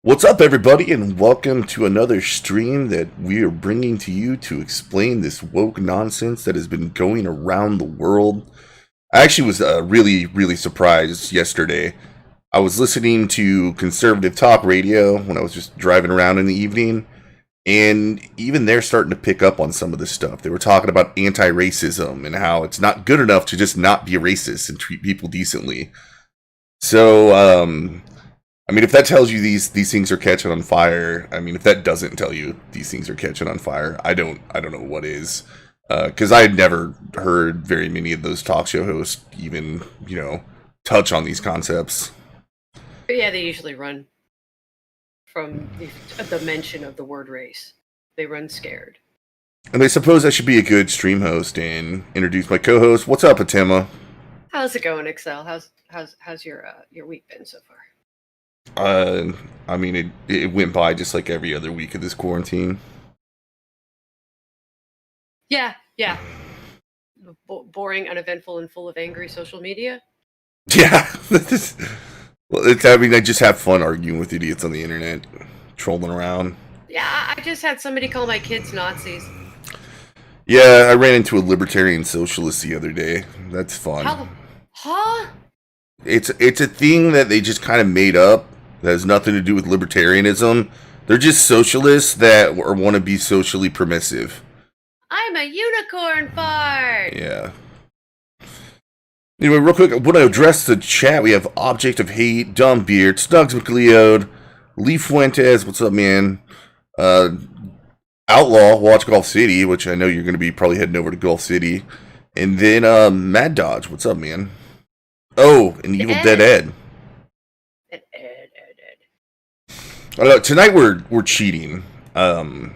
What's up, everybody, and welcome to another stream that we are bringing to you to explain this woke nonsense that has been going around the world. I actually was really surprised yesterday. I was listening to conservative talk radio when I was just driving around in the evening, and even they're starting to pick up on some of this stuff. They were talking about anti-racism and how it's not good enough to just not be racist and treat people decently. So, if that tells you these things are catching on fire, if that doesn't tell you these things are catching on fire, I don't know what is. Because I had never heard very many of those talk show hosts even, touch on these concepts. But yeah, they usually run from the mention of the word race. They run scared. And I suppose I should be a good stream host and introduce my co-host. What's up, Atima? How's it going, Excel? How's your week been so far? It went by just like every other week of this quarantine. Yeah. Boring, uneventful, and full of angry social media. Yeah. I just have fun arguing with idiots on the internet, trolling around. Yeah, I just had somebody call my kids Nazis. Yeah, I ran into a libertarian socialist the other day. That's fun. Huh? It's a thing that they just kind of made up that has nothing to do with libertarianism. They're just socialists that want to be socially permissive. I'm a unicorn fart! Yeah. Anyway, real quick, I want to address the chat. We have Object of Hate, Dumb Beard, Snugs McLeod, Lee Fuentes, what's up, man? Outlaw, Watch Golf City, which I know you're going to be probably heading over to Golf City. And then Mad Dodge, what's up, man? Oh, and Evil Dead Ed. Tonight we're cheating. We're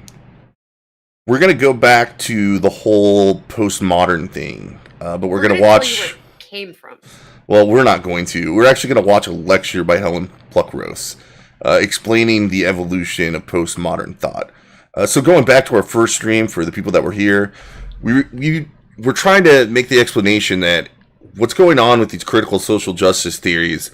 gonna go back to the whole postmodern thing, but we're gonna watch. Tell you where it came from. Well, we're not going to. We're actually gonna watch a lecture by Helen Pluckrose, explaining the evolution of postmodern thought. So going back to our first stream for the people that were here, we're trying to make the explanation that what's going on with these critical social justice theories.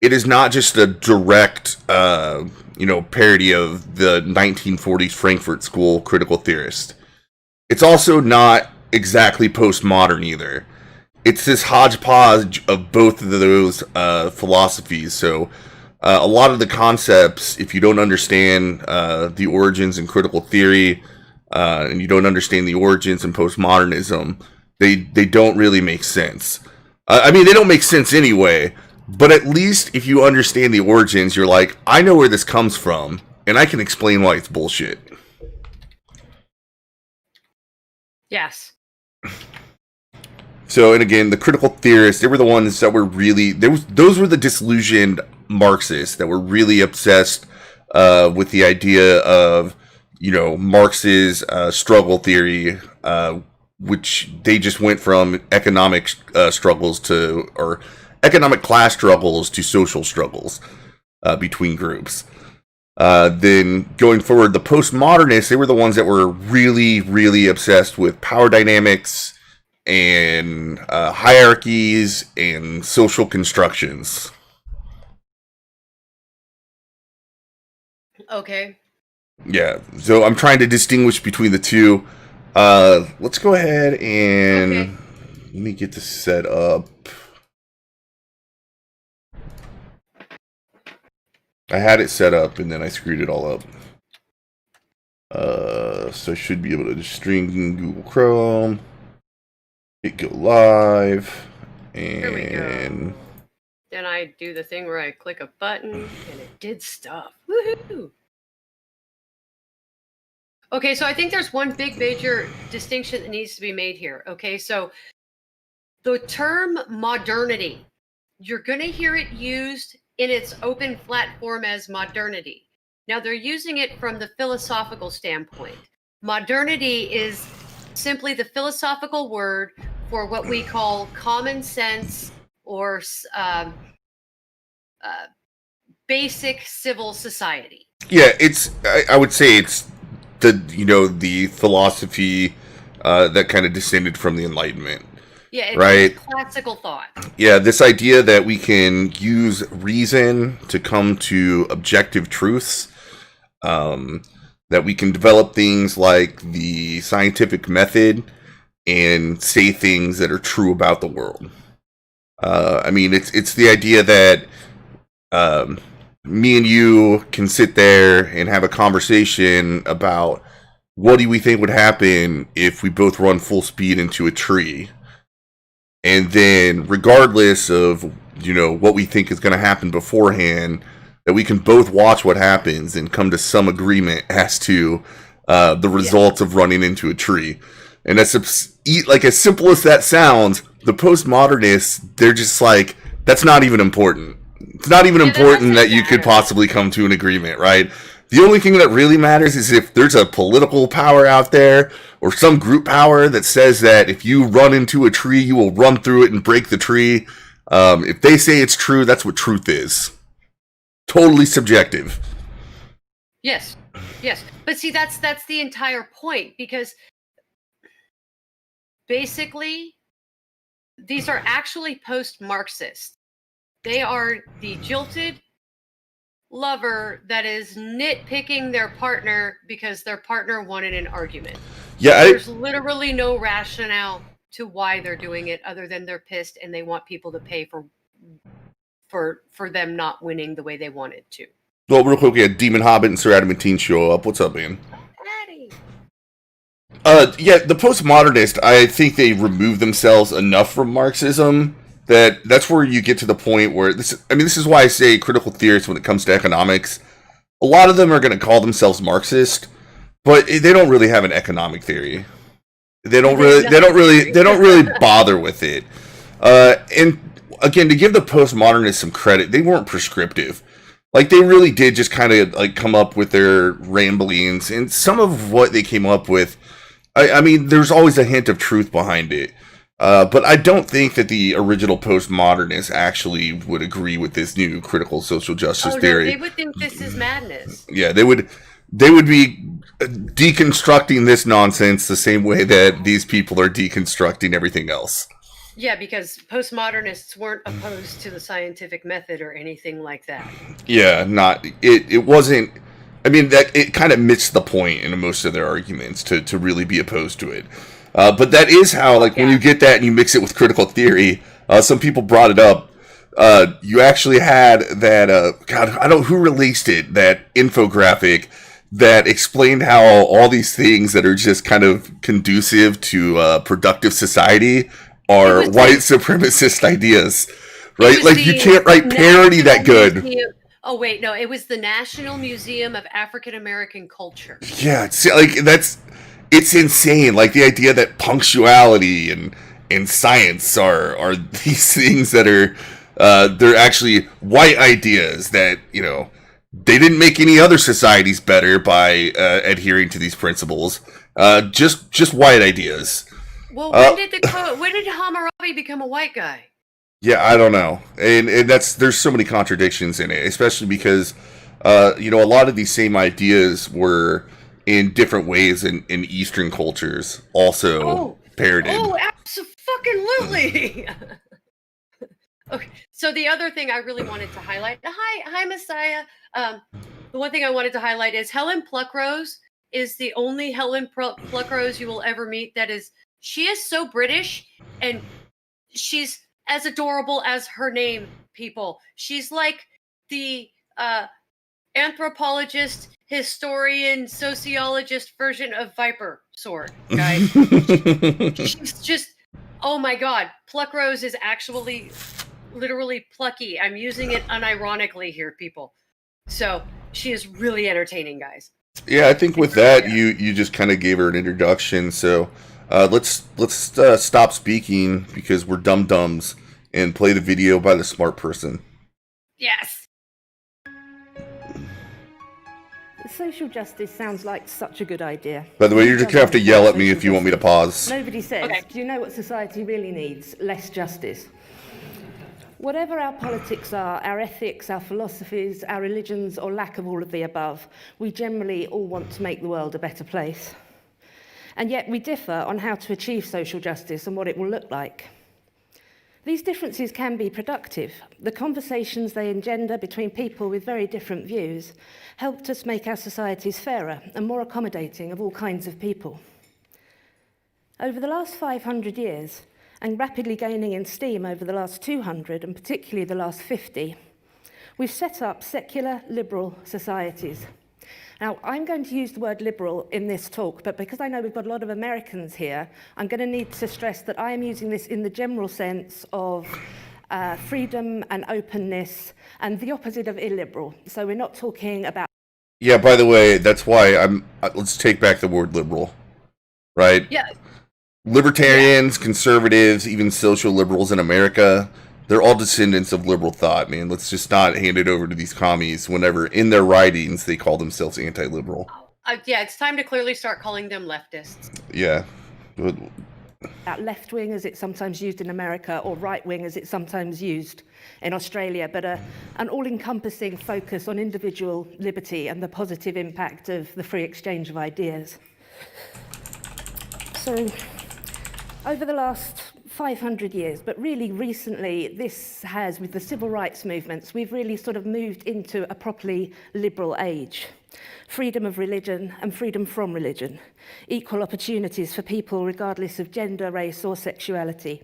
It is not just a direct, parody of the 1940s Frankfurt School critical theorist. It's also not exactly postmodern either. It's this hodgepodge of both of those philosophies. So a lot of the concepts, if you don't understand the origins in critical theory, and you don't understand the origins in postmodernism, they don't really make sense. They don't make sense anyway. But at least if you understand the origins, you're like, I know where this comes from, and I can explain why it's bullshit. Yes. So, and again, the critical theorists, they were the ones that were really, those were the disillusioned Marxists that were really obsessed with the idea of, Marx's struggle theory, which they just went from economic struggles or economic class struggles to social struggles between groups. Then going forward, the postmodernists, they were the ones that were really obsessed with power dynamics and hierarchies and social constructions. Okay. Yeah, so I'm trying to distinguish between the two. Let's go ahead and let me get this set up. I had it set up and then I screwed it all up. So I should be able to just stream Google Chrome, hit go live, and Here we go. Then I do the thing where I click a button and it did stuff. Woohoo! Okay, so I think there's one big major distinction that needs to be made here. Okay, so the term modernity, you're going to hear it used in its open flat form as modernity. Now they're using it from the philosophical standpoint. Modernity is simply the philosophical word for what we call common sense or basic civil society. Yeah, I would say it's the philosophy that kind of descended from the Enlightenment. Yeah, right? it's classical thought. Yeah, this idea that we can use reason to come to objective truths, that we can develop things like the scientific method and say things that are true about the world. I mean, it's the idea that um, me and you can sit there and have a conversation about what do we think would happen if we both run full speed into a tree, and then regardless of what we think is going to happen beforehand, that we can both watch what happens and come to some agreement as to the results of running into a tree. And like as simple as that sounds, the postmodernists, they're just like, that's not even important. It's not even important that you could possibly come to an agreement, right? The only thing that really matters is if there's a political power out there or some group power that says that if you run into a tree, you will run through it and break the tree. If they say it's true, that's what truth is. Totally subjective. Yes. But see, that's the entire point, because basically these are actually post-Marxist. They are the jilted lover that is nitpicking their partner because their partner won in an argument. Yeah, there's literally no rationale to why they're doing it other than they're pissed and they want people to pay for them not winning the way they wanted to. Well, real quick, we had Demon Hobbit and Sir Adamantine show up. What's up, man? Daddy. Yeah, the postmodernists, I think they remove themselves enough from Marxism that's where you get to the point where this is why I say critical theorists when it comes to economics. A lot of them are going to call themselves Marxist, but they don't really have an economic theory. They don't really bother with it. And again, to give the postmodernists some credit, they weren't prescriptive. Like, they really did just kind of like come up with their ramblings, and some of what they came up with, I mean, there's always a hint of truth behind it. But I don't think that the original postmodernists actually would agree with this new critical social justice theory. No, they would think this is madness. Yeah, they would be deconstructing this nonsense the same way that these people are deconstructing everything else. Yeah, because postmodernists weren't opposed to the scientific method or anything like that. Yeah, it wasn't. I mean, that it kind of missed the point in most of their arguments to really be opposed to it. But that is how, like, when you get that and you mix it with critical theory, some people brought it up. You actually had that, God, I don't know who released it, that infographic that explained how all these things that are just kind of conducive to productive society are white supremacist ideas, right? Like, you can't write parody that good. Oh, wait, no, it was the National Museum of African American Culture. Yeah, it's insane. Like, the idea that punctuality and science are these things that are they're actually white ideas that, they didn't make any other societies better by adhering to these principles. Just white ideas. Well, when did Hammurabi become a white guy? Yeah, I don't know. And there's so many contradictions in it, especially because a lot of these same ideas were in different ways in Eastern cultures also parroted. Oh, absolutely. Okay, so the other thing I really wanted to highlight, hi Messiah. The one thing I wanted to highlight is Helen Pluckrose is the only Helen Pluckrose you will ever meet she is so British, and she's as adorable as her name, people. She's like the anthropologist, historian, sociologist version of Viper Sword, guys. She's just, oh my god, Pluckrose is actually literally plucky. I'm using it unironically here, people. So she is really entertaining, guys. Yeah, I think with that, you just kind of gave her an introduction. So let's stop speaking because we're dum-dums and play the video by the smart person. Yes. Social justice sounds like such a good idea. By the way, you're just going to have to yell at me if you want me to pause. Nobody says, do you know what society really needs? Less justice. Whatever our politics are, our ethics, our philosophies, our religions, or lack of all of the above, we generally all want to make the world a better place. And yet we differ on how to achieve social justice and what it will look like. These differences can be productive. The conversations they engender between people with very different views helped us make our societies fairer and more accommodating of all kinds of people. Over the last 500 years, and rapidly gaining in steam over the last 200, and particularly the last 50, we've set up secular liberal societies. Now, I'm going to use the word liberal in this talk, but because I know we've got a lot of Americans here, I'm going to need to stress that I am using this in the general sense of freedom and openness, and the opposite of illiberal. So we're not talking about... Yeah, by the way, that's why let's take back the word liberal, right? Yeah. Libertarians, conservatives, even social liberals in America, they're all descendants of liberal thought, man. Let's just not hand it over to these commies whenever in their writings they call themselves anti-liberal. Yeah, it's time to clearly start calling them leftists. Yeah. Left wing as it's sometimes used in America, or right wing as it's sometimes used in Australia, but an all-encompassing focus on individual liberty and the positive impact of the free exchange of ideas. So, over the last 500 years, but really recently, this has, with the civil rights movements, we've really sort of moved into a properly liberal age. Freedom of religion and freedom from religion. Equal opportunities for people regardless of gender, race or sexuality.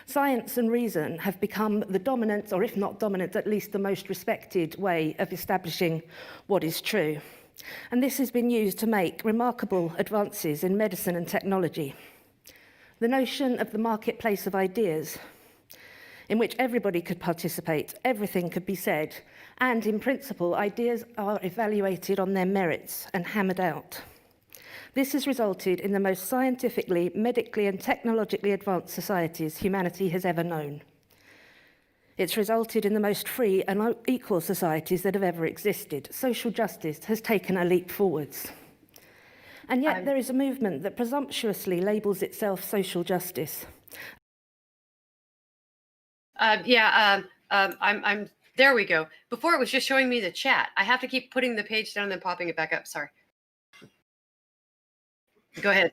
Science and reason have become the dominant, or if not dominant, at least the most respected way of establishing what is true. And this has been used to make remarkable advances in medicine and technology. The notion of the marketplace of ideas, in which everybody could participate, everything could be said, and in principle, ideas are evaluated on their merits and hammered out. This has resulted in the most scientifically, medically, and technologically advanced societies humanity has ever known. It's resulted in the most free and equal societies that have ever existed. Social justice has taken a leap forwards. And yet there is a movement that presumptuously labels itself social justice. I'm there we go. Before it was just showing me the chat. I have to keep putting the page down and then popping it back up. Sorry. Go ahead.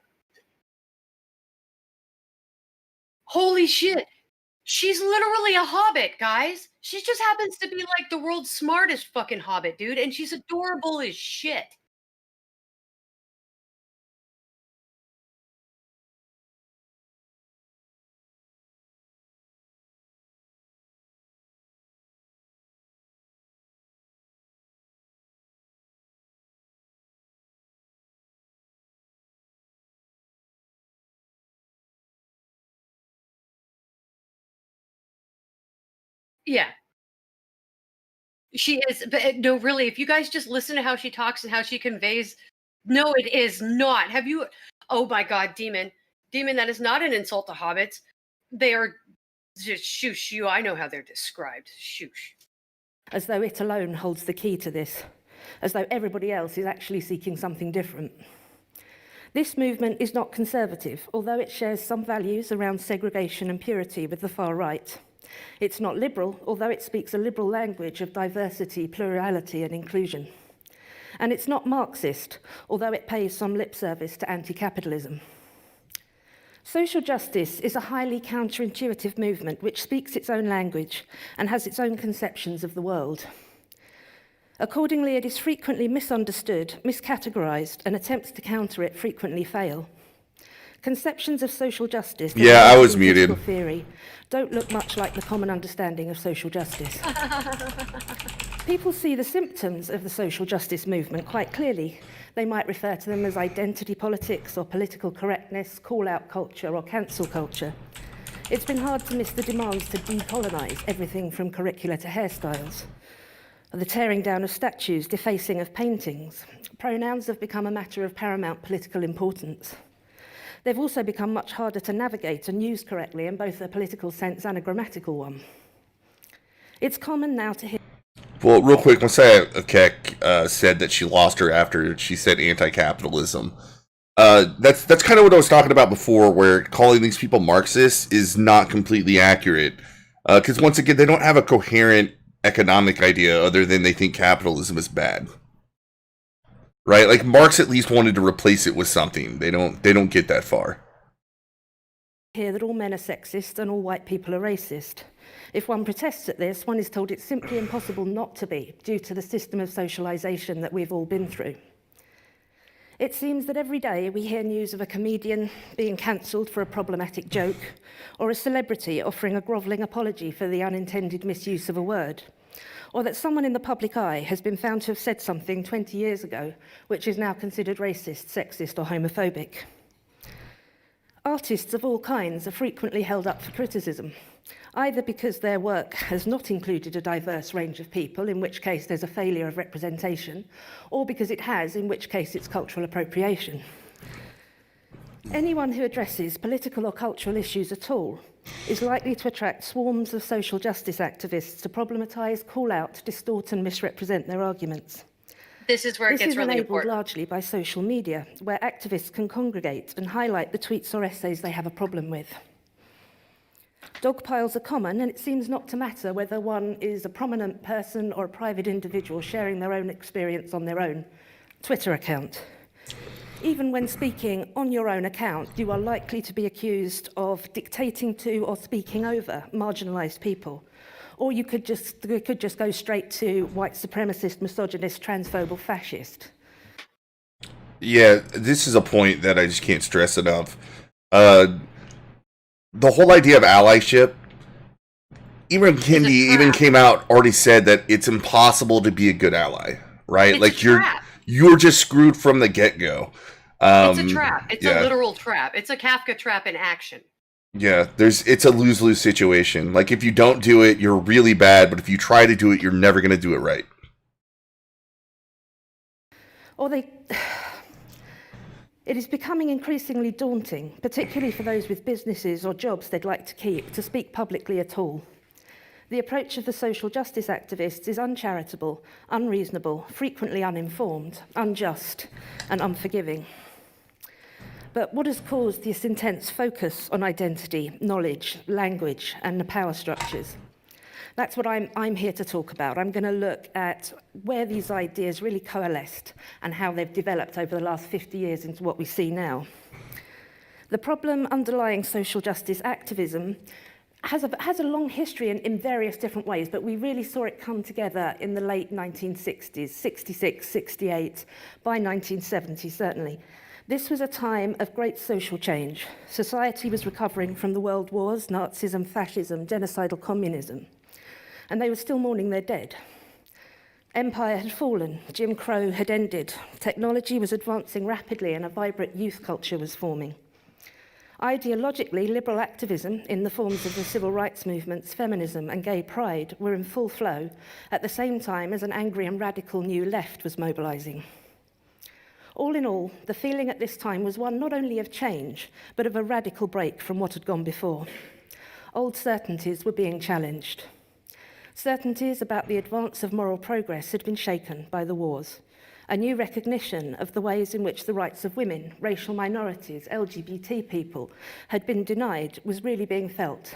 Holy shit. She's literally a hobbit, guys. She just happens to be like the world's smartest fucking hobbit, dude. And she's adorable as shit. Yeah. She is, but no, really, if you guys just listen to how she talks and how she conveys, no, it is not. Have you, oh my God, Demon, that is not an insult to hobbits. They are just shoosh, you, I know how they're described, shoosh. As though it alone holds the key to this, as though everybody else is actually seeking something different. This movement is not conservative, although it shares some values around segregation and purity with the far right. It's not liberal, although it speaks a liberal language of diversity, plurality, and inclusion. And it's not Marxist, although it pays some lip service to anti-capitalism. Social justice is a highly counterintuitive movement which speaks its own language and has its own conceptions of the world. Accordingly, it is frequently misunderstood, miscategorized, and attempts to counter it frequently fail. Conceptions of social justice, yeah, I was muted, theory, don't look much like the common understanding of social justice. People see the symptoms of the social justice movement quite clearly. They might refer to them as identity politics or political correctness, call-out culture or cancel culture. It's been hard to miss the demands to decolonize everything from curricula to hairstyles. The tearing down of statues, defacing of paintings. Pronouns have become a matter of paramount political importance. They've also become much harder to navigate and use correctly in both a political sense and a grammatical one. It's common now to hear... Well, real quick, Messiah Kek said that she lost her after she said anti-capitalism. That's kind of what I was talking about before, where calling these people Marxists is not completely accurate. Because once again, they don't have a coherent economic idea other than they think capitalism is bad. Right? Like Marx at least wanted to replace it with something. They don't get that far. hear that all men are sexist and all white people are racist. If one protests at this, one is told it's simply impossible not to be, due to the system of socialisation that we've all been through. It seems that every day we hear news of a comedian being cancelled for a problematic joke, or a celebrity offering a grovelling apology for the unintended misuse of a word, or that someone in the public eye has been found to have said something 20 years ago which is now considered racist, sexist, or homophobic. Artists of all kinds are frequently held up for criticism, either because their work has not included a diverse range of people, in which case there's a failure of representation, or because it has, in which case it's cultural appropriation. Anyone who addresses political or cultural issues at all is likely to attract swarms of social justice activists to problematise, call out, distort and misrepresent their arguments. This is where it gets really enabled important. largely by social media, where activists can congregate and highlight the tweets or essays they have a problem with. Dog piles are common, and it seems not to matter whether one is a prominent person or a private individual sharing their own experience on their own Twitter account. Even when speaking on your own account, you are likely to be accused of dictating to or speaking over marginalised people. Or you could just go straight to white supremacist, misogynist, transphobe, or fascist. Yeah, this is a point that I just can't stress enough. The whole idea of allyship, even Kendi came out, already said that it's impossible to be a good ally, right? It's like a trap. you're just screwed from the get-go. It's a trap. It's a literal trap. It's a Kafka trap in action. Yeah, it's a lose-lose situation. Like, if you don't do it, you're really bad, but if you try to do it, you're never going to do it right. It is becoming increasingly daunting, particularly for those with businesses or jobs they'd like to keep, to speak publicly at all. The approach of the social justice activists is uncharitable, unreasonable, frequently uninformed, unjust, and unforgiving. But what has caused this intense focus on identity, knowledge, language, and the power structures? That's what I'm here to talk about. I'm going to look at where these ideas really coalesced and how they've developed over the last 50 years into what we see now. The problem underlying social justice activism has a long history in various different ways, but we really saw it come together in the late 1960s, 66, 68, by 1970 certainly. This was a time of great social change. Society was recovering from the world wars, Nazism, fascism, genocidal communism, and they were still mourning their dead. Empire had fallen, Jim Crow had ended, technology was advancing rapidly, and a vibrant youth culture was forming. Ideologically, liberal activism in the forms of the civil rights movements, feminism, and gay pride were in full flow at the same time as an angry and radical new left was mobilising. All in all, the feeling at this time was one not only of change, but of a radical break from what had gone before. Old certainties were being challenged. Certainties about the advance of moral progress had been shaken by the wars. A new recognition of the ways in which the rights of women, racial minorities, LGBT people had been denied was really being felt.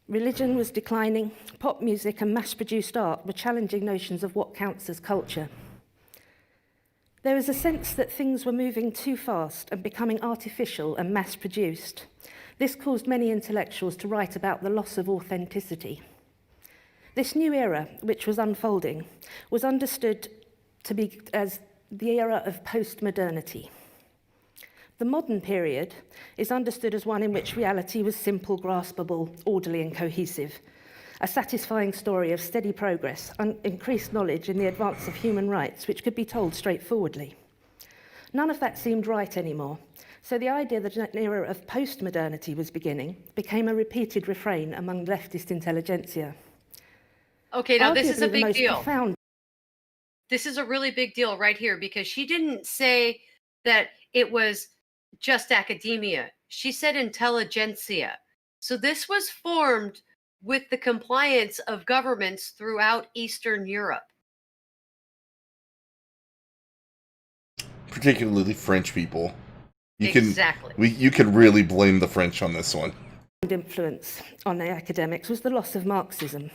Religion was declining, pop music and mass-produced art were challenging notions of what counts as culture. There was a sense that things were moving too fast and becoming artificial and mass-produced. This caused many intellectuals to write about the loss of authenticity. This new era, which was unfolding, was understood to be as the era of postmodernity. The modern period is understood as one in which reality was simple, graspable, orderly, and cohesive. A satisfying story of steady progress and increased knowledge in the advance of human rights, which could be told straightforwardly. None of that seemed right anymore, so the idea that an era of post-modernity was beginning became a repeated refrain among leftist intelligentsia. Okay, now this is a big deal. Profound... This is a really big deal right here, because she didn't say that it was just academia. She said intelligentsia. So this was formed with the compliance of governments throughout Eastern Europe. Particularly French people. You could really blame the French on this one. Influence on the academics was the loss of Marxism.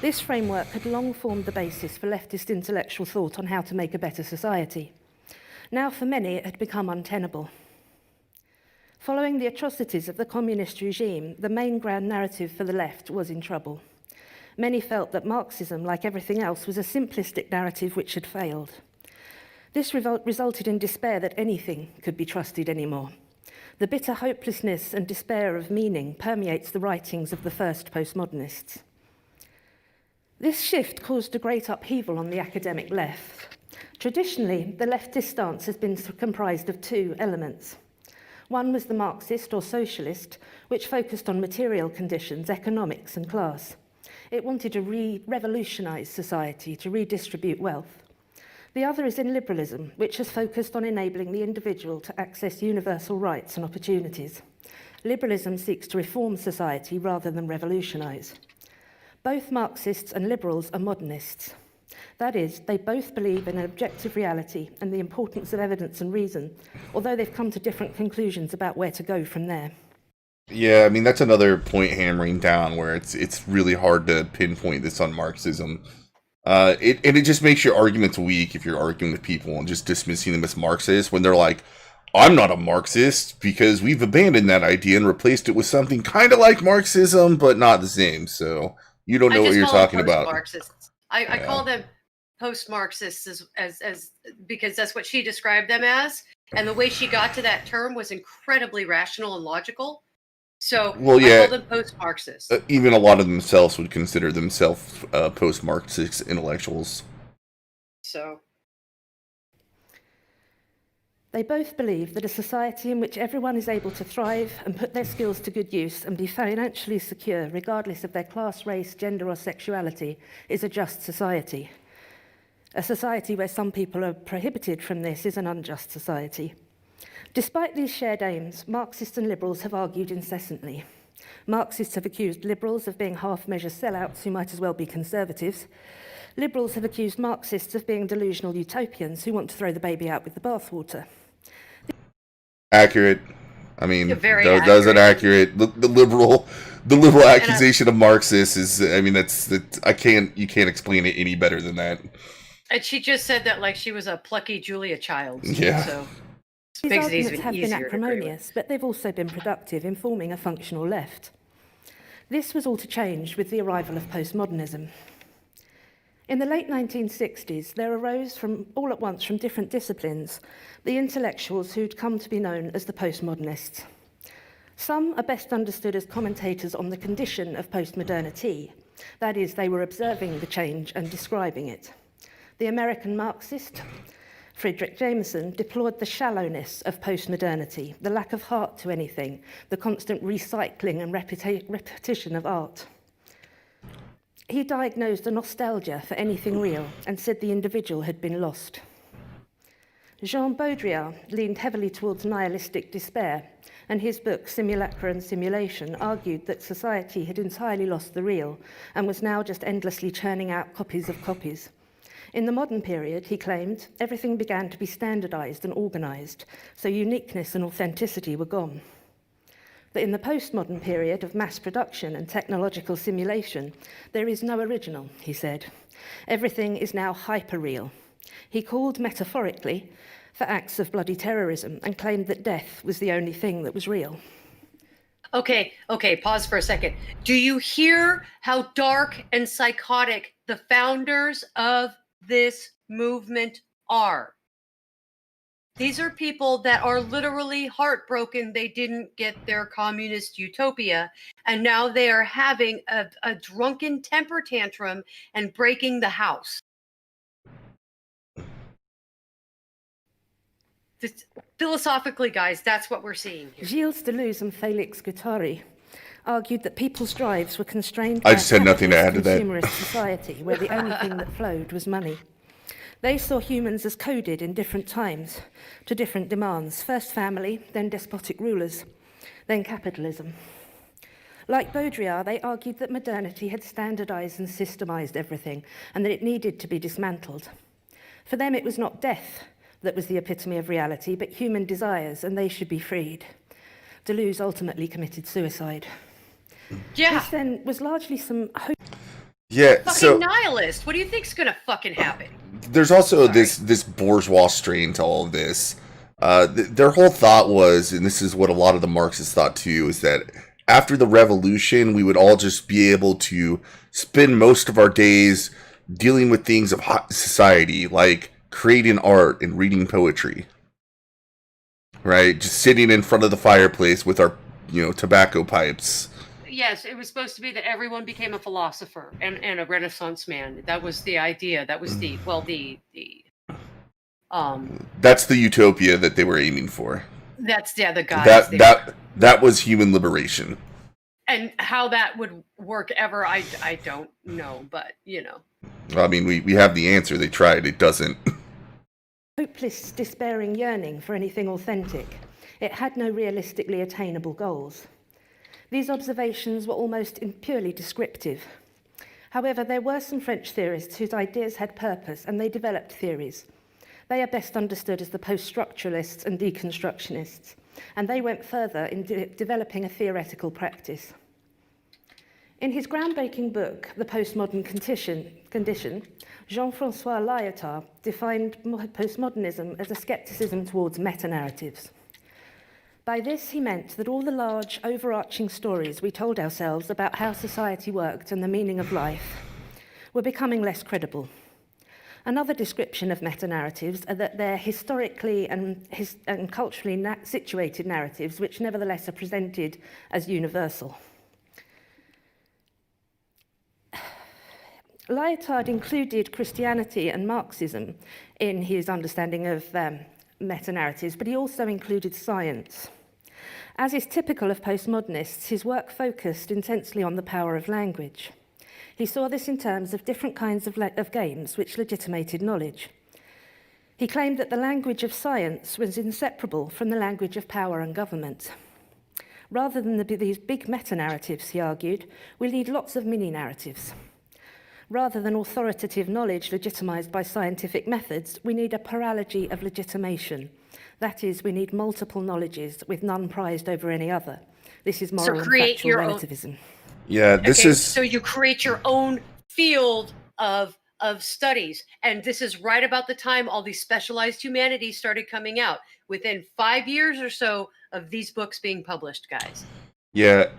This framework had long formed the basis for leftist intellectual thought on how to make a better society. Now, for many, it had become untenable. Following the atrocities of the communist regime, the main grand narrative for the left was in trouble. Many felt that Marxism, like everything else, was a simplistic narrative which had failed. This resulted in despair that anything could be trusted anymore. The bitter hopelessness and despair of meaning permeates the writings of the first postmodernists. This shift caused a great upheaval on the academic left. Traditionally, the leftist stance has been comprised of two elements. One was the Marxist or socialist, which focused on material conditions, economics and class. It wanted to revolutionize society, to redistribute wealth. The other is in liberalism, which has focused on enabling the individual to access universal rights and opportunities. Liberalism seeks to reform society rather than revolutionize. Both Marxists and liberals are modernists. That is, they both believe in an objective reality and the importance of evidence and reason, although they've come to different conclusions about where to go from there. Yeah, I mean, that's another point hammering down where it's really hard to pinpoint this on Marxism. It just makes your arguments weak if you're arguing with people and just dismissing them as Marxists when they're like, I'm not a Marxist because we've abandoned that idea and replaced it with something kind of like Marxism, but not the same. So you don't know what you're talking about. Marxists. I call them post-Marxists as because that's what she described them as, and the way she got to that term was incredibly rational and logical. So well, yeah, I call them post-Marxists. Even a lot of themselves would consider themselves post-Marxist intellectuals. So they both believe that a society in which everyone is able to thrive and put their skills to good use and be financially secure, regardless of their class, race, gender, or sexuality, is a just society. A society where some people are prohibited from this is an unjust society. Despite these shared aims, Marxists and liberals have argued incessantly. Marxists have accused liberals of being half-measure sellouts who might as well be conservatives. Liberals have accused Marxists of being delusional utopians who want to throw the baby out with the bathwater. Accurate. I mean, those are accurate. The liberal accusation of Marxists is, I mean, you can't explain it any better than that. And she just said that like she was a plucky Julia Child. Yeah. So these arguments have been acrimonious, but they've also been productive in forming a functional left. This was all to change with the arrival of postmodernism. In the late 1960s, there arose all at once from different disciplines the intellectuals who'd come to be known as the postmodernists. Some are best understood as commentators on the condition of postmodernity. That is, they were observing the change and describing it. The American Marxist, Friedrich Jameson, deplored the shallowness of postmodernity, the lack of heart to anything, the constant recycling and repetition of art. He diagnosed a nostalgia for anything real and said the individual had been lost. Jean Baudrillard leaned heavily towards nihilistic despair, and his book Simulacra and Simulation argued that society had entirely lost the real and was now just endlessly churning out copies of copies. In the modern period, he claimed, everything began to be standardized and organized, so uniqueness and authenticity were gone. But in the postmodern period of mass production and technological simulation, there is no original, he said. Everything is now hyper-real. He called metaphorically for acts of bloody terrorism and claimed that death was the only thing that was real. Okay, pause for a second. Do you hear how dark and psychotic the founders of this movement are? These are people that are literally heartbroken they didn't get their communist utopia, and now they are having a drunken temper tantrum and breaking the house. Philosophically, guys, that's what we're seeing here. Gilles Deleuze and Félix Guattari argued that people's drives were constrained I by just had nothing to add to that. consumerist society where the only thing that flowed was money. They saw humans as coded in different times to different demands, first family, then despotic rulers, then capitalism. Like Baudrillard, they argued that modernity had standardized and systemized everything and that it needed to be dismantled. For them, it was not death that was the epitome of reality, but human desires, and they should be freed. Deleuze ultimately committed suicide. Yeah. This then was largely some hope. Yeah, Fucking so nihilist. What do you think's gonna fucking happen? there's also this bourgeois strain to all of this. Their whole thought was, and this is what a lot of the Marxists thought too, is that after the revolution, we would all just be able to spend most of our days dealing with things of high society, like creating art and reading poetry. Right? Just sitting in front of the fireplace with our, tobacco pipes. Yes, it was supposed to be that everyone became a philosopher and a Renaissance man. That was the idea. That was that's the utopia that they were aiming for. That's the guys. That was human liberation. And how that would work ever, I don't know, but I mean, we have the answer. They tried. It doesn't. Hopeless, despairing yearning for anything authentic. It had no realistically attainable goals. These observations were almost purely descriptive. However, there were some French theorists whose ideas had purpose, and they developed theories. They are best understood as the post-structuralists and deconstructionists, and they went further in developing a theoretical practice. In his groundbreaking book, The Postmodern Condition, Jean-François Lyotard defined postmodernism as a skepticism towards meta-narratives. By this, he meant that all the large, overarching stories we told ourselves about how society worked and the meaning of life were becoming less credible. Another description of meta-narratives are that they're historically and culturally situated narratives which nevertheless are presented as universal. Lyotard included Christianity and Marxism in his understanding of meta-narratives, but he also included science. As is typical of postmodernists, his work focused intensely on the power of language. He saw this in terms of different kinds of games which legitimated knowledge. He claimed that the language of science was inseparable from the language of power and government. Rather than these big meta-narratives, he argued, we need lots of mini-narratives. Rather than authoritative knowledge legitimized by scientific methods, we need a paralogy of legitimation. That is, we need multiple knowledges with none prized over any other. This is moral and factual relativism. Yeah, this is... So you create your own field of studies. And this is right about the time all these specialized humanities started coming out. Within 5 years or so of these books being published, guys. Yeah.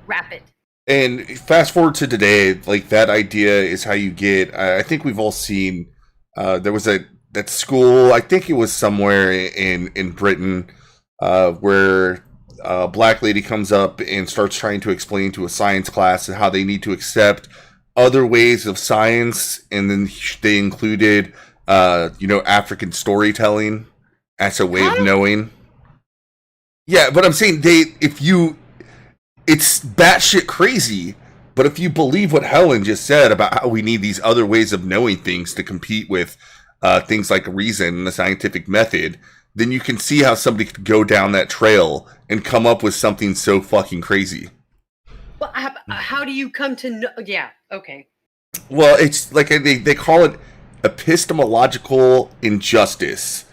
Rapid. And fast forward to today, like that idea is how you get, I think we've all seen, there was that school, I think it was somewhere in Britain, where a black lady comes up and starts trying to explain to a science class how they need to accept other ways of science. And then they included, African storytelling as a way of knowing. Yeah, but I'm saying it's batshit crazy, but if you believe what Helen just said about how we need these other ways of knowing things to compete with things like reason and the scientific method, then you can see how somebody could go down that trail and come up with something so fucking crazy. Well, how do you come to know? Yeah, okay. Well, it's like they call it epistemological injustice,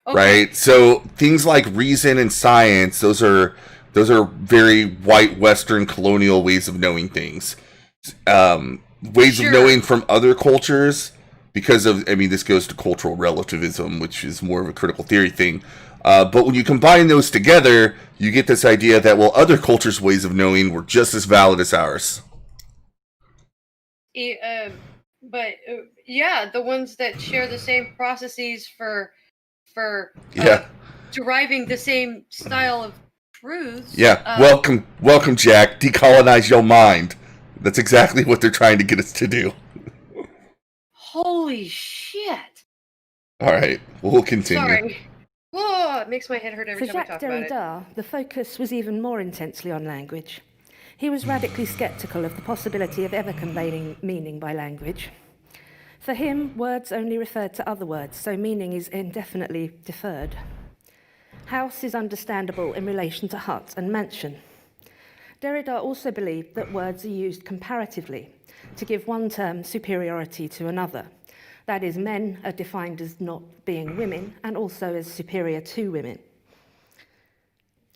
right? So things like reason and science, those are very white Western colonial ways of knowing things. Ways of knowing from other cultures, because of, this goes to cultural relativism, which is more of a critical theory thing. But when you combine those together, you get this idea that, well, other cultures' ways of knowing were just as valid as ours. The ones that share the same processes for deriving the same style of truths. Yeah, welcome, Jack. Decolonize your mind. That's exactly what they're trying to get us to do. Holy shit! All right, we'll continue. Sorry. Whoa, it makes my head hurt every time I talk about it. For Jacques Derrida, the focus was even more intensely on language. He was radically sceptical of the possibility of ever conveying meaning by language. For him, words only referred to other words, so meaning is indefinitely deferred. House is understandable in relation to hut and mansion. Derrida also believed that words are used comparatively to give one term superiority to another. That is, men are defined as not being women and also as superior to women.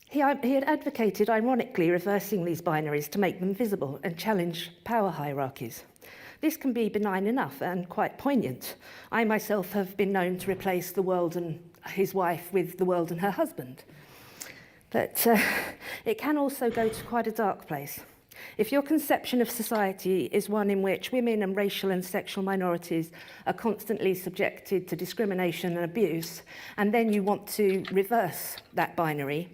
He had advocated, ironically, reversing these binaries to make them visible and challenge power hierarchies. This can be benign enough and quite poignant. I myself have been known to replace the world and his wife with the world and her husband. But it can also go to quite a dark place. If your conception of society is one in which women and racial and sexual minorities are constantly subjected to discrimination and abuse, and then you want to reverse that binary,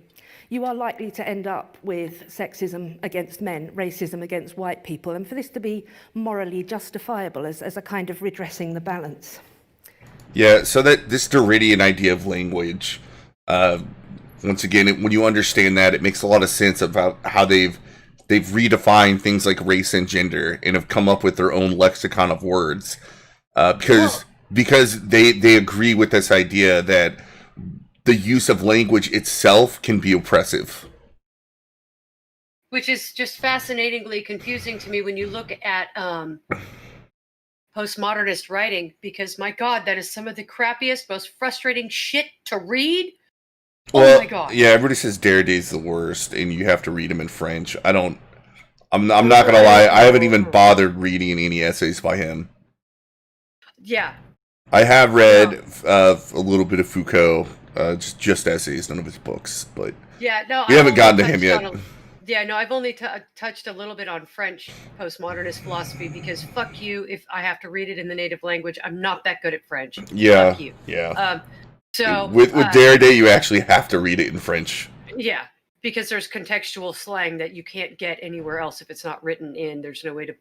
you are likely to end up with sexism against men, racism against white people, and for this to be morally justifiable as a kind of redressing the balance. Yeah, so that this Derridian idea of language, once again, when you understand that, it makes a lot of sense about how they've redefined things like race and gender and have come up with their own lexicon of words, because they agree with this idea that the use of language itself can be oppressive. Which is just fascinatingly confusing to me when you look at postmodernist writing, because my God, that is some of the crappiest, most frustrating shit to read. Well, oh my God. Yeah, everybody says Derrida's the worst, and you have to read him in French. I'm not gonna lie, I haven't even bothered reading any essays by him. Yeah. I have read a little bit of Foucault, just essays, none of his books, but yeah, no, we haven't gotten to him yet. I've only touched a little bit on French postmodernist philosophy, because fuck you if I have to read it in the native language. I'm not that good at French. Yeah, fuck you. Yeah. So with Derrida, you actually have to read it in French. Yeah, because there's contextual slang that you can't get anywhere else if it's not written in. There's no way to.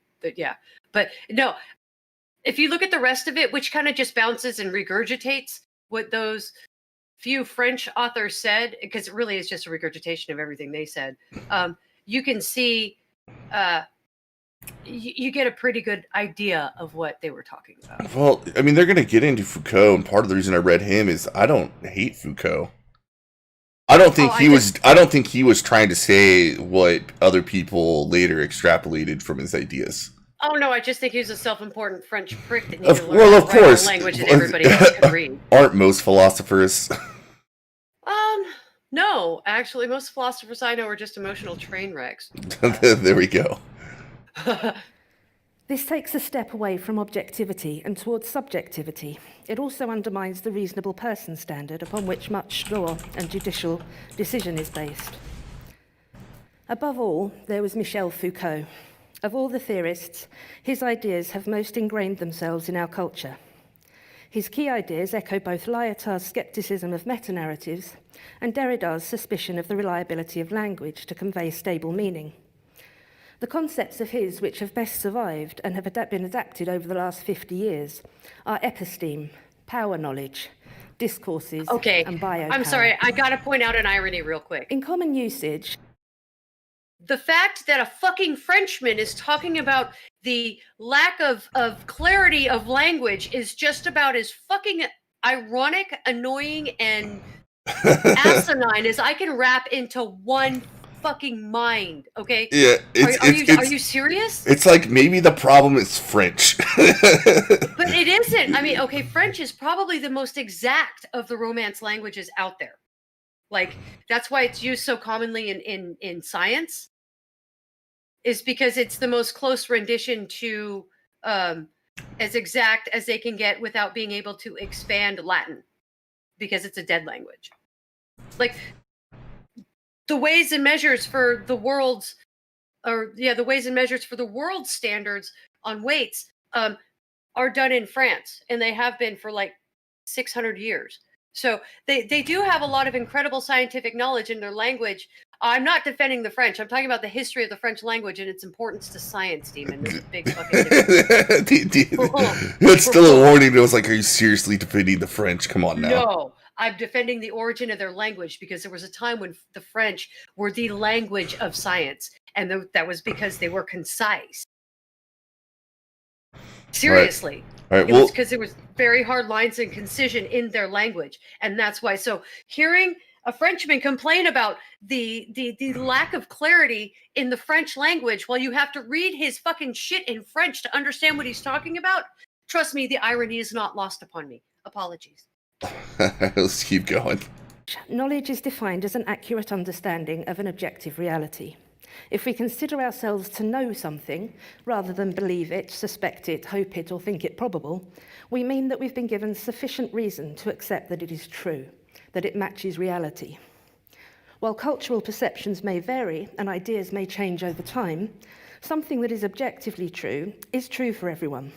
But no, if you look at the rest of it, which kind of just bounces and regurgitates what those few French authors said, because it really is just a regurgitation of everything they said, you can see, you get a pretty good idea of what they were talking about. Well, I mean, they're going to get into Foucault, and part of the reason I read him is I don't hate Foucault. I don't think he was trying to say what other people later extrapolated from his ideas. Oh no, I just think he was a self-important French prick that needed to learn of course, language that everybody else could read. Aren't most philosophers? No, actually, most philosophers I know are just emotional train wrecks. There we go. This takes a step away from objectivity and towards subjectivity. It also undermines the reasonable person standard upon which much law and judicial decision is based. Above all, there was Michel Foucault. Of all the theorists, his ideas have most ingrained themselves in our culture. His key ideas echo both Lyotard's scepticism of meta-narratives and Derrida's suspicion of the reliability of language to convey stable meaning. The concepts of his which have best survived and have been adapted over the last 50 years are episteme, power knowledge, discourses, and biopower. I'm sorry, I gotta point out an irony real quick. In common usage, the fact that a fucking Frenchman is talking about the lack of clarity of language is just about as fucking ironic, annoying, and asinine as I can wrap into one fucking mind. Okay. Yeah. Are you serious? It's like maybe the problem is French. But it isn't. I mean, okay, French is probably the most exact of the Romance languages out there. Like, that's why it's used so commonly in science, is because it's the most close rendition to as exact as they can get without being able to expand Latin, because it's a dead language. Like, the ways and measures for the world's, the ways and measures for the world standards on weights are done in France, and they have been for like 600 years. So they do have a lot of incredible scientific knowledge in their language. I'm not defending the French. I'm talking about the history of the French language and its importance to science, Demon. There's a big fucking difference. It's still a warning. It was like, are you seriously defending the French? Come on now. No, I'm defending the origin of their language, because there was a time when the French were the language of science, and that was because they were concise. Seriously. All right, it was because there was very hard lines and concision in their language, and that's why. So hearing a Frenchman complain about the lack of clarity in the French language while you have to read his fucking shit in French to understand what he's talking about, trust me, the irony is not lost upon me. Apologies. Let's keep going. Knowledge is defined as an accurate understanding of an objective reality. If we consider ourselves to know something, rather than believe it, suspect it, hope it, or think it probable, we mean that we've been given sufficient reason to accept that it is true. that it matches reality. While cultural perceptions may vary and ideas may change over time, something that is objectively true is true for everyone.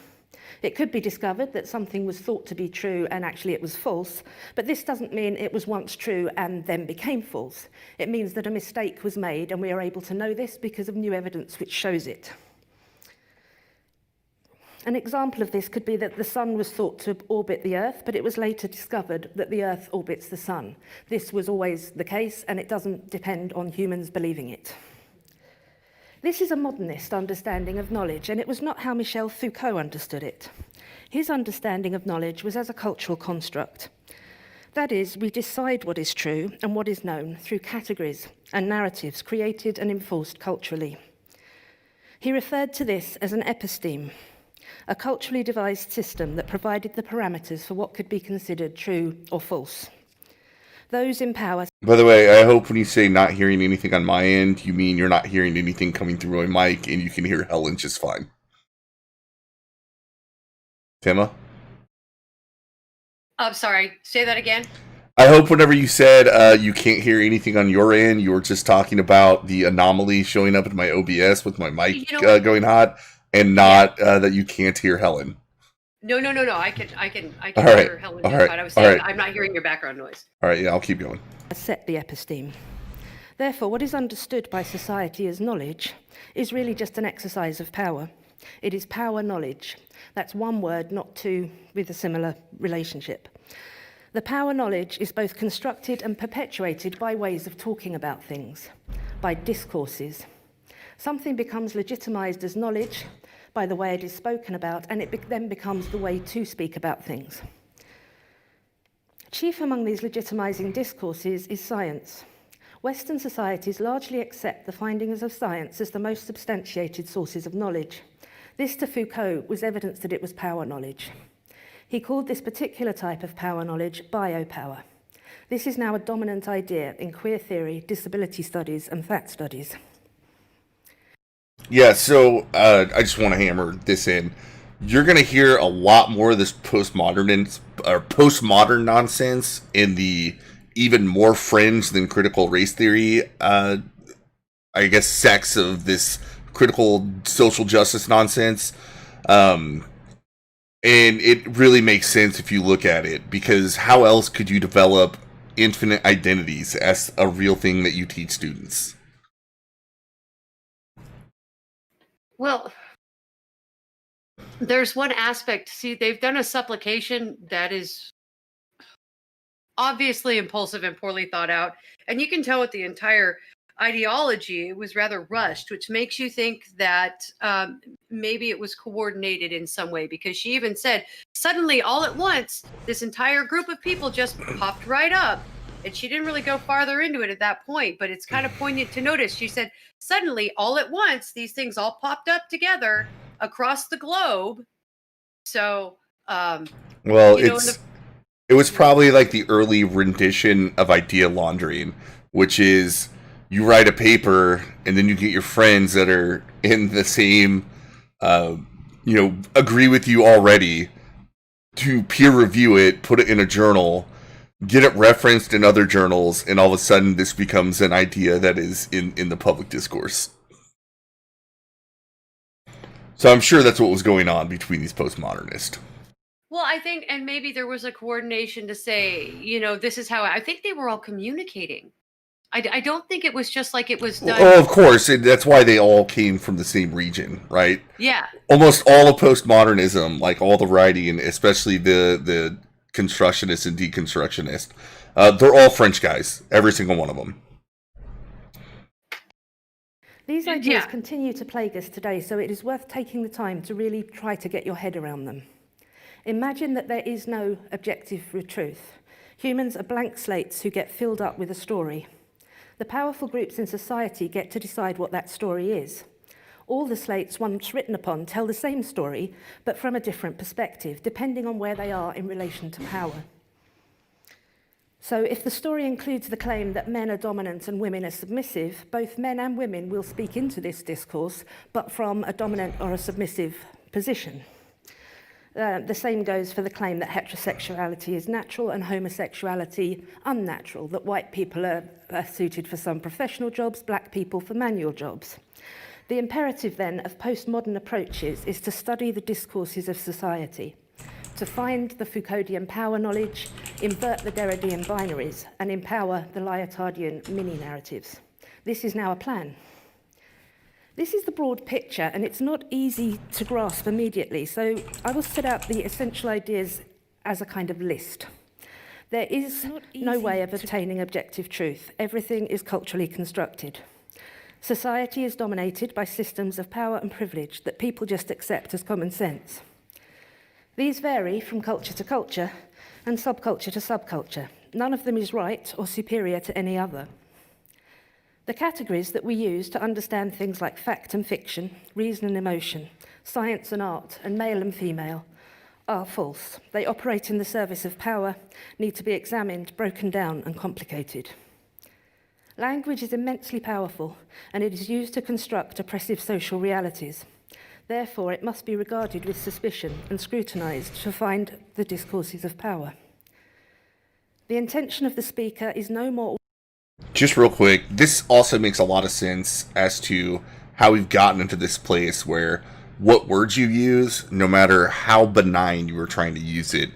It could be discovered that something was thought to be true and actually it was false, but this doesn't mean it was once true and then became false. It means that a mistake was made, and we are able to know this because of new evidence which shows it. An example of this could be that the sun was thought to orbit the Earth, but it was later discovered that the Earth orbits the sun. This was always the case, and it doesn't depend on humans believing it. This is a modernist understanding of knowledge, and it was not how Michel Foucault understood it. His understanding of knowledge was as a cultural construct. That is, we decide what is true and what is known through categories and narratives created and enforced culturally. He referred to this as an episteme, a culturally devised system that provided the parameters for what could be considered true or false. Those in power... By the way, I hope when you say not hearing anything on my end, you mean you're not hearing anything coming through my mic and you can hear Helen just fine. Timma? I'm sorry, say that again. I hope whenever you said you can't hear anything on your end, you were just talking about the anomaly showing up in my OBS with my mic going hot, and not that you can't hear Helen. No. I can All right. hear Helen. All right. I was saying All right. I'm not hearing your background noise. All right, yeah, I'll keep going. Set the episteme. Therefore, what is understood by society as knowledge is really just an exercise of power. It is power knowledge. That's one word, not two, with a similar relationship. The power knowledge is both constructed and perpetuated by ways of talking about things, by discourses. Something becomes legitimized as knowledge by the way it is spoken about, and it then becomes the way to speak about things. Chief among these legitimizing discourses is science. Western societies largely accept the findings of science as the most substantiated sources of knowledge. This, to Foucault, was evidence that it was power knowledge. He called this particular type of power knowledge biopower. This is now a dominant idea in queer theory, disability studies, and fact studies. Yeah, so I just want to hammer this in. You're going to hear a lot more of this postmodern nonsense in the even more fringe than critical race theory, I guess, sects of this critical social justice nonsense. And it really makes sense if you look at it, because how else could you develop infinite identities as a real thing that you teach students? Well, there's one aspect. See, they've done a supplication that is obviously impulsive and poorly thought out. And you can tell with the entire ideology, it was rather rushed, which makes you think that maybe it was coordinated in some way, because she even said, suddenly, all at once, this entire group of people just popped right up. And she didn't really go farther into it at that point, but it's kind of poignant to notice. She said, suddenly, all at once, these things all popped up together across the globe. So, it was probably like the early rendition of idea laundering, which is you write a paper and then you get your friends that are in the same, agree with you already to peer review it, put it in a journal, get it referenced in other journals, and all of a sudden this becomes an idea that is in the public discourse. So I'm sure that's what was going on between these postmodernists. Well, I think, and maybe there was a coordination to say, this is how I think they were all communicating. I don't think it was just like it was done. Oh, of course. That's why they all came from the same region, right? Yeah. Almost all of postmodernism, like all the writing, especially the constructionists and deconstructionists, they're all French guys, every single one of them. These ideas continue to plague us today, so it is worth taking the time to really try to get your head around them. Imagine that there is no objective truth. Humans are blank slates who get filled up with a story. The powerful groups in society get to decide what that story is. All the slates once written upon tell the same story, but from a different perspective, depending on where they are in relation to power. So if the story includes the claim that men are dominant and women are submissive, both men and women will speak into this discourse, but from a dominant or a submissive position. The same goes for the claim that heterosexuality is natural and homosexuality unnatural, that white people are suited for some professional jobs, black people for manual jobs. The imperative then of postmodern approaches is to study the discourses of society, to find the Foucauldian power knowledge, invert the Derridean binaries, and empower the Lyotardian mini-narratives. This is now a plan. This is the broad picture, and it's not easy to grasp immediately, so I will set out the essential ideas as a kind of list. There is no way of obtaining objective truth. Everything is culturally constructed. Society is dominated by systems of power and privilege that people just accept as common sense. These vary from culture to culture and subculture to subculture. None of them is right or superior to any other. The categories that we use to understand things like fact and fiction, reason and emotion, science and art, and male and female are false. They operate in the service of power, need to be examined, broken down, and complicated. Language is immensely powerful, and it is used to construct oppressive social realities. Therefore, it must be regarded with suspicion and scrutinized to find the discourses of power. The intention of the speaker is no more... Just real quick, this also makes a lot of sense as to how we've gotten into this place where what words you use, no matter how benign you were trying to use it,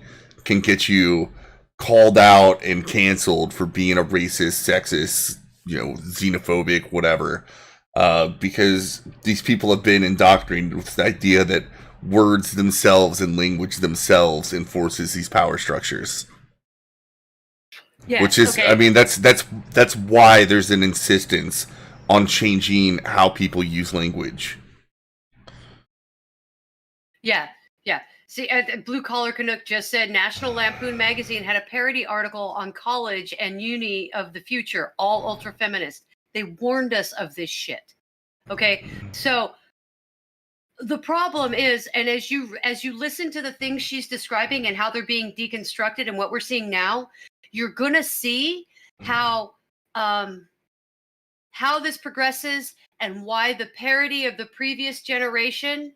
can get you called out and canceled for being a racist, sexist, xenophobic, whatever. Because these people have been indoctrinated with the idea that words themselves and language themselves enforces these power structures. Yes, which is, okay. I mean, that's why there's an insistence on changing how people use language. Yeah. See, Blue Collar Canuck just said National Lampoon magazine had a parody article on college and uni of the future, all ultra-feminist. They warned us of this shit. Okay, so the problem is, and as you listen to the things she's describing and how they're being deconstructed and what we're seeing now, you're gonna see how this progresses and why the parody of the previous generation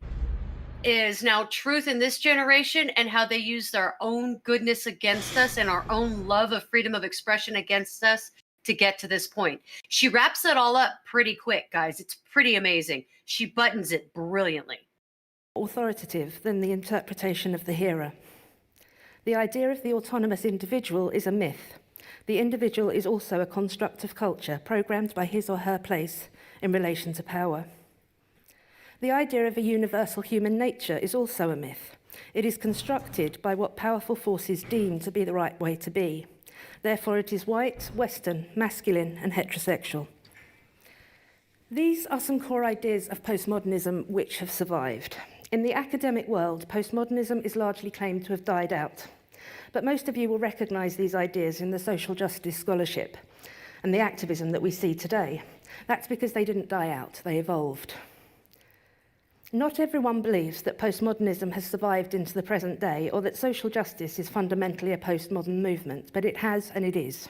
is now truth in this generation, and how they use their own goodness against us and our own love of freedom of expression against us to get to this point. She wraps it all up pretty quick, guys. It's pretty amazing. She buttons it brilliantly. Authoritative than the interpretation of the hearer. The idea of the autonomous individual is a myth. The individual is also a construct of culture, programmed by his or her place in relation to power. The idea of a universal human nature is also a myth. It is constructed by what powerful forces deem to be the right way to be. Therefore, it is white, Western, masculine, and heterosexual. These are some core ideas of postmodernism which have survived. In the academic world, postmodernism is largely claimed to have died out. But most of you will recognize these ideas in the social justice scholarship and the activism that we see today. That's because they didn't die out, they evolved. Not everyone believes that postmodernism has survived into the present day or that social justice is fundamentally a postmodern movement, but it has and it is.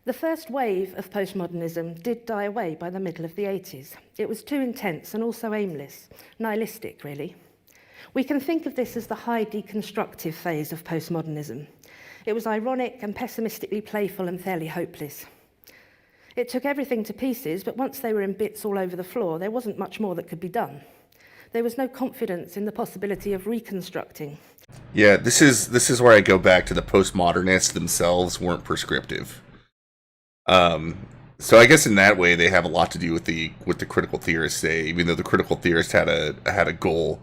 The first wave of postmodernism did die away by the middle of the 80s. It was too intense and also aimless, nihilistic really. We can think of this as the high deconstructive phase of postmodernism. It was ironic and pessimistically playful and fairly hopeless. It took everything to pieces, but once they were in bits all over the floor, there wasn't much more that could be done. There was no confidence in the possibility of reconstructing. Yeah, this is where I go back to the postmodernists themselves weren't prescriptive. So I guess in that way they have a lot to do with the critical theorists say, even though the critical theorists had a goal.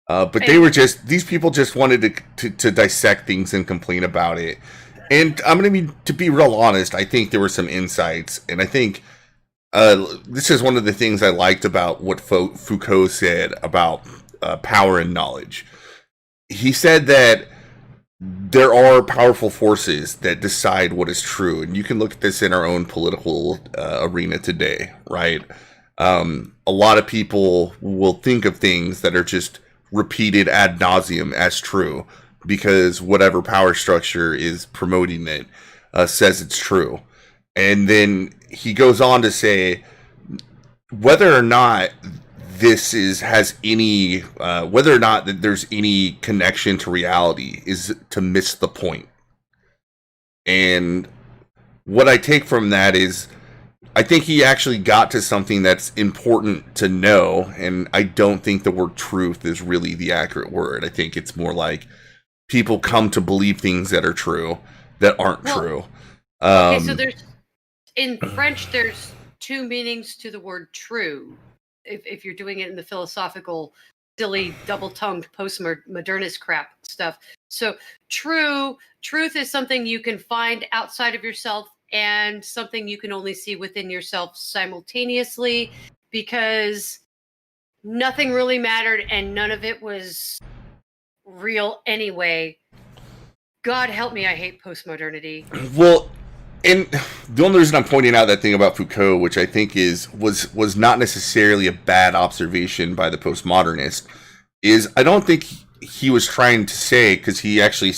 But these people just wanted to dissect things and complain about it. And I'm going to be real honest, I think there were some insights, and I think this is one of the things I liked about what Foucault said about power and knowledge. He said that there are powerful forces that decide what is true, and you can look at this in our own political arena today, right? A lot of people will think of things that are just repeated ad nauseum as true, because whatever power structure is promoting it says it's true. And then he goes on to say whether or not this has any whether or not that there's any connection to reality is to miss the point. And what I take from that is, I think he actually got to something that's important to know, and I don't think the word truth is really the accurate word. I think it's more like people come to believe things that are true that aren't true. Okay, so there's, in French, there's two meanings to the word true. If you're doing it in the philosophical, silly, double-tongued, postmodernist crap stuff. So truth is something you can find outside of yourself and something you can only see within yourself simultaneously, because nothing really mattered and none of it was real anyway. God help me, I hate postmodernity. Well, and the only reason I'm pointing out that thing about Foucault, which I think was not necessarily a bad observation by the postmodernist, is I don't think he was trying to say, because he actually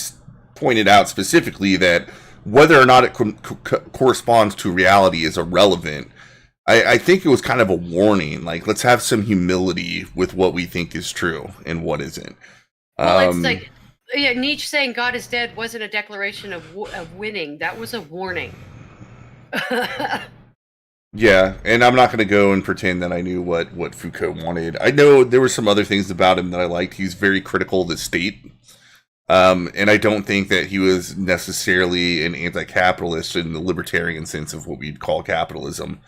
pointed out specifically that whether or not it corresponds to reality is irrelevant. I think it was kind of a warning, like, let's have some humility with what we think is true and what isn't. Well, it's like, yeah, Nietzsche saying God is dead wasn't a declaration of winning. That was a warning. Yeah, and I'm not going to go and pretend that I knew what Foucault wanted. I know there were some other things about him that I liked. He's very critical of the state. And I don't think that he was necessarily an anti-capitalist in the libertarian sense of what we'd call capitalism.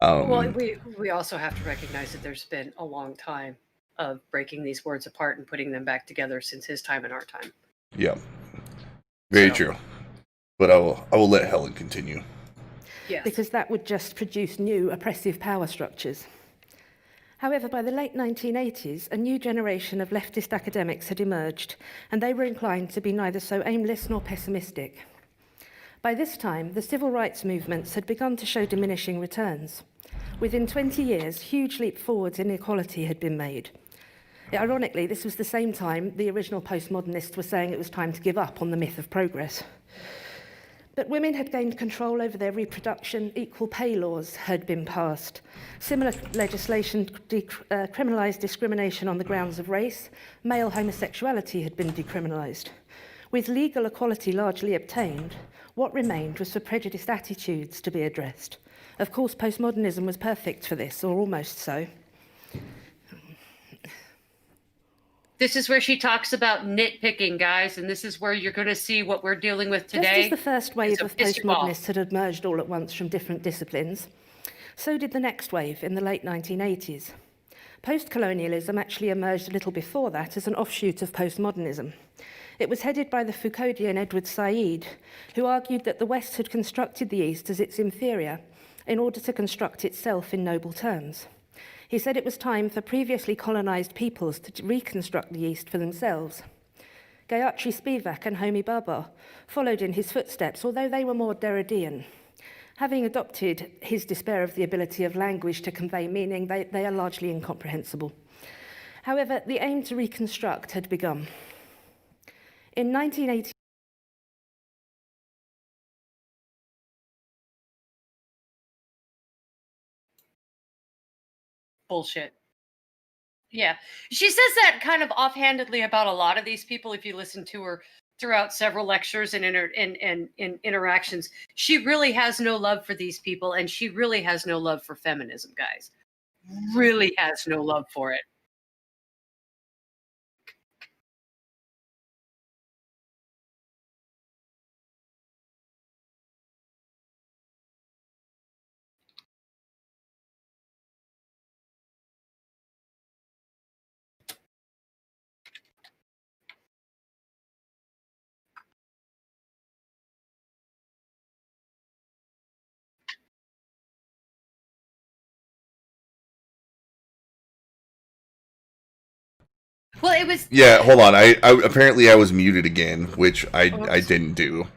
Well, we also have to recognize that there's been a long time of breaking these words apart and putting them back together since his time and our time. Yeah, very true. But I will let Helen continue. Yes. Because that would just produce new oppressive power structures. However, by the late 1980s, a new generation of leftist academics had emerged, and they were inclined to be neither so aimless nor pessimistic. By this time, the civil rights movements had begun to show diminishing returns. Within 20 years, huge leap forwards in equality had been made. Ironically, this was the same time the original postmodernists were saying it was time to give up on the myth of progress. But women had gained control over their reproduction, equal pay laws had been passed. Similar legislation criminalised discrimination on the grounds of race. Male homosexuality had been decriminalised. With legal equality largely obtained, what remained was for prejudiced attitudes to be addressed. Of course, postmodernism was perfect for this, or almost so. This is where she talks about nitpicking, guys, and this is where you're going to see what we're dealing with today. Just as the first wave of postmodernists had emerged all at once from different disciplines, so did the next wave in the late 1980s. Post-colonialism actually emerged a little before that as an offshoot of postmodernism. It was headed by the Foucauldian Edward Said, who argued that the West had constructed the East as its inferior in order to construct itself in noble terms. He said it was time for previously colonized peoples to reconstruct the East for themselves. Gayatri Spivak and Homi Bhabha followed in his footsteps, although they were more Derridean. Having adopted his despair of the ability of language to convey meaning, they are largely incomprehensible. However, the aim to reconstruct had begun. In 1980, bullshit. Yeah. She says that kind of offhandedly about a lot of these people. If you listen to her throughout several lectures and interactions, she really has no love for these people, and she really has no love for feminism, guys. Really has no love for it. Well, it was. Yeah, hold on. I apparently I was muted again, which I didn't do.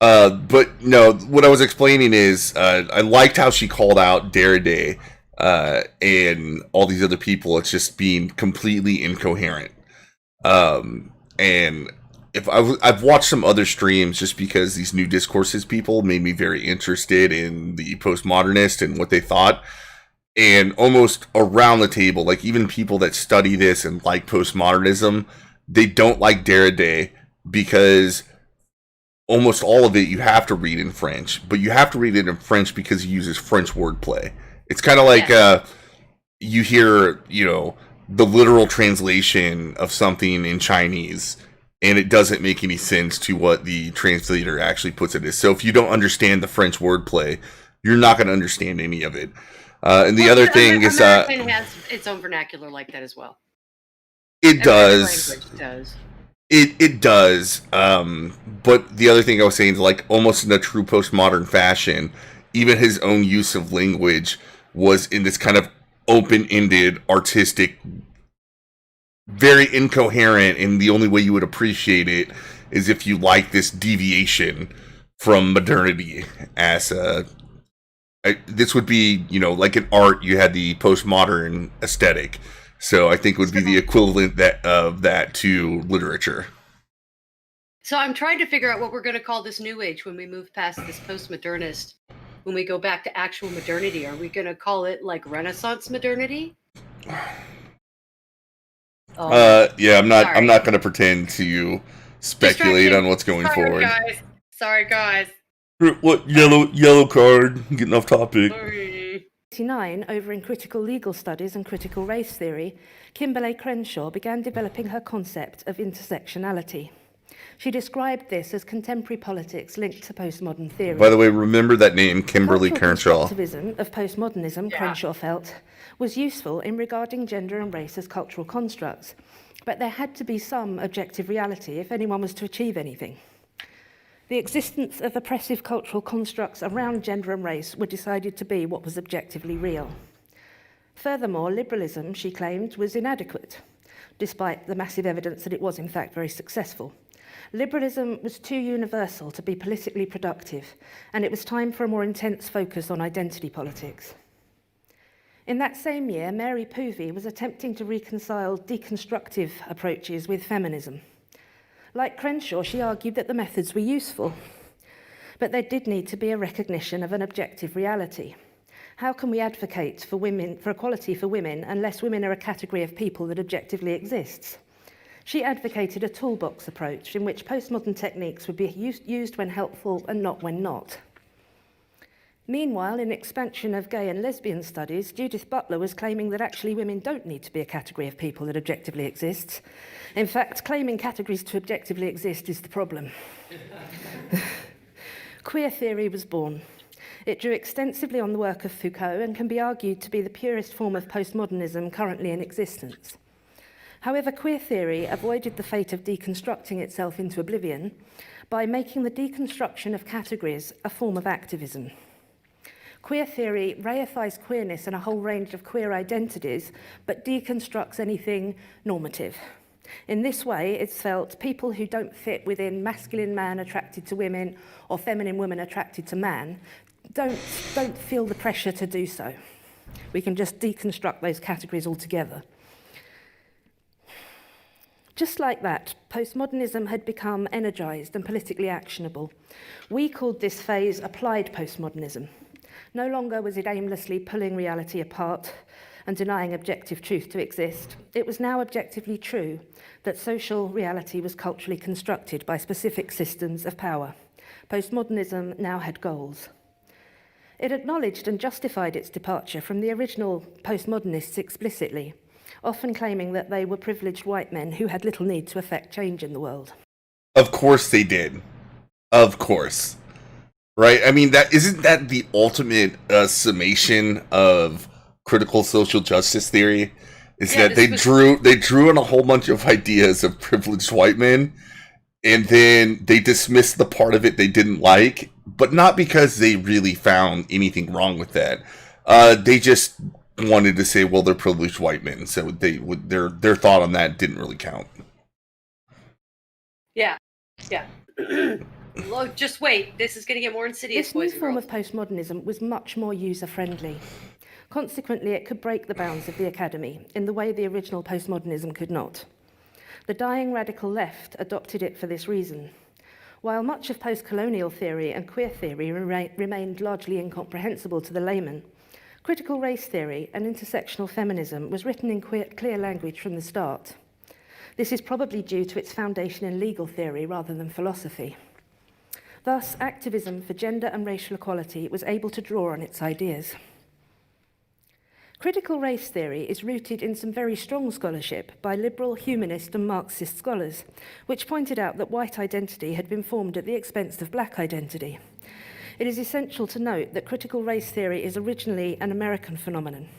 But no, what I was explaining is I liked how she called out Derrida and all these other people. It's just being completely incoherent. And I've watched some other streams just because these new discourses people made me very interested in the postmodernist and what they thought. And almost around the table, like even people that study this and like postmodernism, they don't like Derrida because almost all of it you have to read in French, but you have to read it in French because he uses French wordplay. It's kind of like you hear, the literal translation of something in Chinese, and it doesn't make any sense to what the translator actually puts it as. So if you don't understand the French wordplay, you're not going to understand any of it. And the other thing is, American has its own vernacular like that as well. It does. Language does. It does. But the other thing I was saying is, like, almost in a true postmodern fashion, even his own use of language was in this kind of open-ended, artistic, very incoherent, and the only way you would appreciate it is if you like this deviation from modernity as this would be, like in art, you had the postmodern aesthetic. So I think it would be the equivalent of that to literature. So I'm trying to figure out what we're going to call this new age when we move past this postmodernist. When we go back to actual modernity, are we going to call it like Renaissance modernity? Yeah, I'm not. Sorry. I'm not going to pretend to speculate on what's going forward. Sorry, guys. What yellow card? Getting off topic. Sorry. 1989, over in critical legal studies and critical race theory, Kimberlé Crenshaw began developing her concept of intersectionality. She described this as contemporary politics linked to postmodern theory. By the way, remember that name, Kimberlé Crenshaw. Constructivism of postmodernism, Crenshaw felt, was useful in regarding gender and race as cultural constructs, but there had to be some objective reality if anyone was to achieve anything. The existence of oppressive cultural constructs around gender and race were decided to be what was objectively real. Furthermore, liberalism, she claimed, was inadequate, despite the massive evidence that it was in fact very successful. Liberalism was too universal to be politically productive, and it was time for a more intense focus on identity politics. In that same year, Mary Poovey was attempting to reconcile deconstructive approaches with feminism. Like Crenshaw, she argued that the methods were useful, but there did need to be a recognition of an objective reality. How can we advocate for equality for women unless women are a category of people that objectively exists? She advocated a toolbox approach in which postmodern techniques would be used when helpful and not when not. Meanwhile, in expansion of gay and lesbian studies, Judith Butler was claiming that actually women don't need to be a category of people that objectively exists. In fact, claiming categories to objectively exist is the problem. Queer theory was born. It drew extensively on the work of Foucault and can be argued to be the purest form of postmodernism currently in existence. However, queer theory avoided the fate of deconstructing itself into oblivion by making the deconstruction of categories a form of activism. Queer theory reifies queerness and a whole range of queer identities, but deconstructs anything normative. In this way, it's felt people who don't fit within masculine man attracted to women or feminine woman attracted to man don't feel the pressure to do so. We can just deconstruct those categories altogether. Just like that, postmodernism had become energized and politically actionable. We called this phase applied postmodernism. No longer was it aimlessly pulling reality apart and denying objective truth to exist. It was now objectively true that social reality was culturally constructed by specific systems of power. Postmodernism now had goals. It acknowledged and justified its departure from the original postmodernists explicitly, often claiming that they were privileged white men who had little need to effect change in the world. Of course they did. Of course. Right? I mean, isn't that the ultimate summation of critical social justice theory? Is that they drew on a whole bunch of ideas of privileged white men, and then they dismissed the part of it they didn't like, but not because they really found anything wrong with that. They just wanted to say, well, they're privileged white men, so their thought on that didn't really count. Yeah. Well, just wait. This is going to get more insidious. This new form of postmodernism was much more user-friendly. Consequently, it could break the bounds of the academy in the way the original postmodernism could not. The dying radical left adopted it for this reason. While much of post-colonial theory and queer theory remained largely incomprehensible to the layman, critical race theory and intersectional feminism was written in clear language from the start. This is probably due to its foundation in legal theory rather than philosophy. Thus, activism for gender and racial equality was able to draw on its ideas. Critical race theory is rooted in some very strong scholarship by liberal, humanist and Marxist scholars, which pointed out that white identity had been formed at the expense of black identity. It is essential to note that critical race theory is originally an American phenomenon,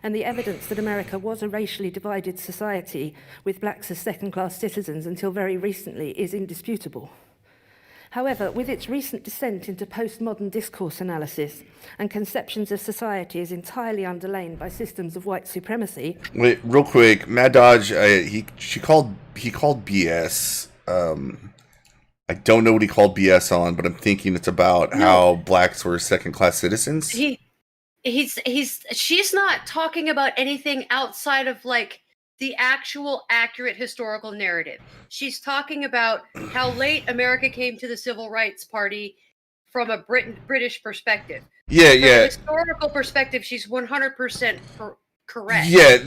and the evidence that America was a racially divided society with blacks as second-class citizens until very recently is indisputable. However, with its recent descent into postmodern discourse analysis and conceptions of society as entirely underlain by systems of white supremacy... Wait, real quick, Mad Dodge, he called BS. I don't know what he called BS on, but I'm thinking it's about how blacks were second-class citizens. She's not talking about anything outside of like the actual accurate historical narrative. She's talking about how late America came to the Civil Rights Party from a British perspective. Yeah, from yeah. a historical perspective, she's 100% correct. Yeah,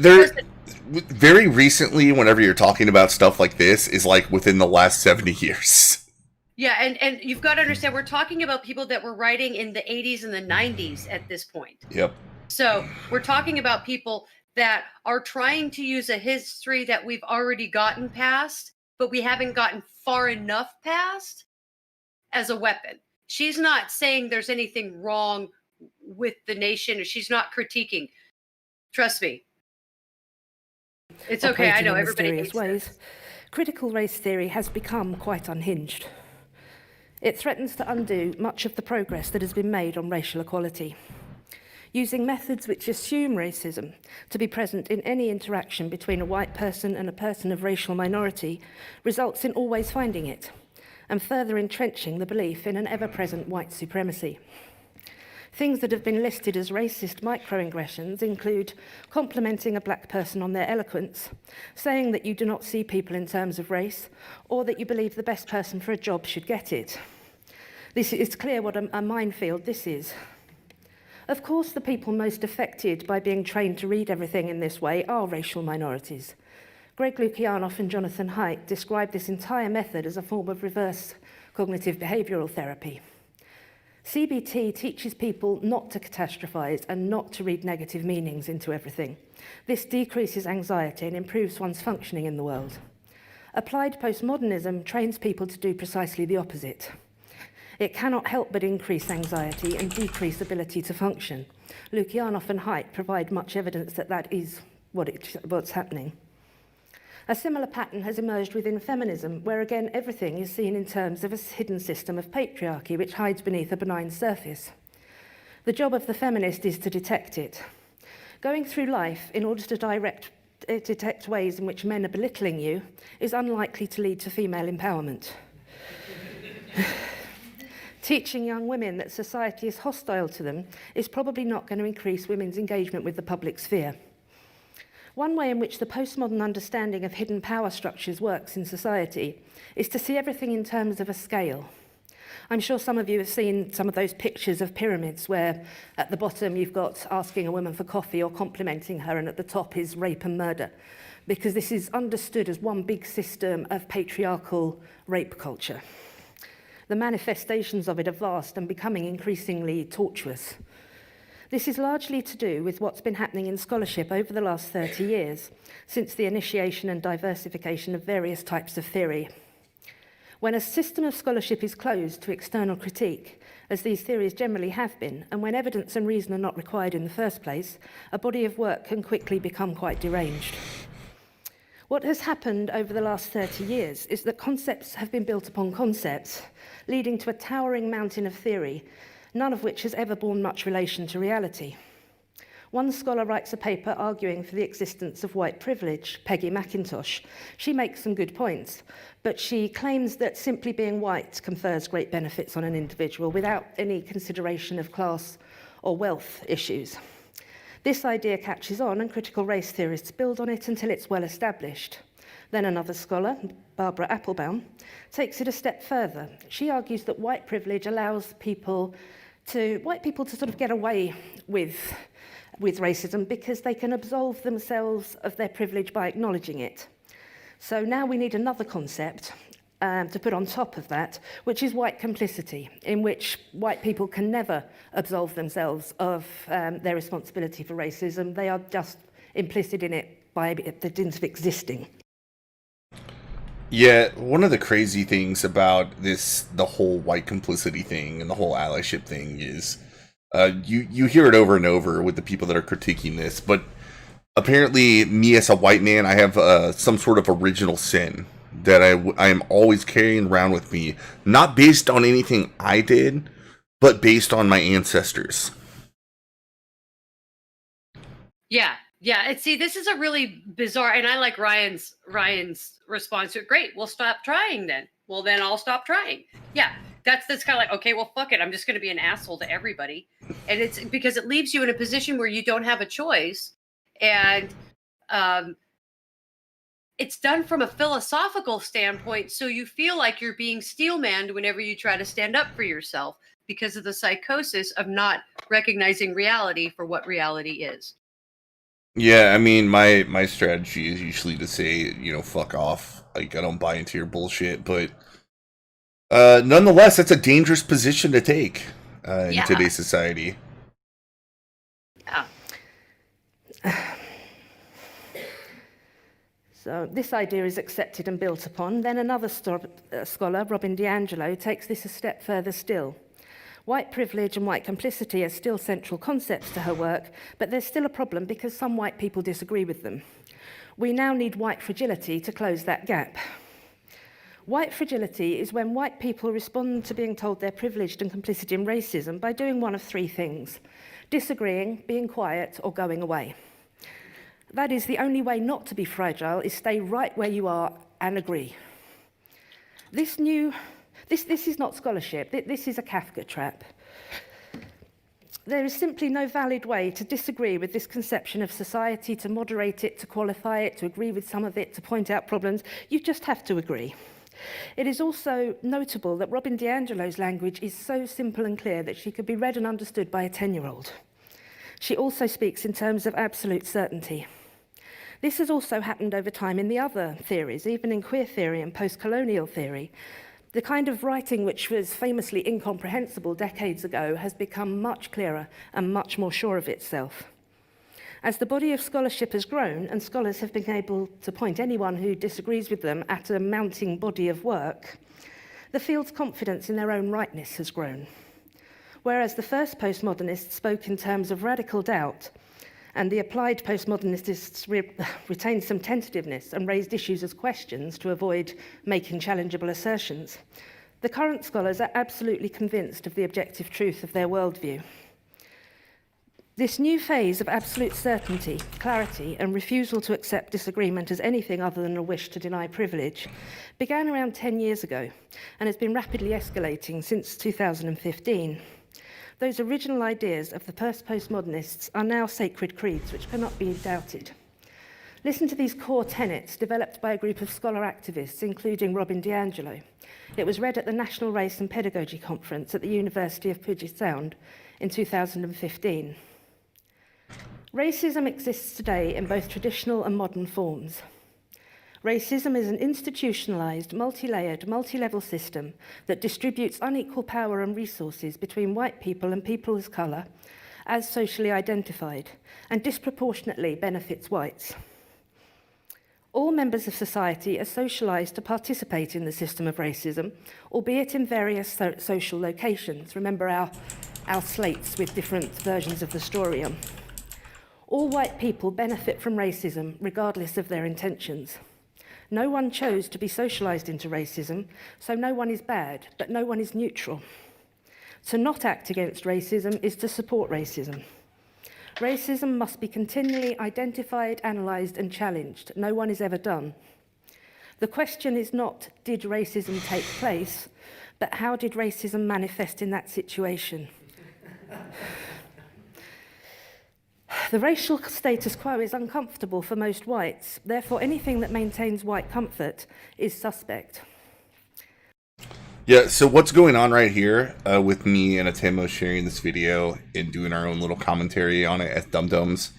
very recently, whenever you're talking about stuff like this, is like within the last 70 years. Yeah, and you've got to understand, we're talking about people that were writing in the 80s and the 90s at this point. Yep. So we're talking about people that are trying to use a history that we've already gotten past, but we haven't gotten far enough past as a weapon. She's not saying there's anything wrong with the nation. She's not critiquing. Trust me. It's okay. I know everybody hates this. Critical race theory has become quite unhinged. It threatens to undo much of the progress that has been made on racial equality. Using methods which assume racism to be present in any interaction between a white person and a person of racial minority results in always finding it, and further entrenching the belief in an ever-present white supremacy. Things that have been listed as racist microaggressions include complimenting a black person on their eloquence, saying that you do not see people in terms of race, or that you believe the best person for a job should get it. This is clear what a minefield this is. Of course, the people most affected by being trained to read everything in this way are racial minorities. Greg Lukianoff and Jonathan Haidt describe this entire method as a form of reverse cognitive behavioural therapy. CBT teaches people not to catastrophize and not to read negative meanings into everything. This decreases anxiety and improves one's functioning in the world. Applied postmodernism trains people to do precisely the opposite. It cannot help but increase anxiety and decrease ability to function. Lukianoff and Haidt provide much evidence that that is what's happening. A similar pattern has emerged within feminism, where again everything is seen in terms of a hidden system of patriarchy which hides beneath a benign surface. The job of the feminist is to detect it. Going through life in order to detect ways in which men are belittling you is unlikely to lead to female empowerment. Teaching young women that society is hostile to them is probably not going to increase women's engagement with the public sphere. One way in which the postmodern understanding of hidden power structures works in society is to see everything in terms of a scale. I'm sure some of you have seen some of those pictures of pyramids where at the bottom you've got asking a woman for coffee or complimenting her, and at the top is rape and murder, because this is understood as one big system of patriarchal rape culture. The manifestations of it are vast and becoming increasingly tortuous. This is largely to do with what's been happening in scholarship over the last 30 years, since the initiation and diversification of various types of theory. When a system of scholarship is closed to external critique, as these theories generally have been, and when evidence and reason are not required in the first place, a body of work can quickly become quite deranged. What has happened over the last 30 years is that concepts have been built upon concepts, leading to a towering mountain of theory, none of which has ever borne much relation to reality. One scholar writes a paper arguing for the existence of white privilege, Peggy McIntosh. She makes some good points, but she claims that simply being white confers great benefits on an individual without any consideration of class or wealth issues. This idea catches on, and critical race theorists build on it until it's well established. Then another scholar, Barbara Applebaum, takes it a step further. She argues that white privilege allows white people to sort of get away with racism because they can absolve themselves of their privilege by acknowledging it. So now we need another concept to put on top of that, which is white complicity, in which white people can never absolve themselves of their responsibility for racism. They are just implicit in it by the dint of existing. Yeah, one of the crazy things about the whole white complicity thing and the whole allyship thing is you hear it over and over with the people that are critiquing this, but apparently me as a white man, I have some sort of original sin that I am always carrying around with me, not based on anything I did, but based on my ancestors. Yeah. And see, this is a really bizarre, and I like Ryan's response to it. Great, we'll stop trying then. Well, then I'll stop trying. Yeah, that's kind of like, okay, well, fuck it. I'm just going to be an asshole to everybody. And it's because it leaves you in a position where you don't have a choice. And it's done from a philosophical standpoint. So you feel like you're being steel-manned whenever you try to stand up for yourself because of the psychosis of not recognizing reality for what reality is. Yeah, I mean, my strategy is usually to say, fuck off. Like, I don't buy into your bullshit, but nonetheless, that's a dangerous position to take in today's society. Yeah. So this idea is accepted and built upon. Then another scholar, Robin DiAngelo, takes this a step further still. White privilege and white complicity are still central concepts to her work, but there's still a problem because some white people disagree with them. We now need white fragility to close that gap. White fragility is when white people respond to being told they're privileged and complicit in racism by doing one of three things: disagreeing, being quiet, or going away. That is, the only way not to be fragile is stay right where you are and agree. This is not scholarship. This is a Kafka trap. There is simply no valid way to disagree with this conception of society, to moderate it, to qualify it, to agree with some of it, to point out problems. You just have to agree. It is also notable that Robin DiAngelo's language is so simple and clear that she could be read and understood by a 10-year-old. She also speaks in terms of absolute certainty. This has also happened over time in the other theories, even in queer theory and post-colonial theory. The kind of writing which was famously incomprehensible decades ago has become much clearer and much more sure of itself. As the body of scholarship has grown, and scholars have been able to point anyone who disagrees with them at a mounting body of work, the field's confidence in their own rightness has grown. Whereas the first postmodernists spoke in terms of radical doubt, and the applied postmodernists retained some tentativeness and raised issues as questions to avoid making challengeable assertions, the current scholars are absolutely convinced of the objective truth of their worldview. This new phase of absolute certainty, clarity, and refusal to accept disagreement as anything other than a wish to deny privilege began around 10 years ago and has been rapidly escalating since 2015. Those original ideas of the postmodernists are now sacred creeds which cannot be doubted. Listen to these core tenets developed by a group of scholar activists, including Robin DiAngelo. It was read at the National Race and Pedagogy Conference at the University of Puget Sound in 2015. Racism exists today in both traditional and modern forms. Racism is an institutionalized, multi-layered, multi-level system that distributes unequal power and resources between white people and people of color as socially identified, and disproportionately benefits whites. All members of society are socialized to participate in the system of racism, albeit in various social locations. Remember our slates with different versions of the story on. All white people benefit from racism, regardless of their intentions. No one chose to be socialized into racism, so no one is bad, but no one is neutral. To not act against racism is to support racism. Racism must be continually identified, analysed, and challenged. No one is ever done. The question is not, did racism take place, but how did racism manifest in that situation? The racial status quo is uncomfortable for most whites. Therefore, anything that maintains white comfort is suspect. Yeah, so what's going on right here with me and Atemo sharing this video and doing our own little commentary on it as dum-dums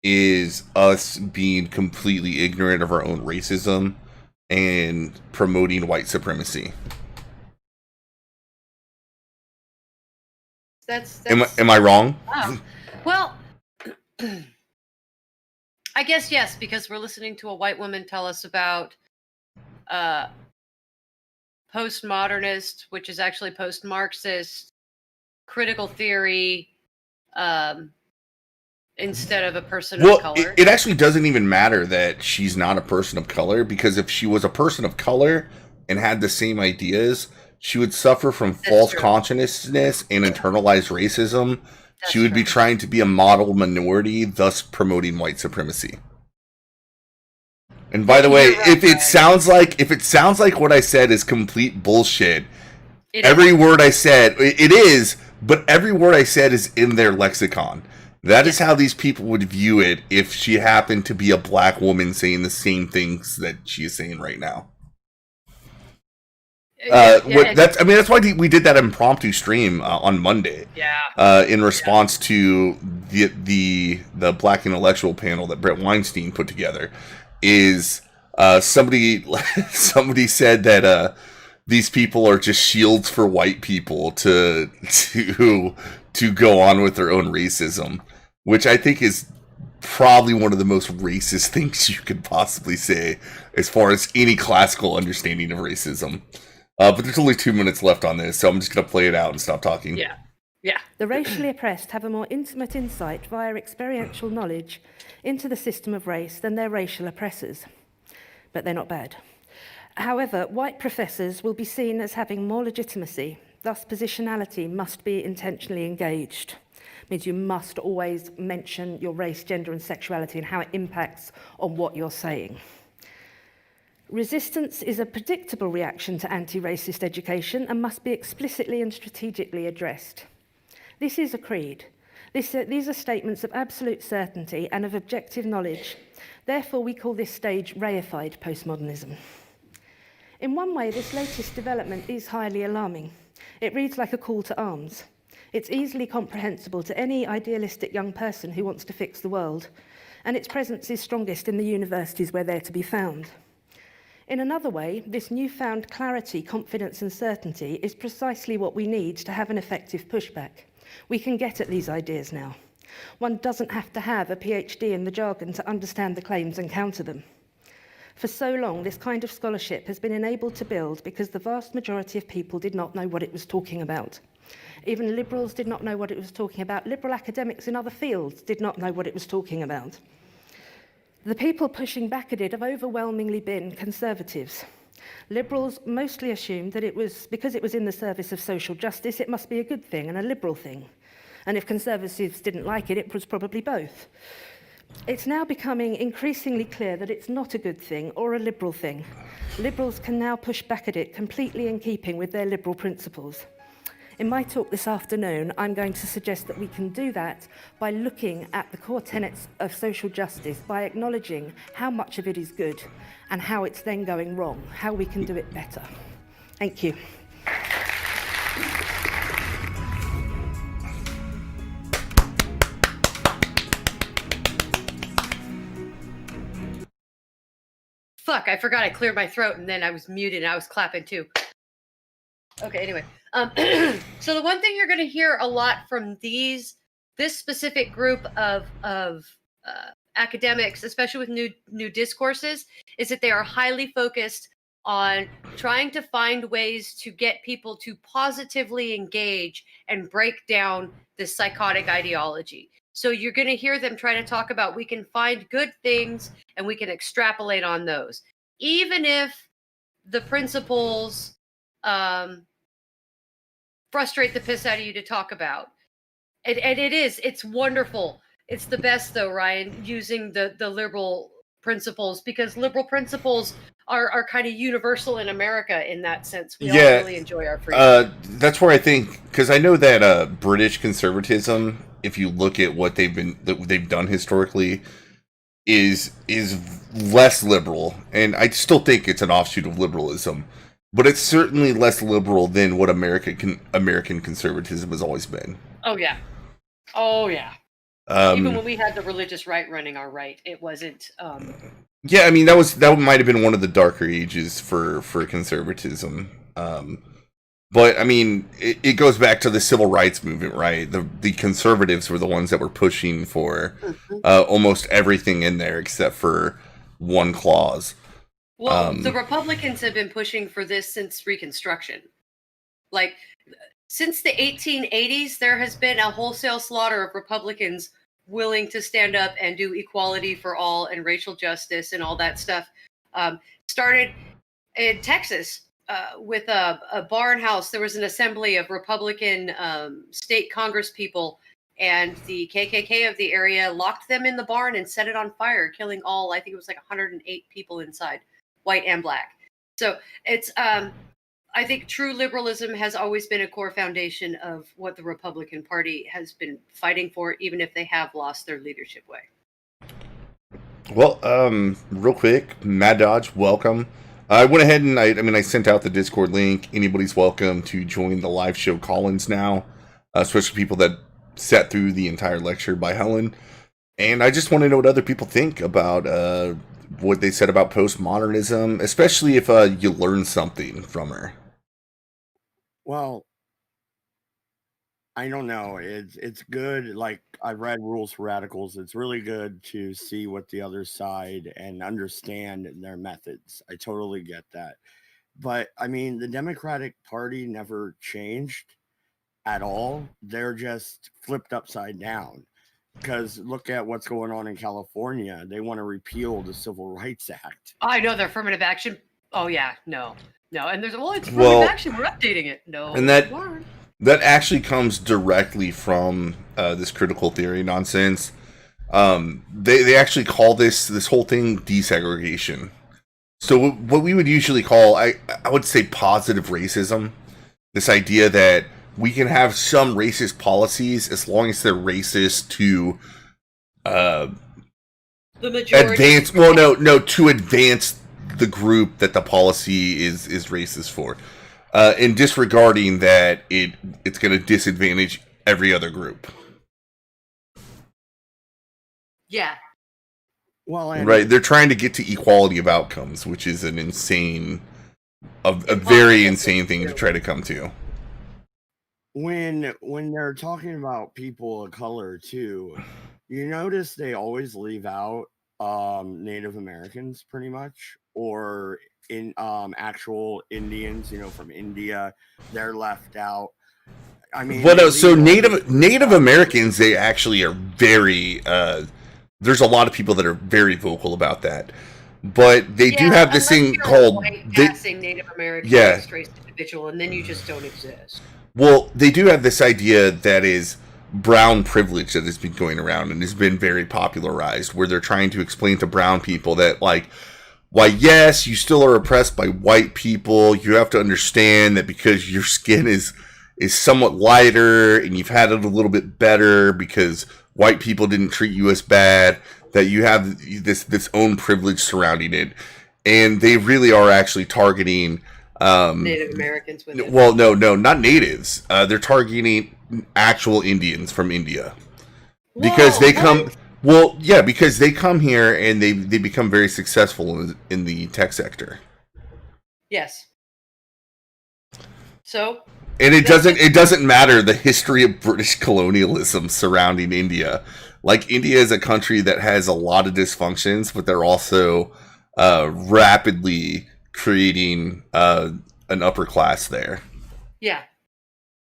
is us being completely ignorant of our own racism and promoting white supremacy. That's Am I wrong? Oh. Well, I guess yes, because we're listening to a white woman tell us about postmodernist, which is actually post-Marxist, critical theory, instead of a person of color. It actually doesn't even matter that she's not a person of color, because if she was a person of color and had the same ideas, she would suffer from false consciousness and internalized racism. She would be trying to be a model minority, thus promoting white supremacy. And by the way, if it sounds like what I said is complete bullshit, every word I said, it is, but every word I said is in their lexicon. That is how these people would view it if she happened to be a black woman saying the same things that she is saying right now. That's why we did that impromptu stream on Monday. Yeah. In response to the Black Intellectual panel that Brett Weinstein put together, is somebody said that these people are just shields for white people to go on with their own racism, which I think is probably one of the most racist things you could possibly say as far as any classical understanding of racism. But there's only 2 minutes left on this, so I'm just going to play it out and stop talking. Yeah. Yeah. The racially oppressed have a more intimate insight via experiential knowledge into the system of race than their racial oppressors. But they're not bad. However, white professors will be seen as having more legitimacy. Thus, positionality must be intentionally engaged. It means you must always mention your race, gender, and sexuality and how it impacts on what you're saying. Resistance is a predictable reaction to anti-racist education and must be explicitly and strategically addressed. This is a creed. These are statements of absolute certainty and of objective knowledge. Therefore, we call this stage reified postmodernism. In one way, this latest development is highly alarming. It reads like a call to arms. It's easily comprehensible to any idealistic young person who wants to fix the world, and its presence is strongest in the universities where they're to be found. In another way, this newfound clarity, confidence, and certainty is precisely what we need to have an effective pushback. We can get at these ideas now. One doesn't have to have a PhD in the jargon to understand the claims and counter them. For so long, this kind of scholarship has been enabled to build because the vast majority of people did not know what it was talking about. Even liberals did not know what it was talking about. Liberal academics in other fields did not know what it was talking about. The people pushing back at it have overwhelmingly been conservatives. Liberals mostly assumed that it was because it was in the service of social justice, it must be a good thing and a liberal thing. And if conservatives didn't like it, it was probably both. It's now becoming increasingly clear that it's not a good thing or a liberal thing. Liberals can now push back at it completely in keeping with their liberal principles. In my talk this afternoon, I'm going to suggest that we can do that by looking at the core tenets of social justice, by acknowledging how much of it is good and how it's then going wrong, how we can do it better. Thank you. Fuck, I forgot I cleared my throat and then I was muted and I was clapping too. Okay, anyway. So the one thing you're going to hear a lot from this specific group of academics, especially with new discourses, is that they are highly focused on trying to find ways to get people to positively engage and break down this psychotic ideology. So you're going to hear them try to talk about we can find good things and we can extrapolate on those, even if the principles frustrate the piss out of you to talk about. And it's wonderful. It's the best though, Ryan, using the liberal principles, because liberal principles are kind of universal in America in that sense. We all Yeah, really enjoy our freedom. that's where I think, because I know that British conservatism, if you look at what they've done historically, is less liberal, and I still think it's an offshoot of liberalism, but it's certainly less liberal than what American conservatism has always been. Oh yeah, oh yeah. Even when we had the religious right running our right, it wasn't. Yeah, I mean that might have been one of the darker ages for conservatism. But I mean, it goes back to the civil rights movement, right? The conservatives were the ones that were pushing for almost everything in there except for one clause. Well, the Republicans have been pushing for this since Reconstruction. Like, since the 1880s, there has been a wholesale slaughter of Republicans willing to stand up and do equality for all and racial justice and all that stuff. Started in Texas with a barn house. There was an assembly of Republican state Congress people, and the KKK of the area locked them in the barn and set it on fire, killing all, I think it was like 108 people inside, white and black. So it's, I think true liberalism has always been a core foundation of what the Republican Party has been fighting for, even if they have lost their leadership way. Well, real quick, Mad Dodge, welcome. I went ahead and I sent out the Discord link. Anybody's welcome to join the live show call-ins now, especially people that sat through the entire lecture by Helen. And I just want to know what other people think about what they said about postmodernism, especially if you learn something from her. Well, I don't know. It's good. Like, I've read Rules for Radicals. It's really good to see what the other side and understand their methods. I totally get that. But I mean, the Democratic Party never changed at all. They're just flipped upside down. Because look at what's going on in California. They want to repeal the Civil Rights Act. I know the affirmative action. Oh yeah, no. And there's it's affirmative action. We're updating it. No, and that actually comes directly from this critical theory nonsense. They actually call this whole thing desegregation. So what we would usually call, I would say, positive racism. This idea that we can have some racist policies as long as they're racist to the majority advance. Well, no, to advance the group that the policy is racist for, and disregarding that it's going to disadvantage every other group. Yeah. Well, right. They're trying to get to equality of outcomes, which is an insane, a very insane thing to try to come to. When they're talking about people of color too, you notice they always leave out Native Americans pretty much, or in actual Indians, from India, they're left out. I mean, well, so Native Americans, they actually are very there's a lot of people that are very vocal about that, but they do have this thing called passing Native American race individual, and then you just don't exist. Well, they do have this idea that is brown privilege that has been going around and has been very popularized, where they're trying to explain to brown people that, like, why, yes, you still are oppressed by white people. You have to understand that because your skin is somewhat lighter and you've had it a little bit better because white people didn't treat you as bad, that you have this own privilege surrounding it. And they really are actually targeting Native Americans with it. Well, no, not natives. They're targeting actual Indians from India. Because they come... Well, yeah, because they come here and they become very successful in the tech sector. Yes. So... And it doesn't matter the history of British colonialism surrounding India. Like, India is a country that has a lot of dysfunctions, but they're also rapidly creating an upper class there. Yeah.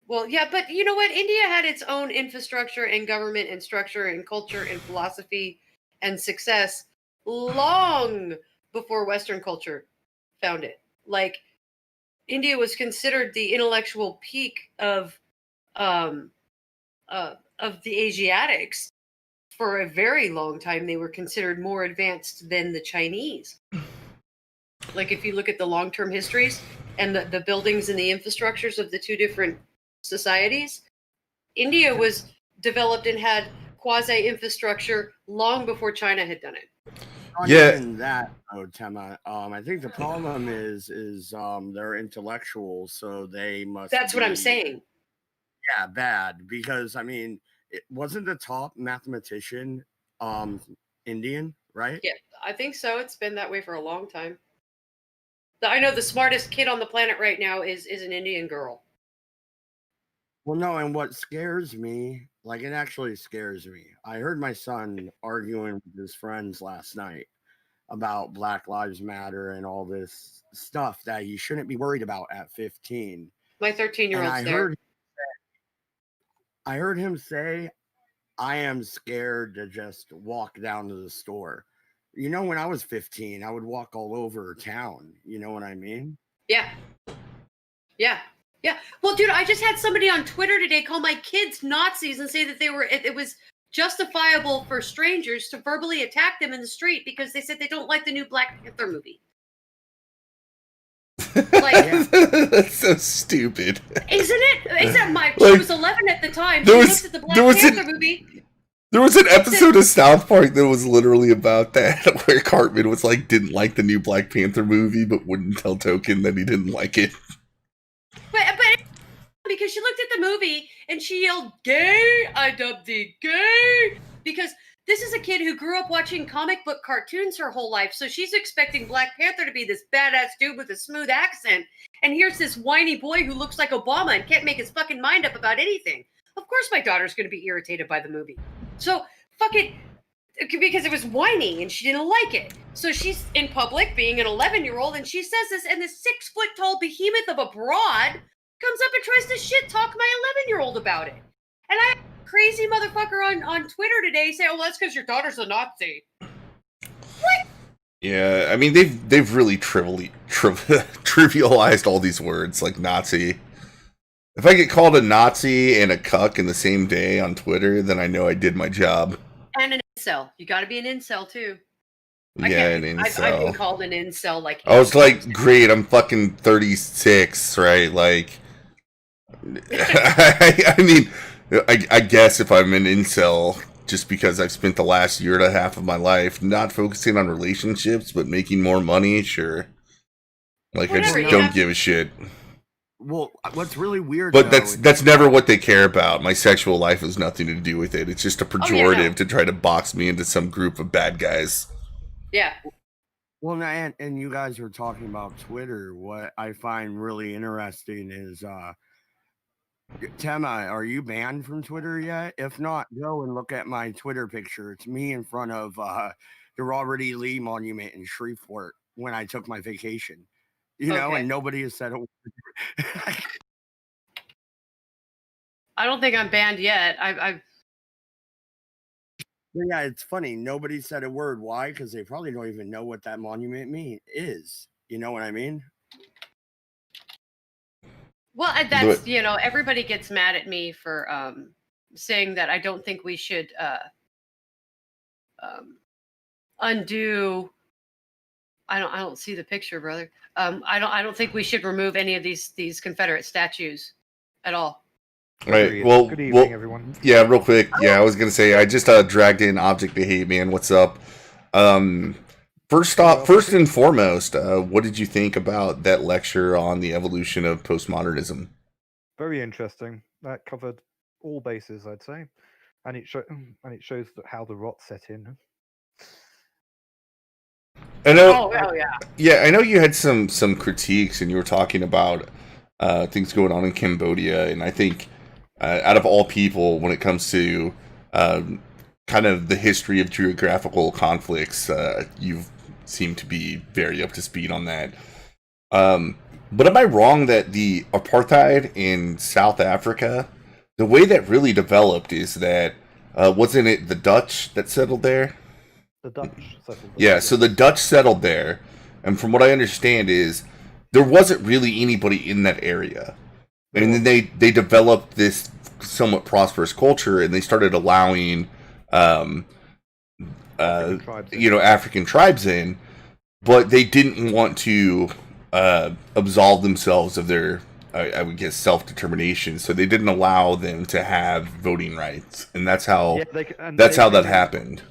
Well, yeah, but you know what? India had its own infrastructure and government and structure and culture and philosophy and success long before Western culture found it. Like, India was considered the intellectual peak of the Asiatics for a very long time. They were considered more advanced than the Chinese. Like if you look at the long-term histories and the buildings and the infrastructures of the two different societies, India was developed and had quasi-infrastructure long before China had done it. Not Yeah. even that, though, Tema. I think the problem is they're intellectuals, so they must. That's what I'm be, saying. Yeah, bad, because I mean, it wasn't the top mathematician Indian, right? Yeah, I think so. It's been that way for a long time. I know the smartest kid on the planet right now is an Indian girl. Well, no, and what scares me, like it actually scares me. I heard my son arguing with his friends last night about Black Lives Matter and all this stuff that he shouldn't be worried about at 15. My And 13-year-old's there. I heard him say, I am scared to just walk down to the store. You know, when I was 15, I would walk all over town. You know what I mean? Yeah. Yeah. Yeah. Well, dude, I just had somebody on Twitter today call my kids Nazis and say that it was justifiable for strangers to verbally attack them in the street because they said they don't like the new Black Panther movie. Like, That's so stupid. isn't it? Isn't my Like, she was 11 at the time. there She was- looked at the there Black was Panther movie. There was an episode of South Park that was literally about that, where Cartman was like, didn't like the new Black Panther movie, but wouldn't tell Token that he didn't like it. But because she looked at the movie and she yelled, "Gay! I dubbed thee gay!" Because this is a kid who grew up watching comic book cartoons her whole life, so she's expecting Black Panther to be this badass dude with a smooth accent. And here's this whiny boy who looks like Obama and can't make his fucking mind up about anything. Of course my daughter's going to be irritated by the movie. So, fuck it, because it was whiny and she didn't like it. So she's in public being an 11-year-old and she says this, and this 6-foot-tall behemoth of a broad comes up and tries to shit talk my 11-year-old about it. And I had a crazy motherfucker on Twitter today say, "Oh, that's because your daughter's a Nazi." Yeah, I mean, they've really trivialized all these words, like Nazi. If I get called a Nazi and a cuck in the same day on Twitter, then I know I did my job. And an incel. You got to be an incel too. Yeah, an I've been incel. called an incel like. I was like, great, I'm fucking 36, right? Like, I mean, I guess if I'm an incel, just because I've spent the last year and a half of my life not focusing on relationships, but making more money, sure. Like, Whatever, I just yeah. don't give a shit. Well, what's really weird, But though, that's never what they care about. My sexual life has nothing to do with it. It's just a pejorative no. to try to box me into some group of bad guys. Yeah. Well, and you guys were talking about Twitter. What I find really interesting is, Tema, are you banned from Twitter yet? If not, go and look at my Twitter picture. It's me in front of the Robert E. Lee Monument in Shreveport when I took my vacation. You know, Okay. and nobody has said a word. I don't think I'm banned yet. I've Yeah, it's funny. Nobody said a word. Why? Because they probably don't even know what that monument is. You know what I mean? Well, that's, everybody gets mad at me for saying that I don't think we should undo. I don't see the picture, brother. I don't think we should remove any of these Confederate statues at all. Right. Well, good evening, everyone. Yeah, real quick. Yeah, I was gonna say I just dragged in Object to Hate Man. What's up? First and foremost, what did you think about that lecture on the evolution of postmodernism? Very interesting. That covered all bases, I'd say, and it shows how the rot set in. I know. Oh yeah. Yeah, I know you had some critiques, and you were talking about things going on in Cambodia, and I think out of all people, when it comes to kind of the history of geographical conflicts, you seem to be very up to speed on that. But am I wrong that the apartheid in South Africa, the way that really developed is that wasn't it the Dutch that settled there? The Dutch settled there. Yeah, so the Dutch settled there, and from what I understand is there wasn't really anybody in that area. And then they developed this somewhat prosperous culture, and they started allowing, African tribes in. African tribes in. but they didn't want to absolve themselves of their, I would guess, self-determination. So they didn't allow them to have voting rights, and that's how Yeah, they that came in. happened.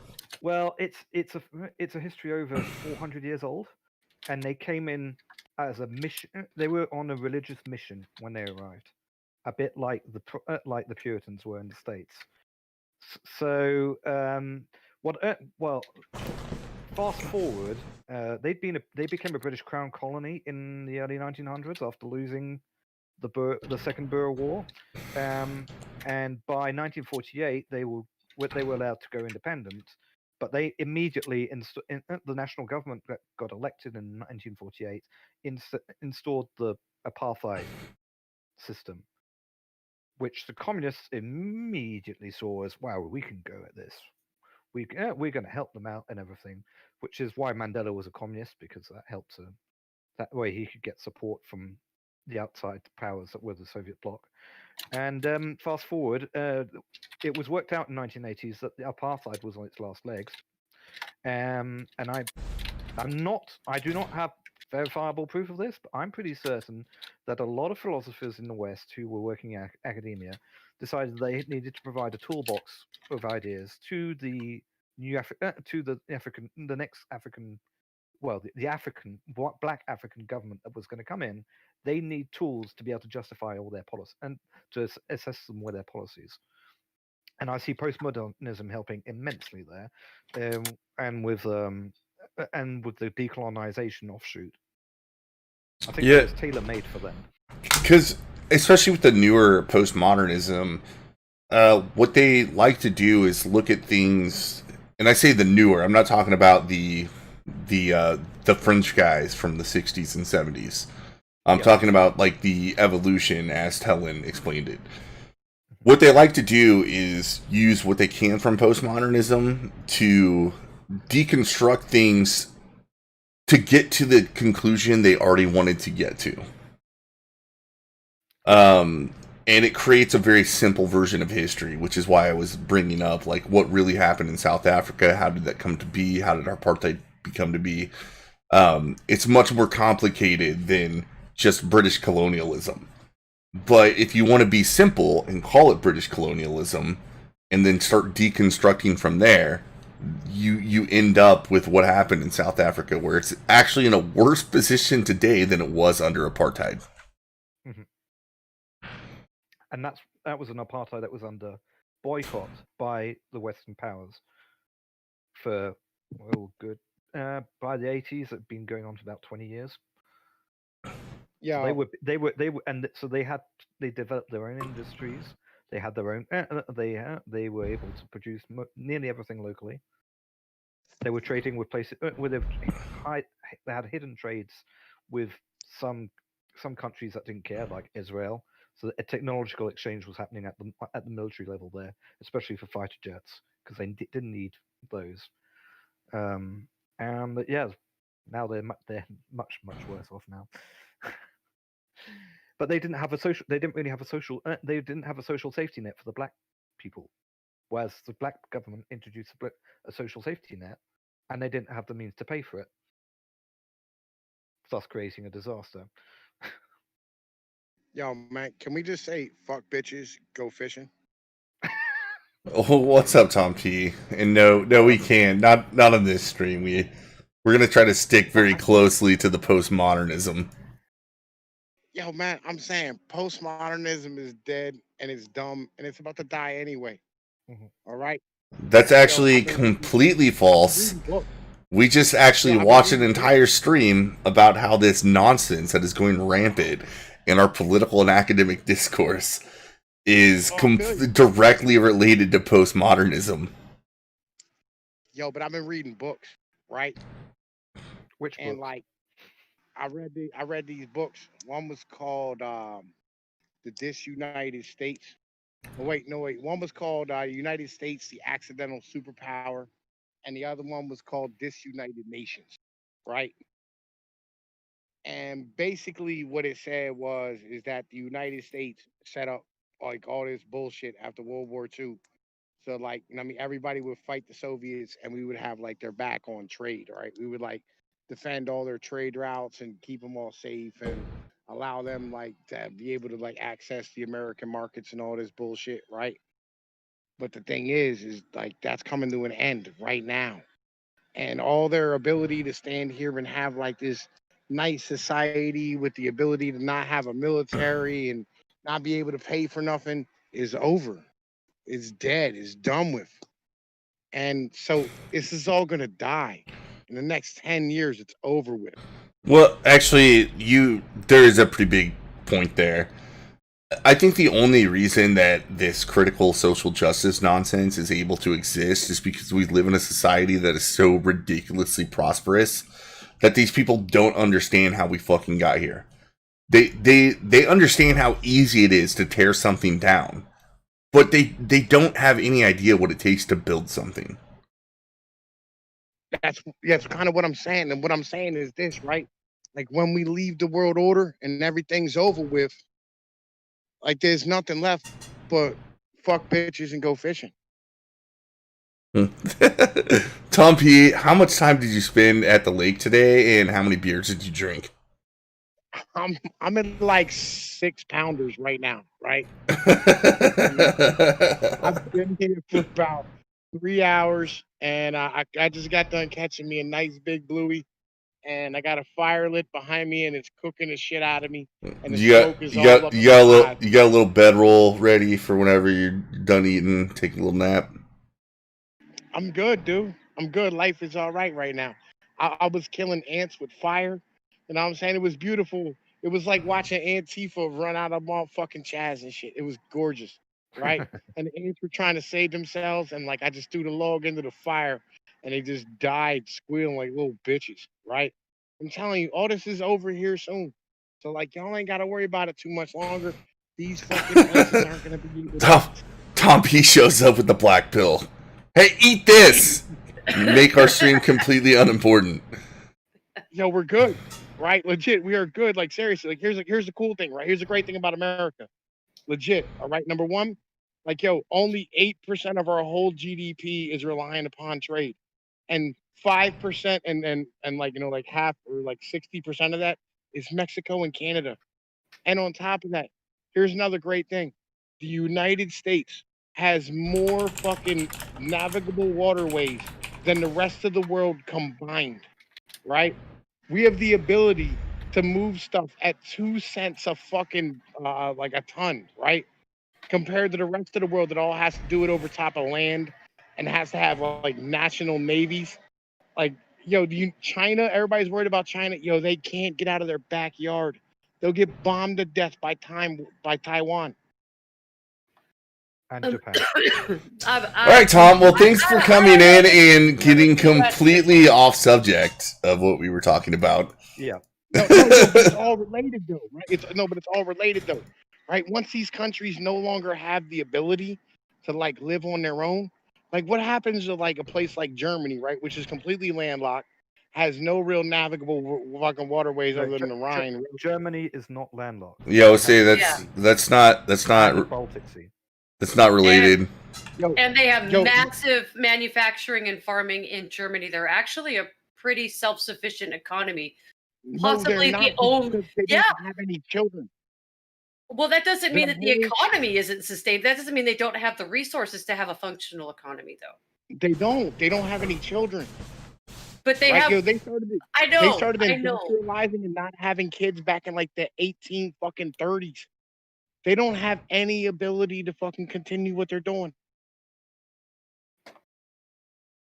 Well, it's a history over 400 years old, and they came in as a mission. They were on a religious mission when they arrived, a bit like the Puritans were in the States. So, well, fast forward, they became a British Crown colony in the early 1900s after losing the Second Boer War, and by 1948 they were allowed to go independent. But they immediately the national government that got elected in 1948 installed the apartheid system, which the communists immediately saw as, wow, we can go at this. We're going to help them out and everything, which is why Mandela was a communist, because that helped him. That way he could get support from the outside powers that were the Soviet bloc. And fast forward, it was worked out in 1980s that the apartheid was on its last legs. And I do not have verifiable proof of this, but I'm pretty certain that a lot of philosophers in the West who were working in academia decided they needed to provide a toolbox of ideas to the next African, well, the African black African government that was going to come in. They need tools to be able to justify all their policies and to assess them with their policies. And I see postmodernism helping immensely there, and with the decolonization offshoot. I think that was tailor made for them. Because especially with the newer postmodernism, what they like to do is look at things, and I say the newer. I'm not talking about the French guys from the 60s and 70s. I'm talking about like the evolution as Helen explained it. What they like to do is use what they can from postmodernism to deconstruct things to get to the conclusion they already wanted to get to. And it creates a very simple version of history, which is why I was bringing up like what really happened in South Africa. How did that come to be? How did apartheid become to be? It's much more complicated than just British colonialism. But if you want to be simple and call it British colonialism, and then start deconstructing from there, you end up with what happened in South Africa, where it's actually in a worse position today than it was under apartheid. Mm-hmm. And that was an apartheid that was under boycott by the Western powers for good. By the 80s, it had been going on for about 20 years. Yeah, so they developed their own industries. They had their own. They were able to produce nearly everything locally. They were trading with places where they had hidden trades with some countries that didn't care, like Israel. So a technological exchange was happening at the military level there, especially for fighter jets, because they didn't need those. And yeah, now they're much worse off now. But they didn't have a social. They didn't really have a social. They didn't have a social safety net for the black people, whereas the black government introduced a social safety net, and they didn't have the means to pay for it, thus creating a disaster. yo, man, can we just say fuck bitches, go fishing? Oh, what's up, Tom P? And no, we can't. Not on this stream. We're gonna try to stick very closely to the postmodernism. Yo, man, I'm saying postmodernism is dead and it's dumb and it's about to die anyway. Mhm. All right. That's Yo, actually completely false. We just actually watched an entire stream about how this nonsense that is going rampant in our political and academic discourse is directly related to postmodernism. Yo, but I've been reading books, right? Which And books? like I read these books. One was called The Disunited States. Oh, wait, no, wait. One was called United States, the Accidental Superpower, and the other one was called Disunited Nations, right? And basically, what it said is that the United States set up like all this bullshit after World War II. So like, I mean, everybody would fight the Soviets, and we would have like their back on trade, right? We would like defend all their trade routes and keep them all safe and allow them like to be able to like access the American markets and all this bullshit, right? But the thing is like that's coming to an end right now. And all their ability to stand here and have like this nice society with the ability to not have a military and not be able to pay for nothing is over. It's dead. It's done with. And so this is all gonna die. In the next 10 years, it's over with. Well, actually, there is a pretty big point there. I think the only reason that this critical social justice nonsense is able to exist is because we live in a society that is so ridiculously prosperous that these people don't understand how we fucking got here. They understand how easy it is to tear something down, but they don't have any idea what it takes to build something. That's kind of what I'm saying. And what I'm saying is this, right? Like when we leave the world order and everything's over with, like there's nothing left but fuck bitches and go fishing. Tom P, how much time did you spend at the lake today, and how many beers did you drink? I'm in like 6-pounders right now, right? I've been here for about 3 hours, and I just got done catching me a nice big bluey, and I got a fire lit behind me, and it's cooking the shit out of me. And the smoke is all up. You got a little bedroll ready for whenever you're done eating, take a little nap. I'm good, dude. I'm good. Life is all right now. I was killing ants with fire. You know what I'm saying? It was beautiful. It was like watching Antifa run out of motherfucking Chaz and shit. It was gorgeous, right? And the ants were trying to save themselves, and like I just threw the log into the fire, and they just died squealing like little bitches, right? I'm telling you, all this is over here soon. So like y'all ain't gotta worry about it too much longer. These fucking places aren't gonna be Tom P shows up with the black pill. Hey, eat this! Make our stream completely unimportant. Yo, we're good, right? Legit, we are good. Like seriously, like here's the cool thing, right? Here's the great thing about America. Legit, all right. Number one, like yo, only 8% of our whole GDP is reliant upon trade, and 5% and like like half or like 60% of that is Mexico and Canada. And on top of that, here's another great thing: the United States has more fucking navigable waterways than the rest of the world combined, right? We have the ability to move stuff at 2 cents a fucking like a ton, right? Compared to the rest of the world that all has to do it over top of land and has to have like national navies. Like, yo, China, everybody's worried about China. Yo, they can't get out of their backyard. They'll get bombed to death by Taiwan. And Japan. All right, Tom. Well, thanks for coming in and getting completely off subject of what we were talking about. Yeah. No, but it's all related though, right? But it's all related though, right? Once these countries no longer have the ability to like live on their own, like what happens to like a place like Germany, right, which is completely landlocked, has no real navigable fucking waterways other than the Rhine. Germany is not landlocked. Yeah, I would say that's not the Baltic Sea. That's not related. And they have massive manufacturing and farming in Germany. They're actually a pretty self-sufficient economy. Possibly the only. They don't have any children. Well, that doesn't mean that the economy isn't sustained. That doesn't mean they don't have the resources to have a functional economy, though. They don't. They don't have any children. But they have. They started. I know. They started industrializing and not having kids back in like the 1830s. They don't have any ability to fucking continue what they're doing.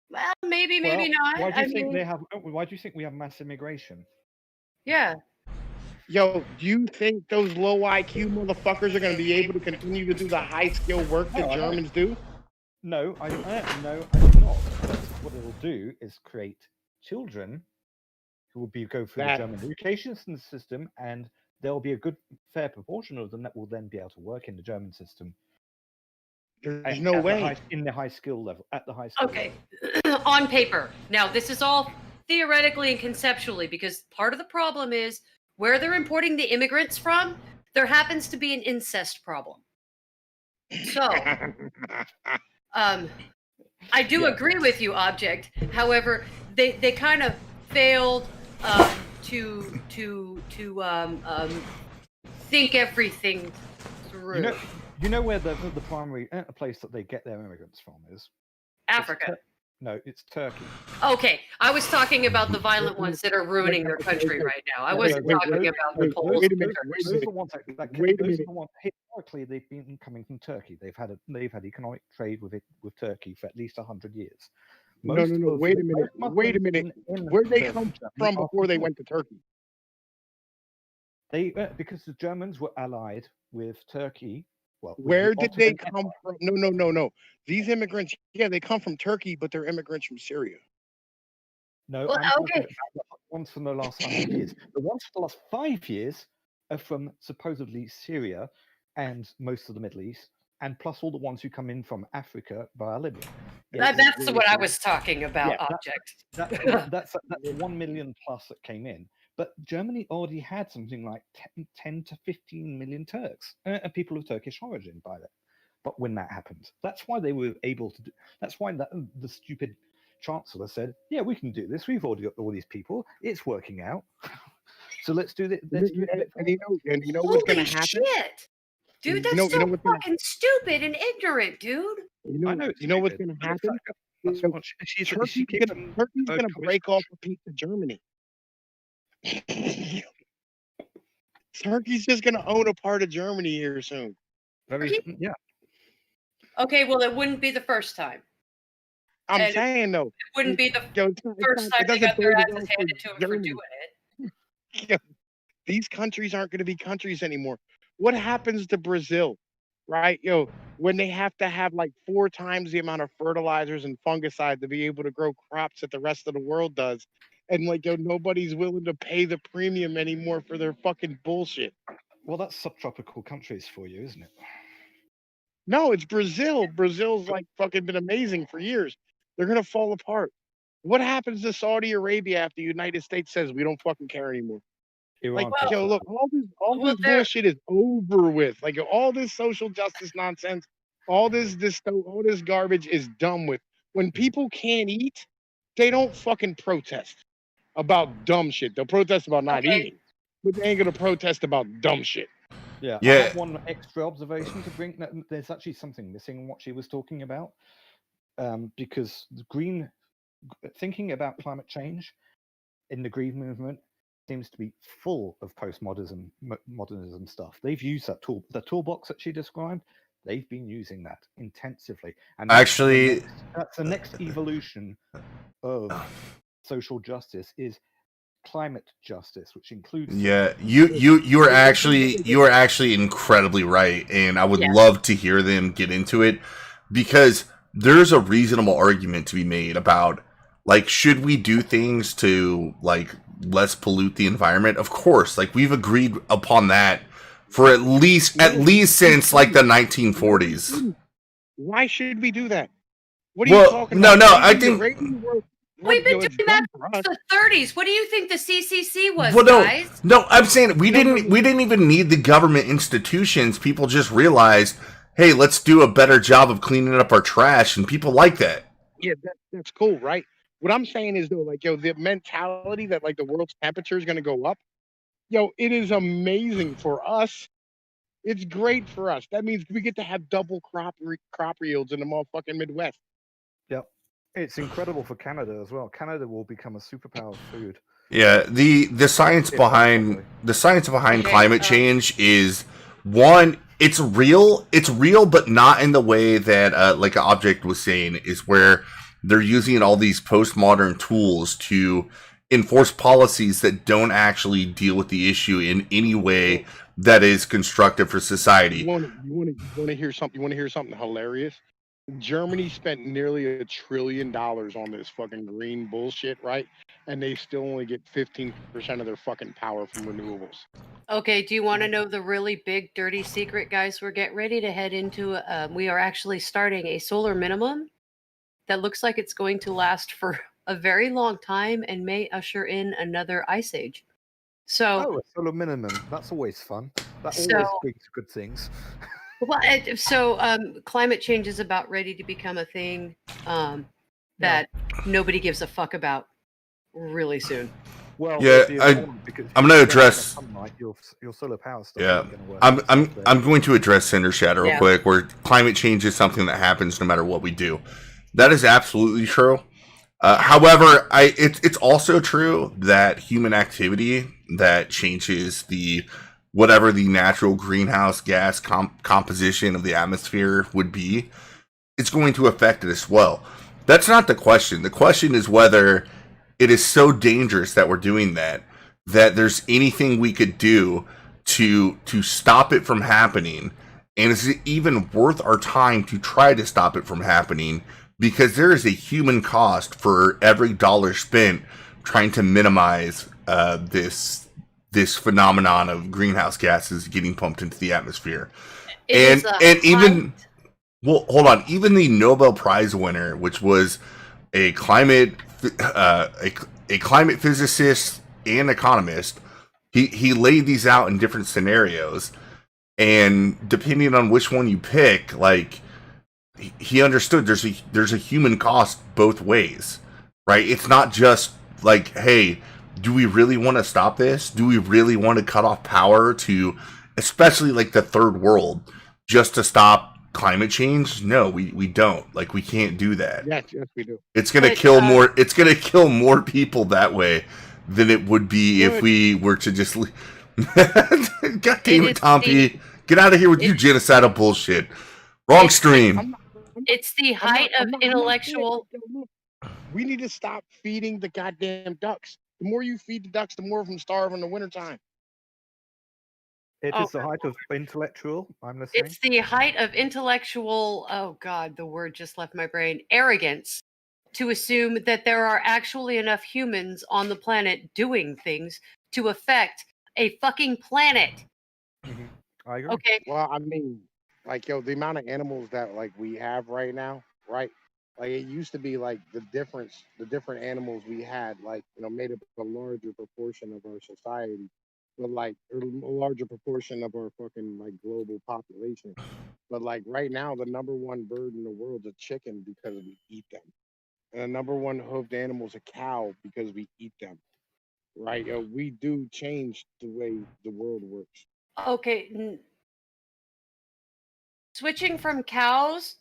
Well, maybe not. Why do you think we have mass immigration? Yeah. Yo, do you think those low IQ motherfuckers are going to be able to continue to do the high skill work that Germans do? No, I do not. What it'll do is create children who will go through the German education system, and there'll be a good fair proportion of them that will then be able to work in the German system. There's no way in the high skill level. At the high skill. Okay, on paper. Now, this is all theoretically and conceptually, because part of the problem is where they're importing the immigrants from. There happens to be an incest problem. So, I do agree with you, Object. However, they kind of failed think everything through. You know where the primary place that they get their immigrants from is? Africa. No, it's Turkey. Okay, I was talking about the violent ones that are ruining their country right now. I wasn't talking about the Poles. Wait a minute. Those are the ones that Wait a those are minute. the ones historically they've been coming from Turkey. They've had economic trade with Turkey for at least 100 years. No. Wait a minute. Wait a minute. Where'd they come from before they went to Turkey? Because the Germans were allied with Turkey. Well, Where did they come from? No. These immigrants, yeah, they come from Turkey, but they're immigrants from Syria. No, Well, I'm talking okay. about the ones from the last 100 years. The ones from the last 5 years are from supposedly Syria and most of the Middle East, and plus all the ones who come in from Africa via Libya. That's what I was talking about, Yeah, object. That's 1 million plus that came in. But Germany already had something like 10 to 15 million Turks and people of Turkish origin by then. But when that happened, that's why they were able to do. That's why the stupid chancellor said, "Yeah, we can do this. We've already got all these people. It's working out. So let's do it." And you know what's going Holy to happen? shit! Dude, that's You know so what's gonna- fucking stupid and ignorant, dude. You know what's going to happen? That's what Turkey's going to break off a piece of Germany. Turkey's just going to own a part of Germany here soon. Yeah. Okay, well, it wouldn't be the first time. I'm And saying though, It wouldn't be the yo, first time they got their asses handed to them for doing it. Yo, these countries aren't going to be countries anymore. What happens to Brazil, right? Yo, when they have to have like 4 times the amount of fertilizers and fungicide to be able to grow crops that the rest of the world does, and like yo, nobody's willing to pay the premium anymore for their fucking bullshit. Well, that's subtropical countries for you, isn't it? No, it's Brazil. Brazil's like fucking been amazing for years. They're gonna fall apart. What happens to Saudi Arabia after the United States says we don't fucking care anymore? Like, Iran. yo, look, all this bullshit is over with. Like, all this social justice nonsense, all this garbage is done with. When people can't eat, they don't fucking protest about dumb shit. They'll protest about not eating, but they ain't gonna protest about dumb shit. Yeah. Yeah. I have one extra observation to bring. There's actually something missing in what she was talking about, because thinking about climate change in the green movement seems to be full of postmodernism stuff. They've used the toolbox that she described. They've been using that intensively, and that's the next evolution of social justice is climate justice, which includes you are actually incredibly right, and I would love to hear them get into it, because there's a reasonable argument to be made about, like, should we do things to like less pollute the environment? Of course, like, we've agreed upon that for at least since like the 1940s. Why should we do that? What are you talking about? No, I think we've been doing that since the 30s. What do you think the CCC was, well, guys? No, I'm saying we didn't even need the government institutions. People just realized, hey, let's do a better job of cleaning up our trash, and people like that. Yeah, that's cool, right? What I'm saying is though, like, yo, the mentality that like the world's temperature is going to go up, yo, it is amazing for us. It's great for us. That means we get to have double crop yields in the motherfucking Midwest. Yep. It's incredible for Canada as well. Canada will become a superpower of food. Yeah, the science behind climate change is, one, it's real, but not in the way that like an object was saying, is where they're using all these postmodern tools to enforce policies that don't actually deal with the issue in any way that is constructive for society. You want to hear something? You want to hear something hilarious? Germany spent nearly $1 trillion on this fucking green bullshit, right? And they still only get 15% of their fucking power from renewables. Okay, do you want to know the really big dirty secret, guys? We're getting ready to head into we are actually starting a solar minimum that looks like it's going to last for a very long time and may usher in another ice age. So, a solar minimum, that's always fun. That always brings good things. Well, climate change is about ready to become a thing that nobody gives a fuck about really soon. Well, Yeah, it'd be important because I'm if gonna you don't have address- sunlight, your solar power stuff Yeah, isn't going to work. I'm going to address Cinder Shadow real Yeah. quick, where climate change is something that happens no matter what we do. That is absolutely true. However, it's also true that human activity that changes the whatever the natural greenhouse gas composition of the atmosphere would be, it's going to affect it as well. That's not the question. The question is whether it is so dangerous that we're doing that there's anything we could do to stop it from happening, and is it even worth our time to try to stop it from happening, because there is a human cost for every dollar spent trying to minimize this phenomenon of greenhouse gases getting pumped into the atmosphere. It is And even well, hold on, even the Nobel Prize winner, which was a climate physicist and economist, he laid these out in different scenarios, and depending on which one you pick, like, he understood there's a human cost both ways, right? It's not just like, hey, do we really want to stop this? Do we really want to cut off power to, especially like the third world, just to stop climate change? No, we don't. Like, we can't do that. Yes, we do. It's gonna But, kill more. It's gonna kill more people that way than it would be if Good. we were to just. God damn It it, is Tompi! Get out of here with your genocidal bullshit. Wrong stream. It's the height of intellectual. We need to stop feeding the goddamn ducks. The more you feed the ducks, the more of them starve in the wintertime. It Oh. is the height of intellectual. I'm listening. It's the height of intellectual. Oh God, the word just left my brain. Arrogance to assume that there are actually enough humans on the planet doing things to affect a fucking planet. I agree. Okay, Well, I mean, like, yo, the amount of animals that like we have right now, right? Like, it used to be like the different animals we had, like, made up a larger proportion of our society, but like a larger proportion of our fucking like global population. But like right now, the number one bird in the world is a chicken because we eat them, and the number one hoofed animal is a cow because we eat them. Right? Yo, we do change the way the world works. okay. Switching from cows,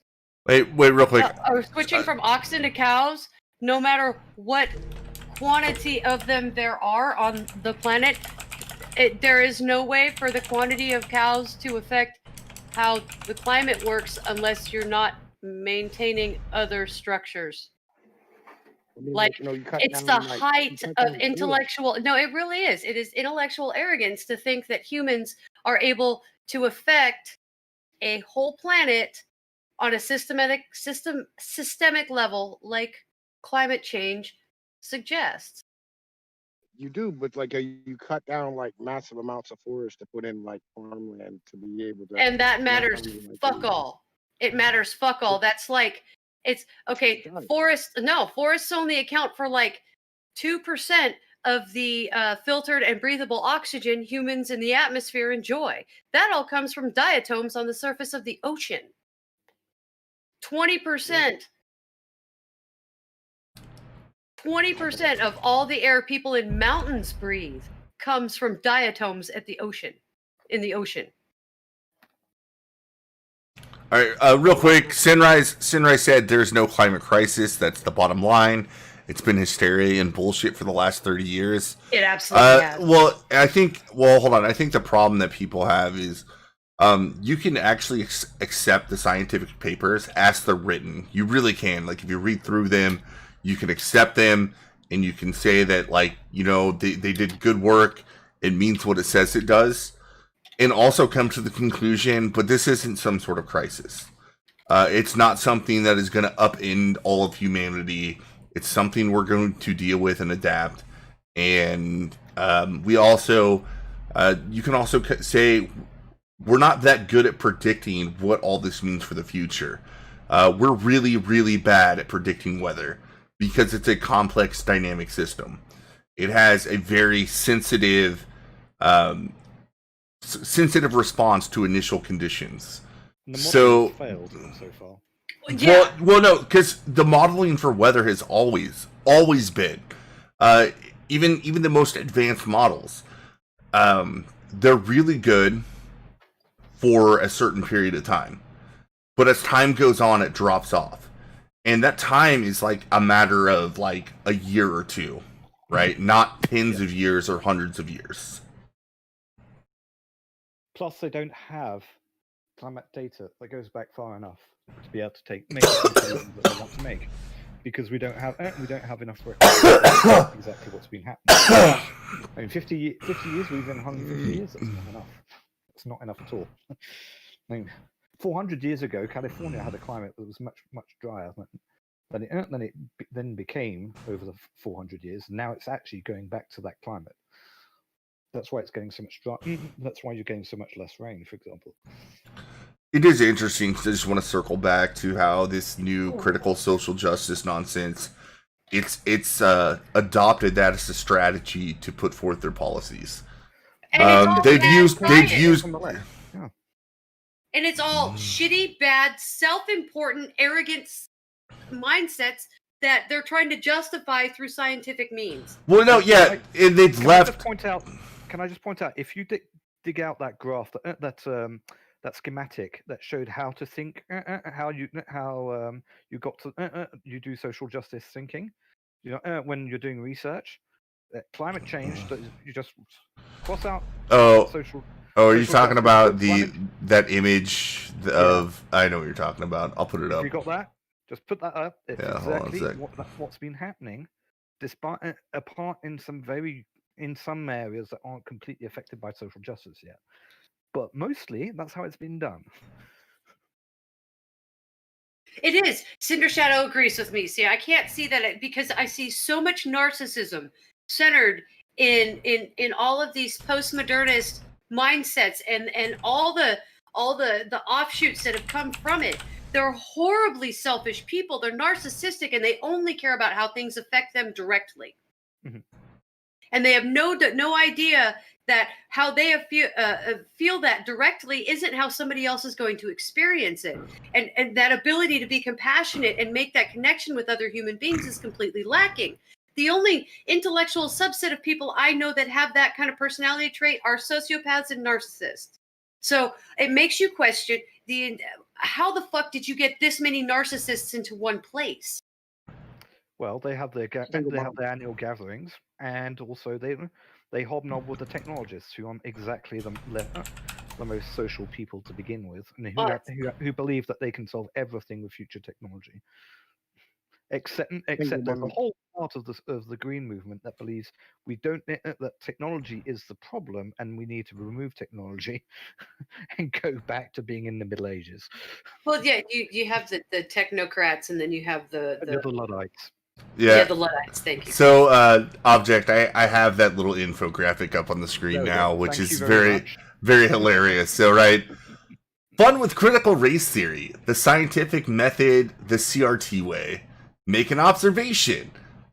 Wait, real quick. or switching from oxen to cows, no matter what quantity of them there are on the planet, there is no way for the quantity of cows to affect how the climate works unless you're not maintaining other structures. I mean, Like, you cut it's down, the like, you height cut of down forests. intellectual. No, it really is. It is intellectual arrogance to think that humans are able to affect a whole planet on a systemic level, like climate change suggests. You do, but like you cut down like massive amounts of forest to put in like farmland to be able to. And that matters something like fuck that. all. It matters fuck all. That's like, it's okay. Got it. Forests only account for like 2% of the filtered and breathable oxygen humans in the atmosphere enjoy. That all comes from diatoms on the surface of the ocean. 20%. 20% of all the air people in mountains breathe comes from diatoms at the ocean, in the ocean. All right, real quick. Sunrise said there's no climate crisis. That's the bottom line. It's been hysteria and bullshit for the last 30 years. It absolutely has. Well, hold on. I think the problem that people have is you can actually accept the scientific papers as they're written. You really can. Like, if you read through them, you can accept them, and you can say that, like, they did good work. It means what it says it does. And also come to the conclusion, but this isn't some sort of crisis. It's not something that is going to upend all of humanity. It's something we're going to deal with and adapt. And we also, you can also say, we're not that good at predicting what all this means for the future. We're really, really bad at predicting weather because it's a complex dynamic system. It has a very sensitive response to initial conditions. And the So- modeling's failed so far. Yeah. Well, no, because the modeling for weather has always been. even the most advanced models, they're really good for a certain period of time, but as time goes on, it drops off, and that time is like a matter of like a year or two, right? Not tens of years or hundreds of years. Plus, they don't have climate data that goes back far enough to be able to make the conclusions that they want to make, because we don't have enough records of exactly what's been happening. I mean, 50 years, or even 150 years, that's not enough. It's not enough at all. I mean, 400 years ago, California had a climate that was much drier than it then became over the 400 years. Now it's actually going back to that climate. That's why it's getting so much dry. That's why you're getting so much less rain, for example. It is interesting because I just want to circle back to how this new critical social justice nonsense, it's adopted that as a strategy to put forth their policies. And They've used, and it's all shitty, bad, self-important, arrogant mindsets that they're trying to justify through scientific means. Well, no, yeah, and they've left. Can I just point out, if you dig out that graph, that schematic that showed how to think, how you got to you do social justice thinking, when you're doing research, climate change, you just cross out social. Oh, are you talking about that image of? Yeah. I know what you're talking about. I'll put it up. You got that? Just put that up. It's exactly what's been happening, despite apart in some areas that aren't completely affected by social justice yet. But mostly, that's how it's been done. It is. Cinder Shadow agrees with me. See, I can't see that because I see so much narcissism centered in all of these postmodernist mindsets and all the offshoots that have come from it. They're horribly selfish people. They're narcissistic, and they only care about how things affect them directly. Mm-hmm. And they have no idea that how they feel that directly isn't how somebody else is going to experience it. And that ability to be compassionate and make that connection with other human beings is completely lacking. The only intellectual subset of people I know that have that kind of personality trait are sociopaths and narcissists. So it makes you question how the fuck did you get this many narcissists into one place? Well, they have their annual gatherings, and also they hobnob with the technologists, who aren't exactly the most social people to begin with, and who believe that they can solve everything with future technology. Except there's a whole part of the green movement that believes that technology is the problem, and we need to remove technology and go back to being in the Middle Ages. Well, yeah, you have the technocrats, and then you have the Luddites. Yeah, the Luddites. Thank you. So, Object, I have that little infographic up on the screen now, which is very, very hilarious. So, right, fun with critical race theory, the scientific method, the CRT way. Make an observation.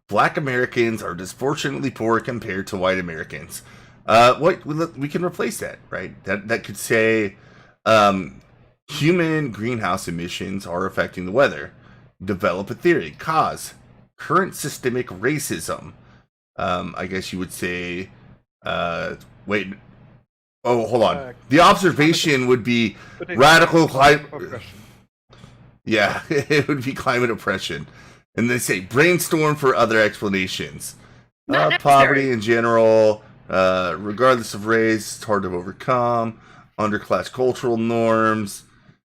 Black Americans are disproportionately poor compared to white Americans. We can replace that, right? That could say, human greenhouse emissions are affecting the weather. Develop a theory. Cause. Current systemic racism. I guess you would say, hold on. The observation would be radical climate. Yeah, it would be climate oppression. And they say brainstorm for other explanations. Poverty in general, regardless of race, it's hard to overcome. Underclass cultural norms,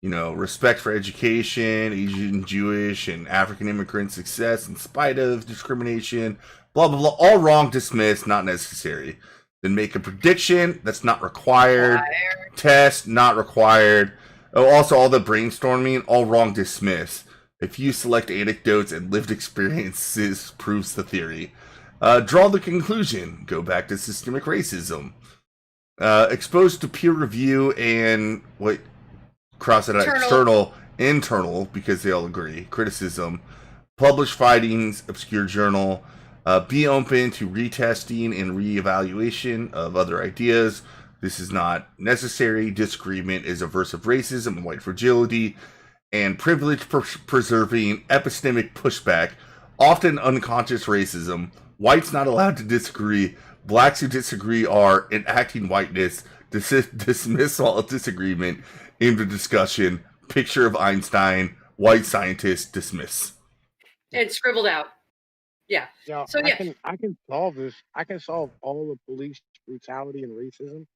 respect for education, Asian, Jewish, and African immigrant success in spite of discrimination, blah, blah, blah. All wrong, dismissed, not necessary. Then make a prediction, that's not required. Test, not required. Oh, also, all the brainstorming, all wrong, dismiss. If you select anecdotes and lived experiences, proves the theory. Draw the conclusion. Go back to systemic racism. Exposed to peer review and cross it out, internal, because they all agree. Criticism. Publish findings, obscure journal. Be open to retesting and reevaluation of other ideas. This is not necessary. Disagreement is aversive racism and white fragility. And privilege preserving epistemic pushback often unconscious racism. Whites not allowed to disagree. Blacks who disagree are enacting whiteness. Dismissal of disagreement into discussion. Picture of Einstein. White scientist dismiss. And scribbled out. Yeah. Yeah, So yeah, I can solve this. I can solve all the police brutality and racism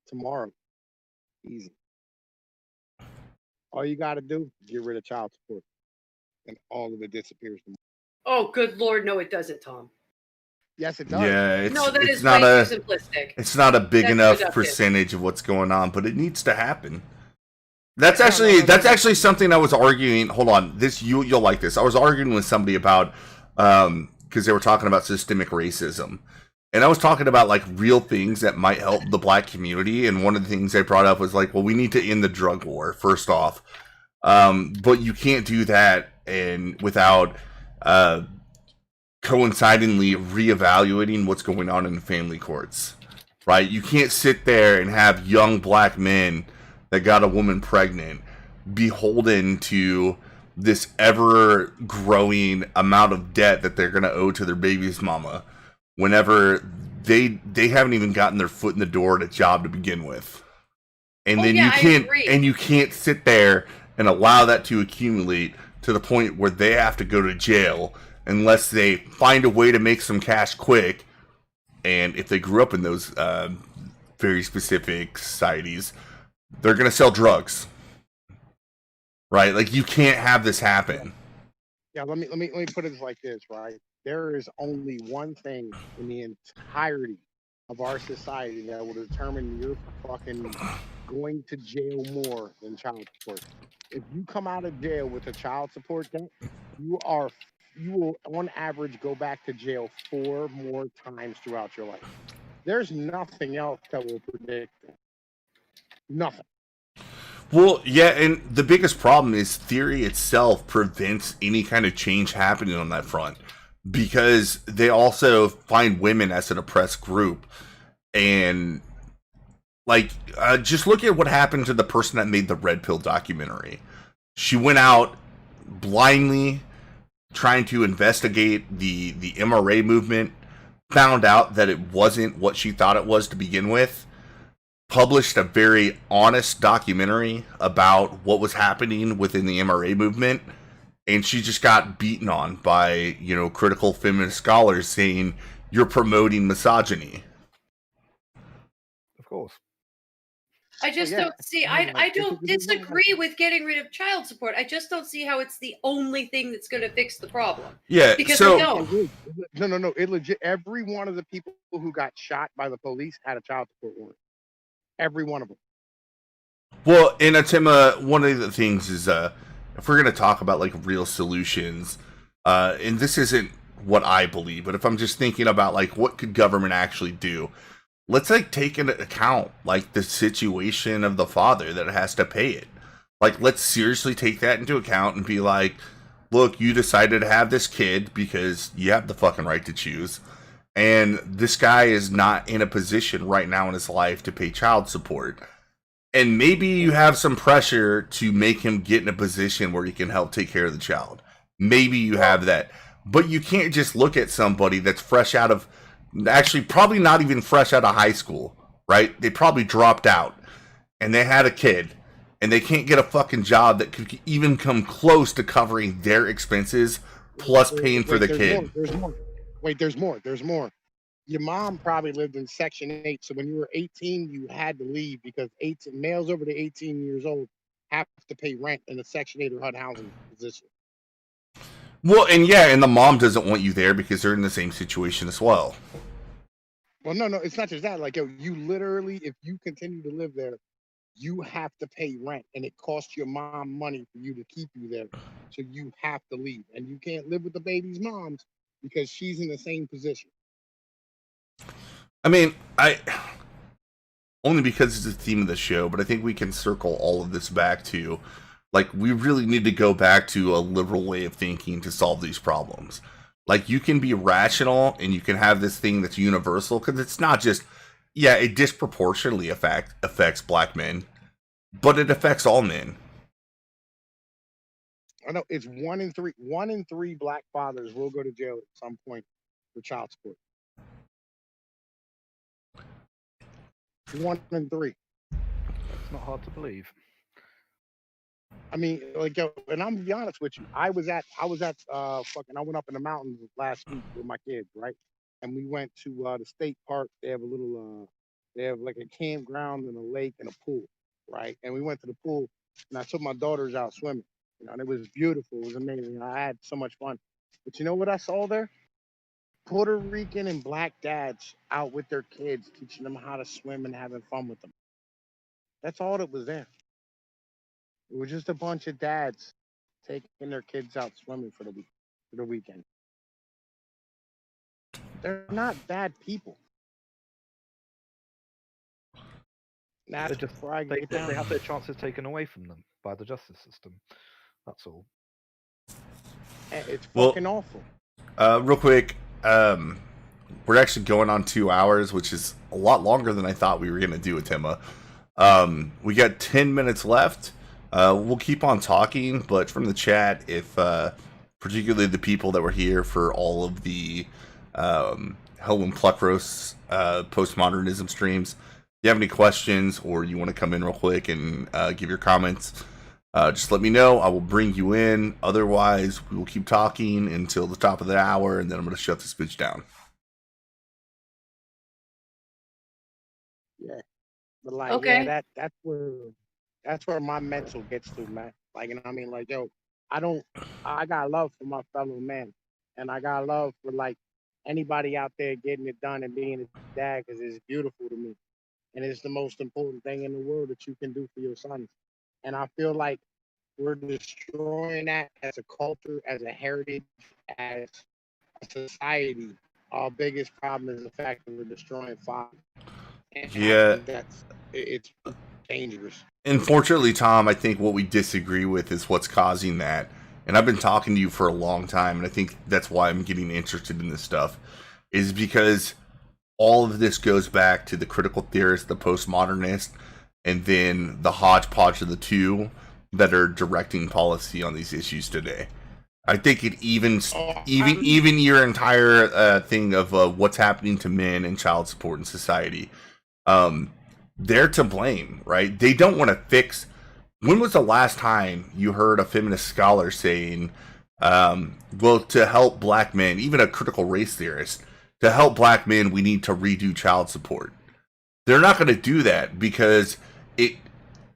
tomorrow. Easy. All you got to do is get rid of child support, and all of it disappears tomorrow. oh good Lord, no, it doesn't, Tom. Yes, it does. Yeah, it's, No, that it's is not way a too simplistic. it's not a big That's enough reductive. percentage of what's going on, but it needs to happen. That's actually something I was arguing. Hold on, you'll like this. I was arguing with somebody about because they were talking about systemic racism, and I was talking about like real things that might help the black community. And one of the things they brought up was like, well, we need to end the drug war first off, but you can't do that and without coincidentally reevaluating what's going on in the family courts, right? You can't sit there and have young black men that got a woman pregnant beholden to this ever growing amount of debt that they're going to owe to their baby's mama whenever they haven't even gotten their foot in the door at a job to begin with. And then you can't sit there and allow that to accumulate to the point where they have to go to jail unless they find a way to make some cash quick. And if they grew up in those very specific societies, they're going to sell drugs, right? Like, you can't have this happen. Yeah, let me put it like this, right? There is only one thing in the entirety of our society that will determine you're fucking going to jail more than child support. If you come out of jail with a child support debt, you will on average go back to jail 4 more times throughout your life. There's nothing else that will predict that. Nothing. Well, yeah, and the biggest problem is theory itself prevents any kind of change happening on that front, because they also find women as an oppressed group. And like, just look at what happened to the person that made the Red Pill documentary. She went out blindly trying to investigate the MRA movement, found out that it wasn't what she thought it was to begin with, published a very honest documentary about what was happening within the MRA movement, and she just got beaten on by, critical feminist scholars saying, you're promoting misogyny. Of course. I just don't see. I don't disagree with getting rid of child support. I just don't see how it's the only thing that's going to fix the problem. Yeah. Because I don't. No. It legit. Every one of the people who got shot by the police had a child support warrant. Every one of them. Well, and Atima, one of the things is, if we're going to talk about like real solutions, and this isn't what I believe, but if I'm just thinking about like what could government actually do, let's like take into account like the situation of the father that has to pay it. Like, let's seriously take that into account and be like, look, you decided to have this kid because you have the fucking right to choose. And this guy is not in a position right now in his life to pay child support. And maybe you have some pressure to make him get in a position where he can help take care of the child. Maybe you have that. But you can't just look at somebody that's fresh out of, actually probably not even fresh out of high school, right? They probably dropped out and they had a kid and they can't get a fucking job that could even come close to covering their expenses plus paying for the kid. There's more. Your mom probably lived in Section 8, so when you were 18, you had to leave because males over to 18 years old have to pay rent in a Section 8 or HUD housing position. Well, and the mom doesn't want you there because they're in the same situation as well. Well, no, it's not just that. Like, you literally, if you continue to live there, you have to pay rent, and it costs your mom money for you to keep you there. So you have to leave, and you can't live with the baby's moms because she's in the same position. I mean, only because it's the theme of the show, but I think we can circle all of this back to, like, we really need to go back to a liberal way of thinking to solve these problems. Like, you can be rational and you can have this thing that's universal, because it's not just, yeah, it disproportionately affects black men, but it affects all men. I know it's 1 in 3. 1 in 3 black fathers will go to jail at some point for child support. 1 in 3. It's not hard to believe. I mean, like, yo, and I'm gonna be honest with you. I went up in the mountains last week with my kids, right? And we went to the state park. They have they have like a campground and a lake and a pool, right? And we went to the pool, and I took my daughters out swimming. And it was beautiful. It was amazing. I had so much fun. But you know what I saw there? Puerto Rican and black dads out with their kids, teaching them how to swim and having fun with them. That's all that was there. It was just a bunch of dads taking their kids out swimming for the weekend. They're not bad people. That's where I get down. They have their chances taken away from them by the justice system. That's all. It's fucking awful. Real quick, we're actually going on 2 hours, which is a lot longer than I thought we were going to do with Timma. We got 10 minutes left. We'll keep on talking, but from the chat, if particularly the people that were here for all of the Helen Pluckrose postmodernism streams, if you have any questions or you want to come in real quick and give your comments, just let me know. I will bring you in. Otherwise, we will keep talking until the top of the hour, and then I'm going to shut this bitch down. Yeah, but like, Okay. yeah, that's where my mental gets to, man. Like, you know what I mean? Like, yo, I got love for my fellow men, and I got love for like anybody out there getting it done and being a dad, because it's beautiful to me, and it's the most important thing in the world that you can do for your sons. And I feel like we're destroying that as a culture, as a heritage, as a society. Our biggest problem is the fact that we're destroying fathers. And Yeah. I think it's dangerous. Unfortunately, Tom, I think what we disagree with is what's causing that. And I've been talking to you for a long time, and I think that's why I'm getting interested in this stuff, is because all of this goes back to the critical theorist, the postmodernist, and then the hodgepodge of the two that are directing policy on these issues today. I think it even your entire thing of what's happening to men and child support in society. They're to blame, right? They don't want to fix. When was the last time you heard a feminist scholar saying, well, to help black men, even a critical race theorist, to help black men, we need to redo child support? They're not going to do that because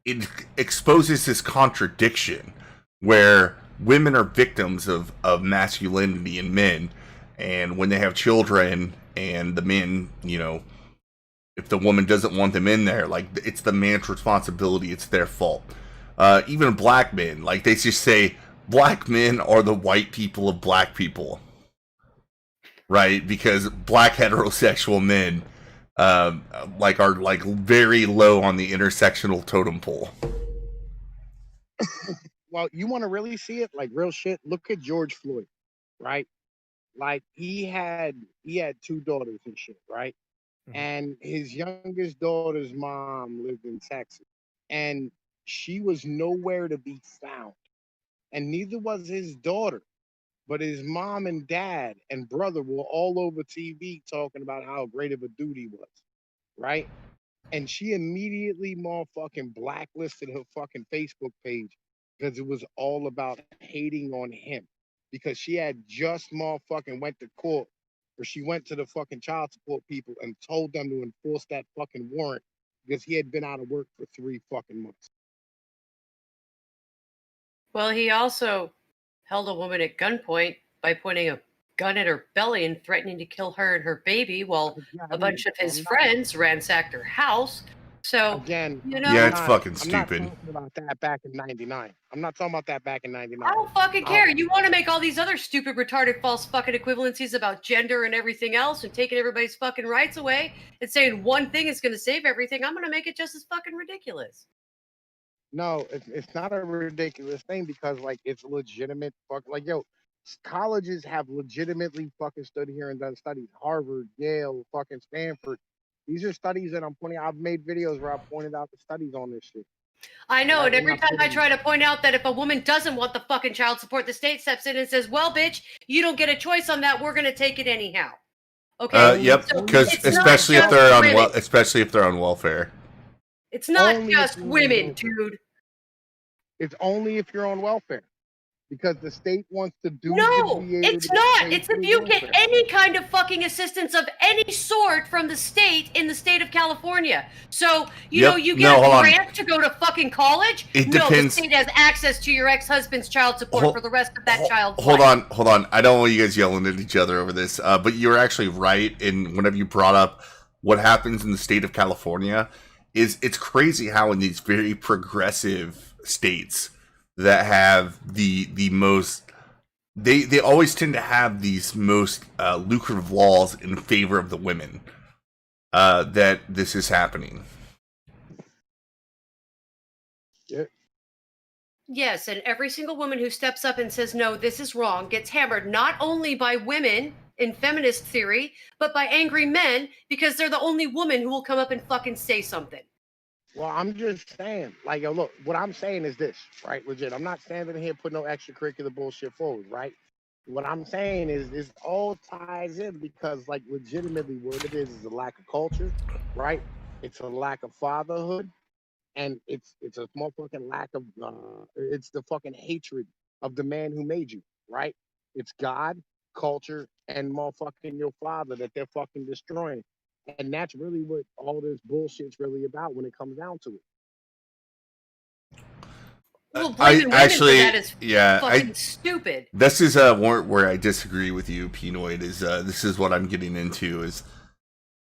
it exposes this contradiction where women are victims of masculinity in men, and when they have children and the men, if the woman doesn't want them in there, like, it's the man's responsibility, it's their fault. Even black men, like, they just say black men are the white people of black people, right? Because black heterosexual men are very low on the intersectional totem pole. Well, you want to really see it, like real shit? Look at George Floyd, right? Like, he had 2 daughters and shit, right? Mhm. And his youngest daughter's mom lived in Texas, and she was nowhere to be found. And neither was his daughter, but his mom and dad and brother were all over TV talking about how great of a dude he was, right? And she immediately motherfucking blacklisted her fucking Facebook page because it was all about hating on him. Because she had just motherfucking went to court, or she went to the fucking child support people and told them to enforce that fucking warrant because he had been out of work for 3 fucking months. Well, he also held a woman at gunpoint by pointing a gun at her belly and threatening to kill her and her baby while a bunch of his friends ransacked her house. So, Again, Yeah, it's fucking I'm stupid. not talking about that back in '99. I'm not talking about that back in '99. I don't fucking care. You want to make all these other stupid, retarded, false fucking equivalencies about gender and everything else and taking everybody's fucking rights away and saying one thing is going to save everything. I'm going to make it just as fucking ridiculous. No, it's not a ridiculous thing because, like, it's legitimate. Like, yo, colleges have legitimately fucking stood here and done studies. Harvard, Yale, fucking Stanford. These are studies that I'm pointing. I've made videos where I've pointed out the studies on this shit. I know, Right, and every we're not time I putting- try to point out that if a woman doesn't want the fucking child support, the state steps in and says, "Well, bitch, you don't get a choice on that. We're going to take it anyhow." Okay. Yep, So because it's not especially if just they're on women. especially if they're on welfare. It's not Only if just you're on women, welfare. dude. It's only if you're on welfare, because the state wants the dude No, to be able it's to not. pay It's for if the you welfare. get any kind of fucking assistance of any sort from the state in the state of California. So, you Yep. know, you No, get hold a on. grant to go to fucking college. It No, depends. the state has access to your ex-husband's child support Hold- for the rest of that child's Hold life. on. I don't want you guys yelling at each other over this, but you're actually right. And whenever you brought up what happens in the state of California, it's crazy how in these very progressive states that have the most, they always tend to have these most lucrative laws in favor of the women. That this is happening. Yes, and every single woman who steps up and says, "No, this is wrong," gets hammered not only by women in feminist theory, but by angry men because they're the only woman who will come up and fucking say something. Well, I'm just saying, like, yo, look, what I'm saying is this, right? Legit. I'm not standing here putting no extracurricular bullshit forward, right? What I'm saying is this all ties in because, like, legitimately, what it is a lack of culture, right? It's a lack of fatherhood, and it's a motherfucking lack of it's the fucking hatred of the man who made you, right? It's God, culture, and motherfucking your father that they're fucking destroying. And that's really what all this bullshit's really about when it comes down to it. Well, blaming women for that is yeah, fucking stupid. This is where I disagree with you, Pinoid. Is this is what I'm getting into? Is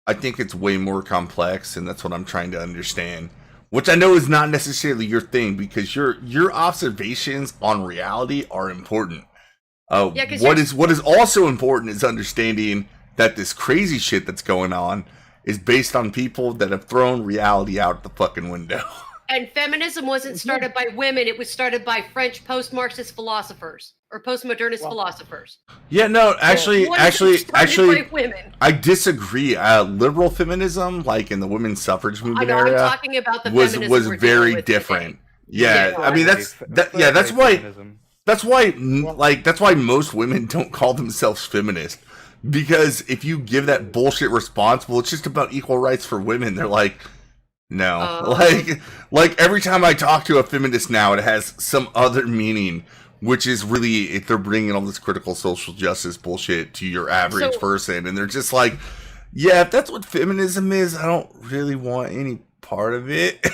I think it's way more complex, and that's what I'm trying to understand. Which I know is not necessarily your thing because your observations on reality are important. Yeah, what is also important is understanding that this crazy shit that's going on is based on people that have thrown reality out the fucking window. And feminism wasn't started by women; it was started by French post-Marxist philosophers or postmodernist philosophers. Yeah, no, actually, by women. I disagree. Liberal feminism, like in the women's suffrage I movement know, I'm area, talking about the was feminism was we're dealing very with different. today. Yeah, I mean that's why that's why most women don't call themselves feminist, because if you give that bullshit response, well, it's just about equal rights for women. They're like, no, like every time I talk to a feminist now, it has some other meaning, which is really if they're bringing all this critical social justice bullshit to your average person, and they're just like, yeah, if that's what feminism is, I don't really want any part of it.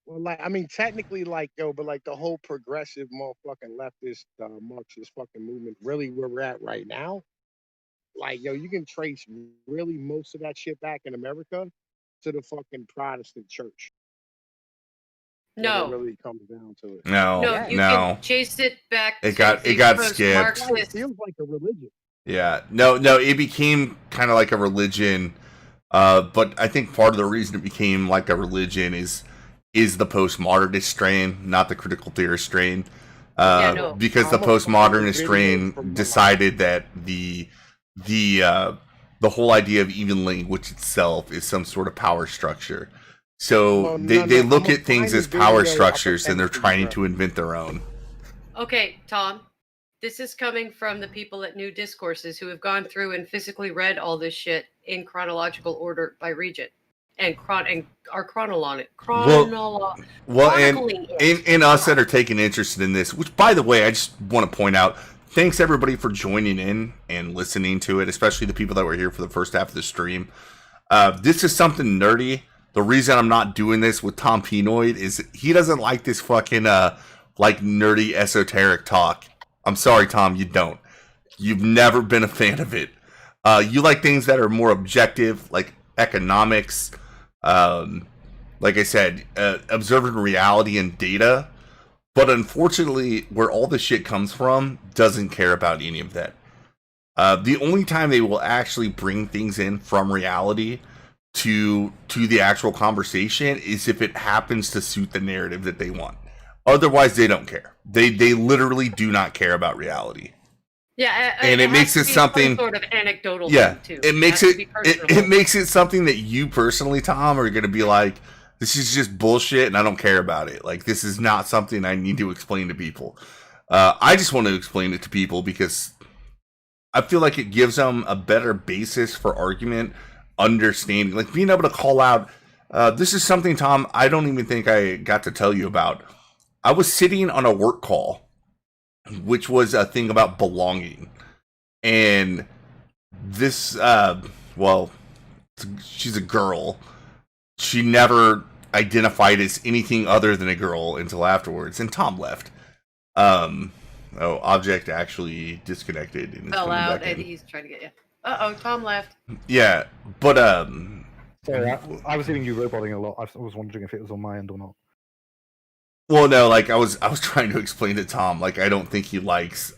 Well, like, I mean, technically, like, yo, but like the whole progressive motherfucking leftist Marxist fucking movement, really where we're at right now, like, yo, you can trace really most of that shit back in America to the fucking Protestant church. No, when it really comes down to it. No, you can chase it back. It got skipped. It feels like a religion. Yeah, no, it became kind of like a religion, but I think part of the reason it became like a religion is the postmodernist strain, not the critical theorist strain, because the postmodernist strain decided that the whole idea of even language itself is some sort of power structure. So they look at things as power structures, and they're trying to invent their own. Okay, Tom, this is coming from the people at New Discourses who have gone through and physically read all this shit in chronological order by region and are chronologing and us that are taking interest in this, which, by the way, I just want to point out, thanks everybody for joining in and listening to it, especially the people that were here for the first half of the stream. This is something nerdy. The reason I'm not doing this with Tom Pinoid is he doesn't like this fucking like nerdy esoteric talk. I'm sorry, Tom, you don't. You've never been a fan of it. You like things that are more objective, like economics, like I said, observing reality and data. But unfortunately, where all the shit comes from doesn't care about any of that. The only time they will actually bring things in from reality to the actual conversation is if it happens to suit the narrative that they want. Otherwise, they don't care. They literally do not care about reality. Yeah, and it makes it something sort of anecdotal. Yeah, thing too. it makes it makes it something that you personally, Tom, are going to be like, This is just bullshit, and I don't care about it. Like, this is not something I need to explain to people. I just want to explain it to people because I feel like it gives them a better basis for argument, understanding, like being able to call out. This is something, Tom, I don't even think I got to tell you about. I was sitting on a work call, which was a thing about belonging. And this, well, she's a girl. She never identified as anything other than a girl until afterwards, and Tom left. Object actually disconnected and fell out, and he's trying to get you. Tom left. Yeah, but Sorry, I was hearing you roboting a lot. I was wondering if it was on my end or not. Well, no, like I was trying to explain to Tom, like I don't think he likes.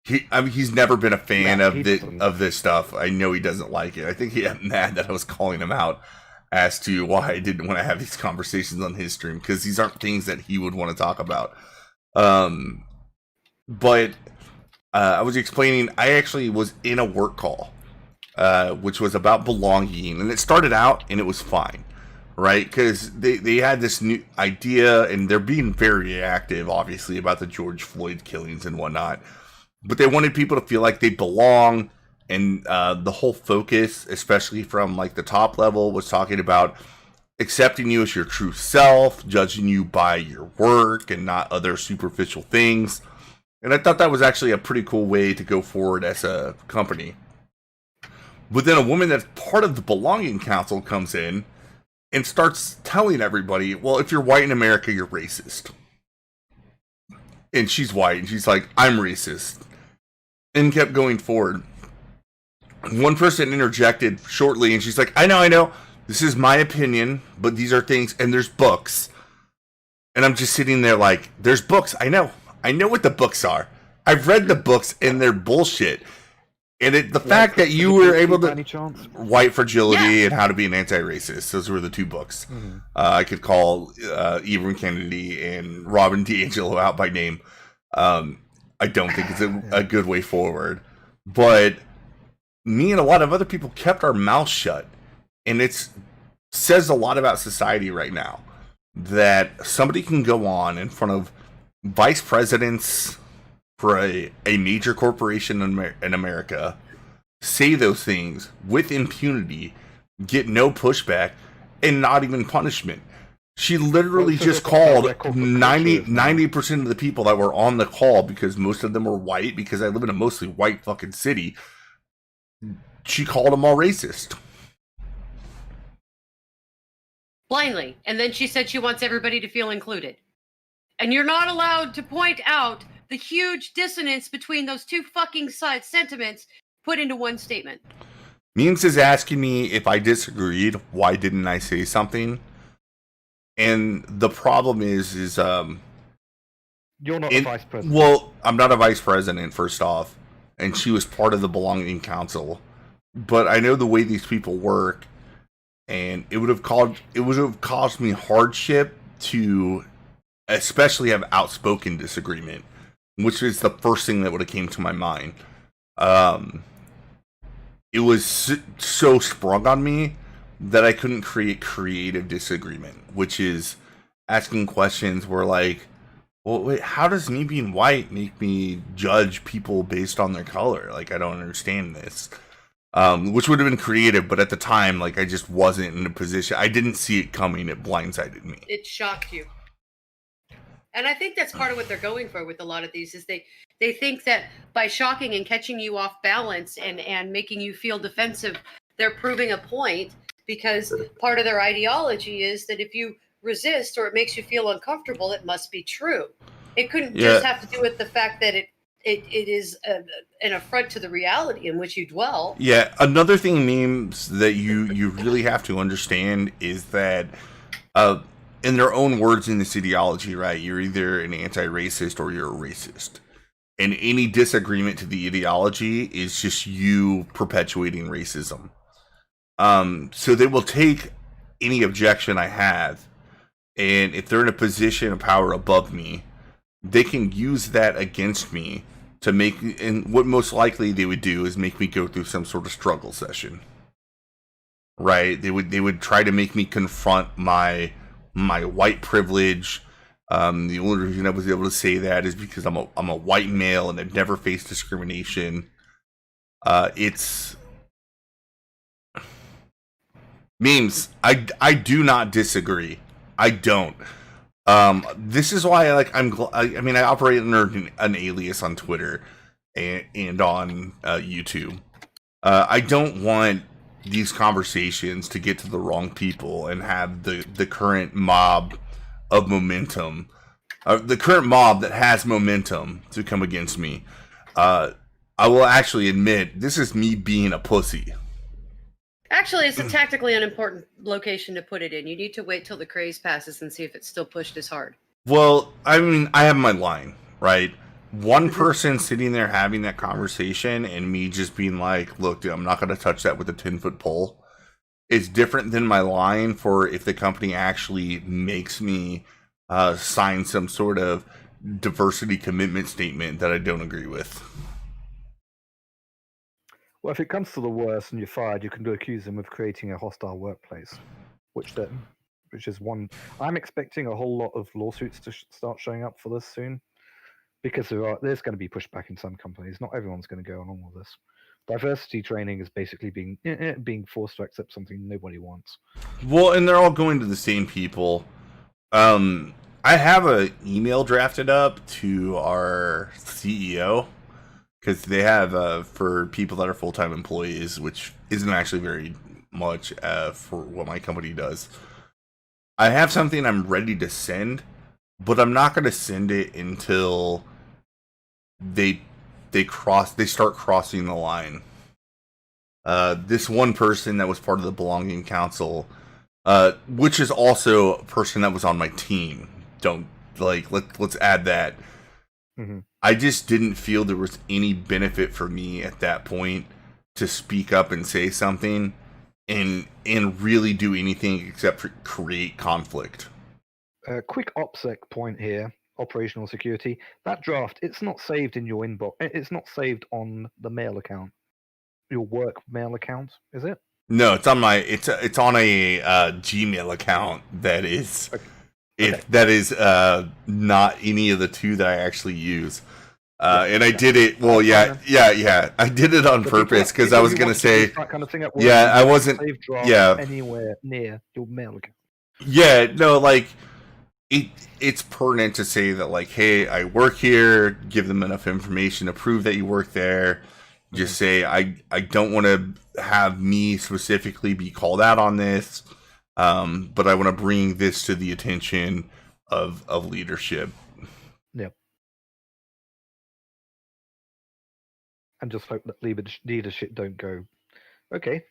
He's never been a fan of this stuff. I know he doesn't like it. I think he got mad that I was calling him out as to why I didn't want to have these conversations on his stream, because these aren't things that he would want to talk about. But I was explaining, I actually was in a work call, which was about belonging, and it started out and it was fine, right? Because they had this new idea, and they're being very active, obviously, about the George Floyd killings and whatnot. But they wanted people to feel like they belong, and the whole focus, especially from like the top level, was talking about accepting you as your true self, judging you by your work and not other superficial things. And I thought that was actually a pretty cool way to go forward as a company. But then a woman that's part of the Belonging Council comes in and starts telling everybody, well, if you're white in America, you're racist. And she's white, and she's like, I'm racist. And kept going forward. One person interjected shortly, and she's like, I know. This is my opinion, but these are things, and there's books. And I'm just sitting there like, there's books. I know what the books are. I've read the books, and they're bullshit. And the fact that you were able to... White Fragility and How to Be an Anti-Racist. Those were the two books. Mm-hmm. I could call Ibram Kennedy and Robin DiAngelo out by name. I don't think it's a good way forward. But me and a lot of other people kept our mouths shut. And it says a lot about society right now. That somebody can go on in front of vice presidents for a major corporation in America, say those things with impunity, get no pushback, and not even punishment. She literally just called 90% of the people that were on the call, because most of them were white, because I live in a mostly white fucking city. She called them all racist. Blindly. And then she said she wants everybody to feel included. And you're not allowed to point out the huge dissonance between those two fucking sentiments put into one statement. Means is asking me if I disagreed, why didn't I say something? And the problem is you're not a vice president. Well, I'm not a vice president, first off, and she was part of the Belonging Council. But I know the way these people work, and it would have caused me hardship to especially have outspoken disagreement, which is the first thing that would have came to my mind. It was so sprung on me that I couldn't create creative disagreement, which is asking questions where like, well, wait, how does me being white make me judge people based on their color? Like, I don't understand this. Which would have been creative, but at the time, like, I just wasn't in a position. I didn't see it coming. It blindsided me. It shocked you. And I think that's part of what they're going for with a lot of these, is they think that by shocking and catching you off balance and making you feel defensive, they're proving a point, because part of their ideology is that if you resist or it makes you feel uncomfortable, it must be true. It couldn't just have to do with the fact that it is an affront to the reality in which you dwell. Yeah, another thing, memes, that you really have to understand is that in their own words in this ideology, right, you're either an anti-racist or you're a racist. And any disagreement to the ideology is just you perpetuating racism. So they will take any objection I have, and if they're in a position of power above me, they can use that against me to make, and what most likely they would do is make me go through some sort of struggle session. right? They would try to make me confront my white privilege. The only reason I was able to say that is because I'm a white male and I've never faced discrimination. It's memes. I do not disagree. I don't. This is why I mean, I operate under an alias on Twitter and on YouTube. I don't want these conversations to get to the wrong people and have the current mob of momentum, the current mob that has momentum to come against me. I will actually admit this is me being a pussy. Actually, it's a tactically unimportant location to put it in. You need to wait till the craze passes and see if it's still pushed as hard. Well, I mean, I have my line, right? One person sitting there having that conversation and me just being like, look, dude, I'm not going to touch that with a 10-foot pole. It's different than my line for if the company actually makes me sign some sort of diversity commitment statement that I don't agree with. Well, if it comes to the worst and you're fired, you can accuse them of creating a hostile workplace, which is one. I'm expecting a whole lot of lawsuits to start showing up for this soon, because there's going to be pushback in some companies. Not everyone's going to go along with this. Diversity training is basically being forced to accept something nobody wants. Well, and they're all going to the same people. I have an email drafted up to our CEO. Because they have, for people that are full-time employees, which isn't actually very much for what my company does. I have something I'm ready to send, but I'm not going to send it until they start crossing the line. This one person that was part of the Belonging Council, which is also a person that was on my team. Let's add that. Mm-hmm. I just didn't feel there was any benefit for me at that point to speak up and say something and really do anything except for create conflict. Quick OPSEC point here, operational security. That draft, it's not saved in your inbox. It's not saved on the mail account, your work mail account, is it? No, it's on it's on a Gmail account that is... Okay. That is not any of the two that I actually use. And I did it. Well, yeah. I did it on purpose because I was going to say, that kind of thing at work, yeah, I wasn't, yeah, anywhere near your mail account. Yeah, no, like it's pertinent to say that, like, hey, I work here. Give them enough information to prove that you work there. Just say I don't want to have me specifically be called out on this. But I want to bring this to the attention of leadership. Yep. And just hope that leadership don't go, okay,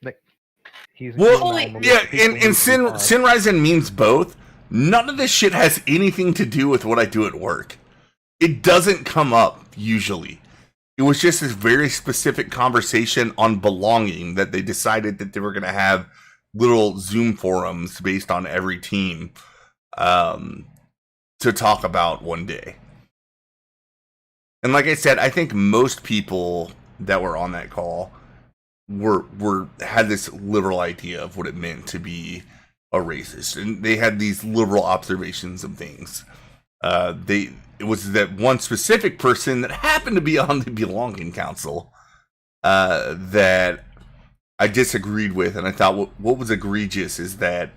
he's... Well, yeah, and Sin Rising means both. None of this shit has anything to do with what I do at work. It doesn't come up, usually. It was just this very specific conversation on belonging that they decided that they were going to have little Zoom forums based on every team to talk about one day. And like I said, I think most people that were on that call had this liberal idea of what it meant to be a racist, and they had these liberal observations of things. It was that one specific person that happened to be on the Belonging Council that I disagreed with, and I thought what was egregious is that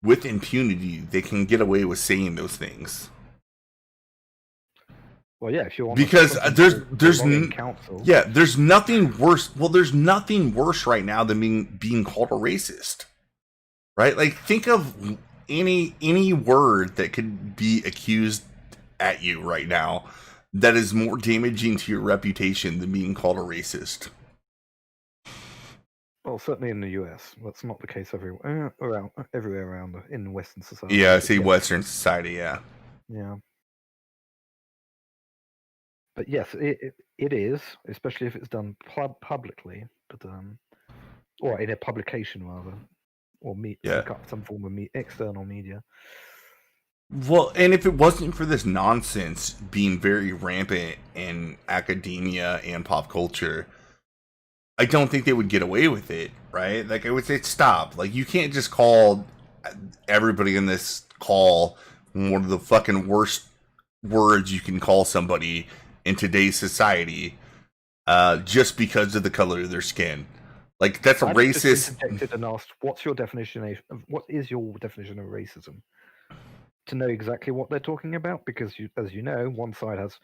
with impunity they can get away with saying those things. Well, yeah, if you want, because there's nothing worse. Well, there's nothing worse right now than being called a racist, right? Like, think of any word that could be accused at you right now that is more damaging to your reputation than being called a racist. Well, certainly in the US, that's not the case everywhere around in Western society. Yeah, I see Western society. Yeah. Yeah. But yes, it is, especially if it's done publicly, but or in a publication rather, or some form of external media. Well, and if it wasn't for this nonsense being very rampant in academia and pop culture, I don't think they would get away with it, right? Like, I would say stop. Like, you can't just call everybody in this call one of the fucking worst words you can call somebody in today's society just because of the color of their skin. Like, that's a I've racist. just interjected and asked, what is your definition of racism? To know exactly what they're talking about, because as you know, one side has,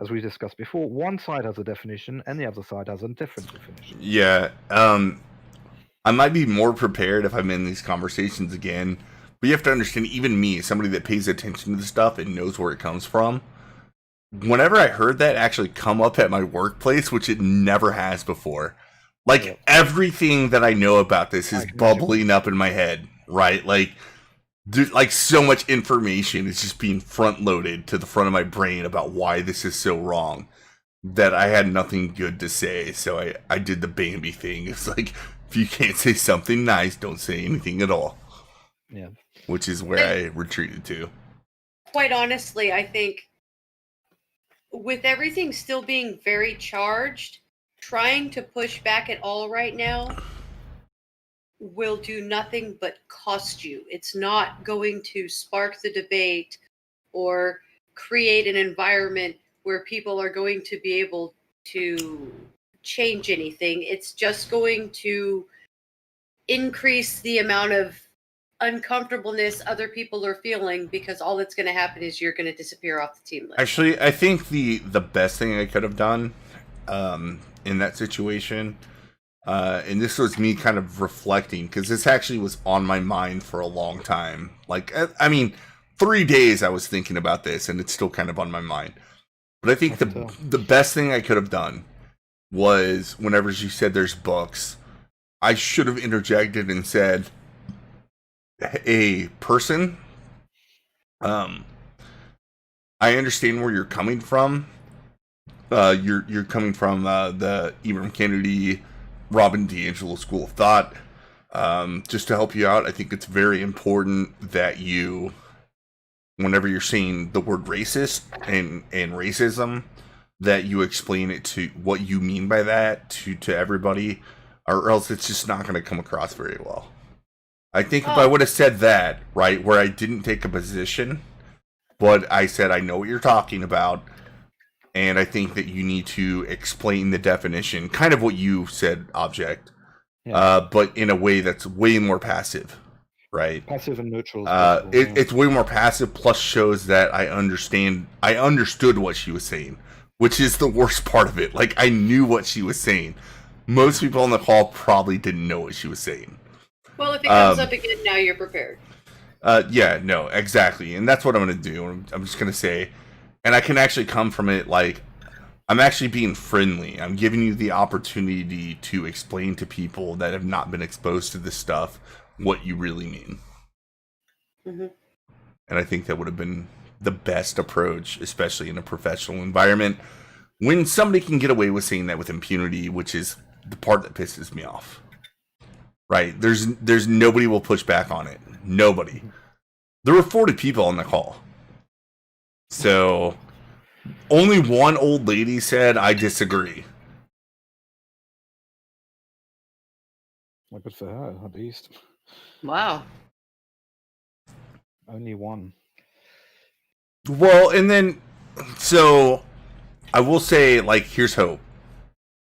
as we discussed before, one side has a definition and the other side has a different definition. Yeah. I might be more prepared if I'm in these conversations again, but you have to understand, even me, somebody that pays attention to the stuff and knows where it comes from, whenever I heard that actually come up at my workplace, which it never has before, like, everything that I know about this is bubbling up in my head, right? Like, there's like so much information is just being front loaded to the front of my brain about why this is so wrong that I had nothing good to say. So I did the Bambi thing. It's like, if you can't say something nice, don't say anything at all. Yeah. Which is where I retreated to. Quite honestly, I think with everything still being very charged, trying to push back at all right now will do nothing but cost you. It's not going to spark the debate or create an environment where people are going to be able to change anything. It's just going to increase the amount of uncomfortableness other people are feeling, because all that's going to happen is you're going to disappear off the team list. Actually, I think the best thing I could have done in that situation, and this was me kind of reflecting, because this actually was on my mind for a long time. Like, I mean, 3 days I was thinking about this, and it's still kind of on my mind. But I think the best thing I could have done was, whenever she said there's books, I should have interjected and said, a person, I understand where you're coming from. You're coming from the Ibram Kennedy, Robin DiAngelo school of thought. Just to help you out, I think it's very important that you, whenever you're saying the word racist and racism, that you explain it to what you mean by that to everybody, or else it's just not going to come across very well. I think if I would have said that, right, where I didn't take a position, but I said, I know what you're talking about, and I think that you need to explain the definition, kind of what you said, object, but in a way that's way more passive, right? Passive and neutral. It's way more passive, plus shows that I understood what she was saying, which is the worst part of it. Like, I knew what she was saying. Most people on the call probably didn't know what she was saying. Well, if it comes up again, now you're prepared. Yeah, no, exactly. And that's what I'm going to do. I'm just going to say, and I can actually come from it like, I'm actually being friendly. I'm giving you the opportunity to explain to people that have not been exposed to this stuff what you really mean. Mm-hmm. And I think that would have been the best approach, especially in a professional environment, when somebody can get away with saying that with impunity, which is the part that pisses me off. Right? There's nobody will push back on it. Nobody. There were 40 people on the call. So only one old lady said, I disagree. Well, good for her, at least. Wow. Only one. Well, and then, so I will say, like, here's hope.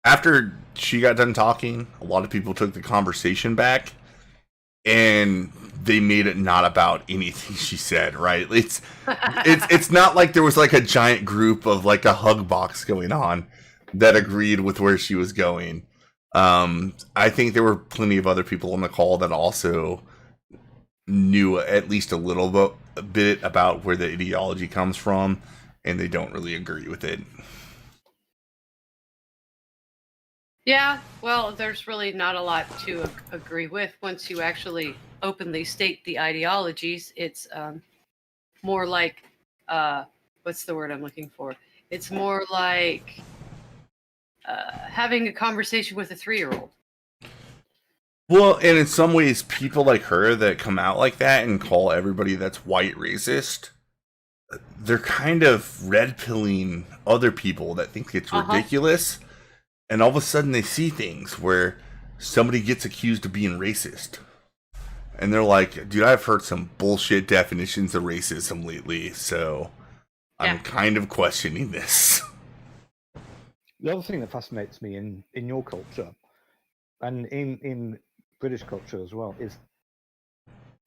After she got done talking, a lot of people took the conversation back, and they made it not about anything she said, right? It's not like there was like a giant group of like a hug box going on that agreed with where she was going. I think there were plenty of other people on the call that also knew at least a little bit about where the ideology comes from, and they don't really agree with it. Yeah, well, there's really not a lot to agree with once you actually openly state the ideologies. It's more like, what's the word I'm looking for? It's more like having a conversation with a 3-year-old. Well, and in some ways, people like her that come out like that and call everybody that's white racist, they're kind of red pilling other people that think it's ridiculous. and all of a sudden they see things where somebody gets accused of being racist. And they're like, dude, I've heard some bullshit definitions of racism lately, so I'm kind of questioning this. The other thing that fascinates me in your culture and in British culture as well is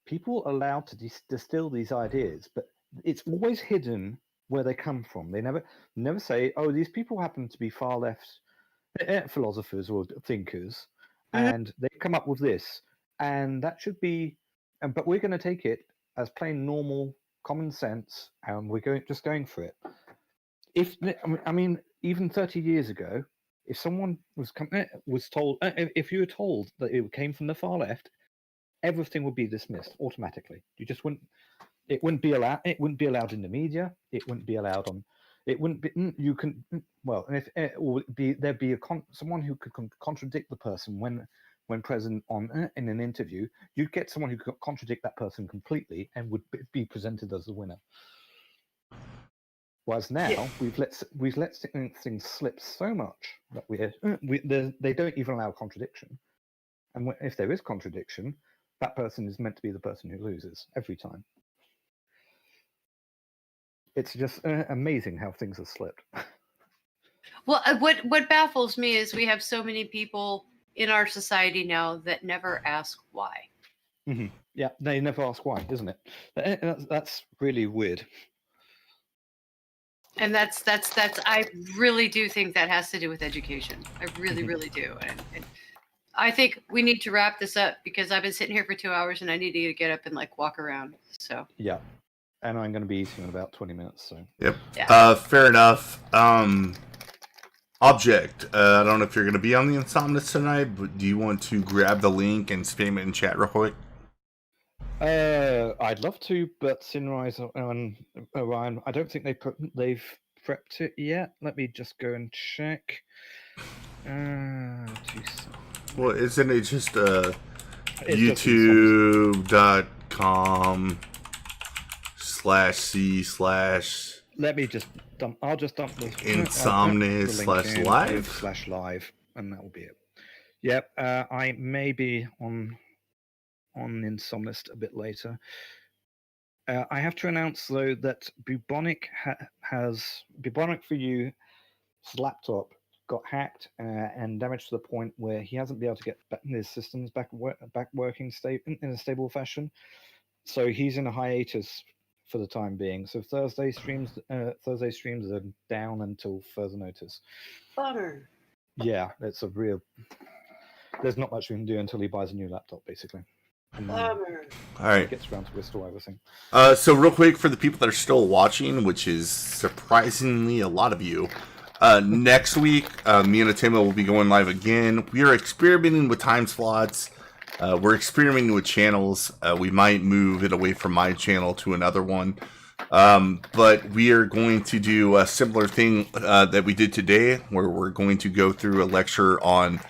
people are allowed to distill these ideas, but it's always hidden where they come from. They never say, oh, these people happen to be far left philosophers or thinkers, and they come up with this, and that should be, but we're going to take it as plain normal common sense, and we're just going for it. I mean, even 30 years ago, if someone was told, if you were told that it came from the far left, everything would be dismissed automatically. You just wouldn't. It wouldn't be allowed. It wouldn't be allowed in the media. It wouldn't be allowed on. It wouldn't be. You can. Well, and if it would be, there'd be someone who could contradict the person when present on in an interview. You'd get someone who could contradict that person completely and would be presented as the winner. Whereas now we've let things slip so much that they don't even allow contradiction, and if there is contradiction, that person is meant to be the person who loses every time. It's just amazing how things have slipped. Well, what baffles me is we have so many people in our society now that never ask why. Mm-hmm. Yeah, they never ask why, isn't it? That's really weird. And that's I really do think that has to do with education. I really, really do. And I think we need to wrap this up because I've been sitting here for 2 hours and I need to get up and like walk around. So yeah, and I'm going to be eating in about 20 minutes. So yep, yeah. Fair enough. Object. I don't know if you're going to be on the Insomnus tonight, but do you want to grab the link and spam it in chat real quick? I'd love to, but Sinrise and Orion, I don't think they've prepped it yet. Let me just go and check. Well, isn't it just youtube.com/c/ Let me just dump. I'll just dump this. Insomnus/live, and that will be it. Yep. I may be on Insomnus a bit later. I have to announce though that Bubonic has Bubonic for You. His laptop got hacked and damaged to the point where he hasn't been able to get his systems back working in a stable fashion. So he's in a hiatus for the time being. So Thursday streams are down until further notice. Bummer. Yeah, it's a real. There's not much we can do until he buys a new laptop, basically. Bummer. All right. Gets around to restore everything. So real quick for the people that are still watching, which is surprisingly a lot of you. Next week, me and Atimo will be going live again. We are experimenting with time slots. We're experimenting with channels. We might move it away from my channel to another one. But we are going to do a similar thing that we did today, where we're going to go through a lecture on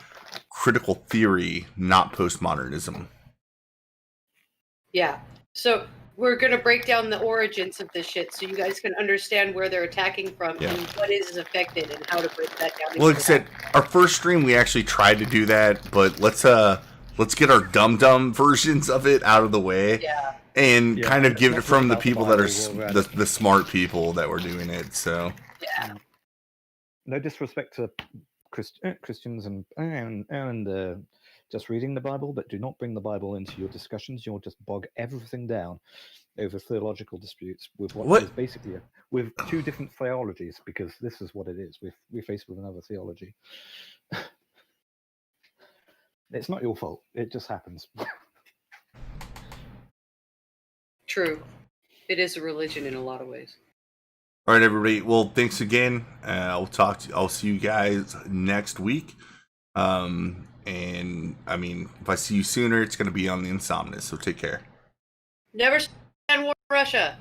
critical theory, not postmodernism. Yeah. So we're going to break down the origins of this shit so you guys can understand where they're attacking from and what is affected and how to break that down. Well, like I said, our first stream, we actually tried to do that, but let's get our dumb versions of it out of the way and kind of give it from the people that are the smart people that were doing it. So no disrespect to Christians and just reading the Bible, but do not bring the Bible into your discussions. You'll just bog everything down over theological disputes with what is basically with two different theologies, because this is what it is. We're faced with another theology. It's not your fault. It just happens. True. It is a religion in a lot of ways. All right, everybody. Well, thanks again. I'll see you guys next week. And I mean, if I see you sooner, it's going to be on the Insomnus. So take care. Never stand war Russia.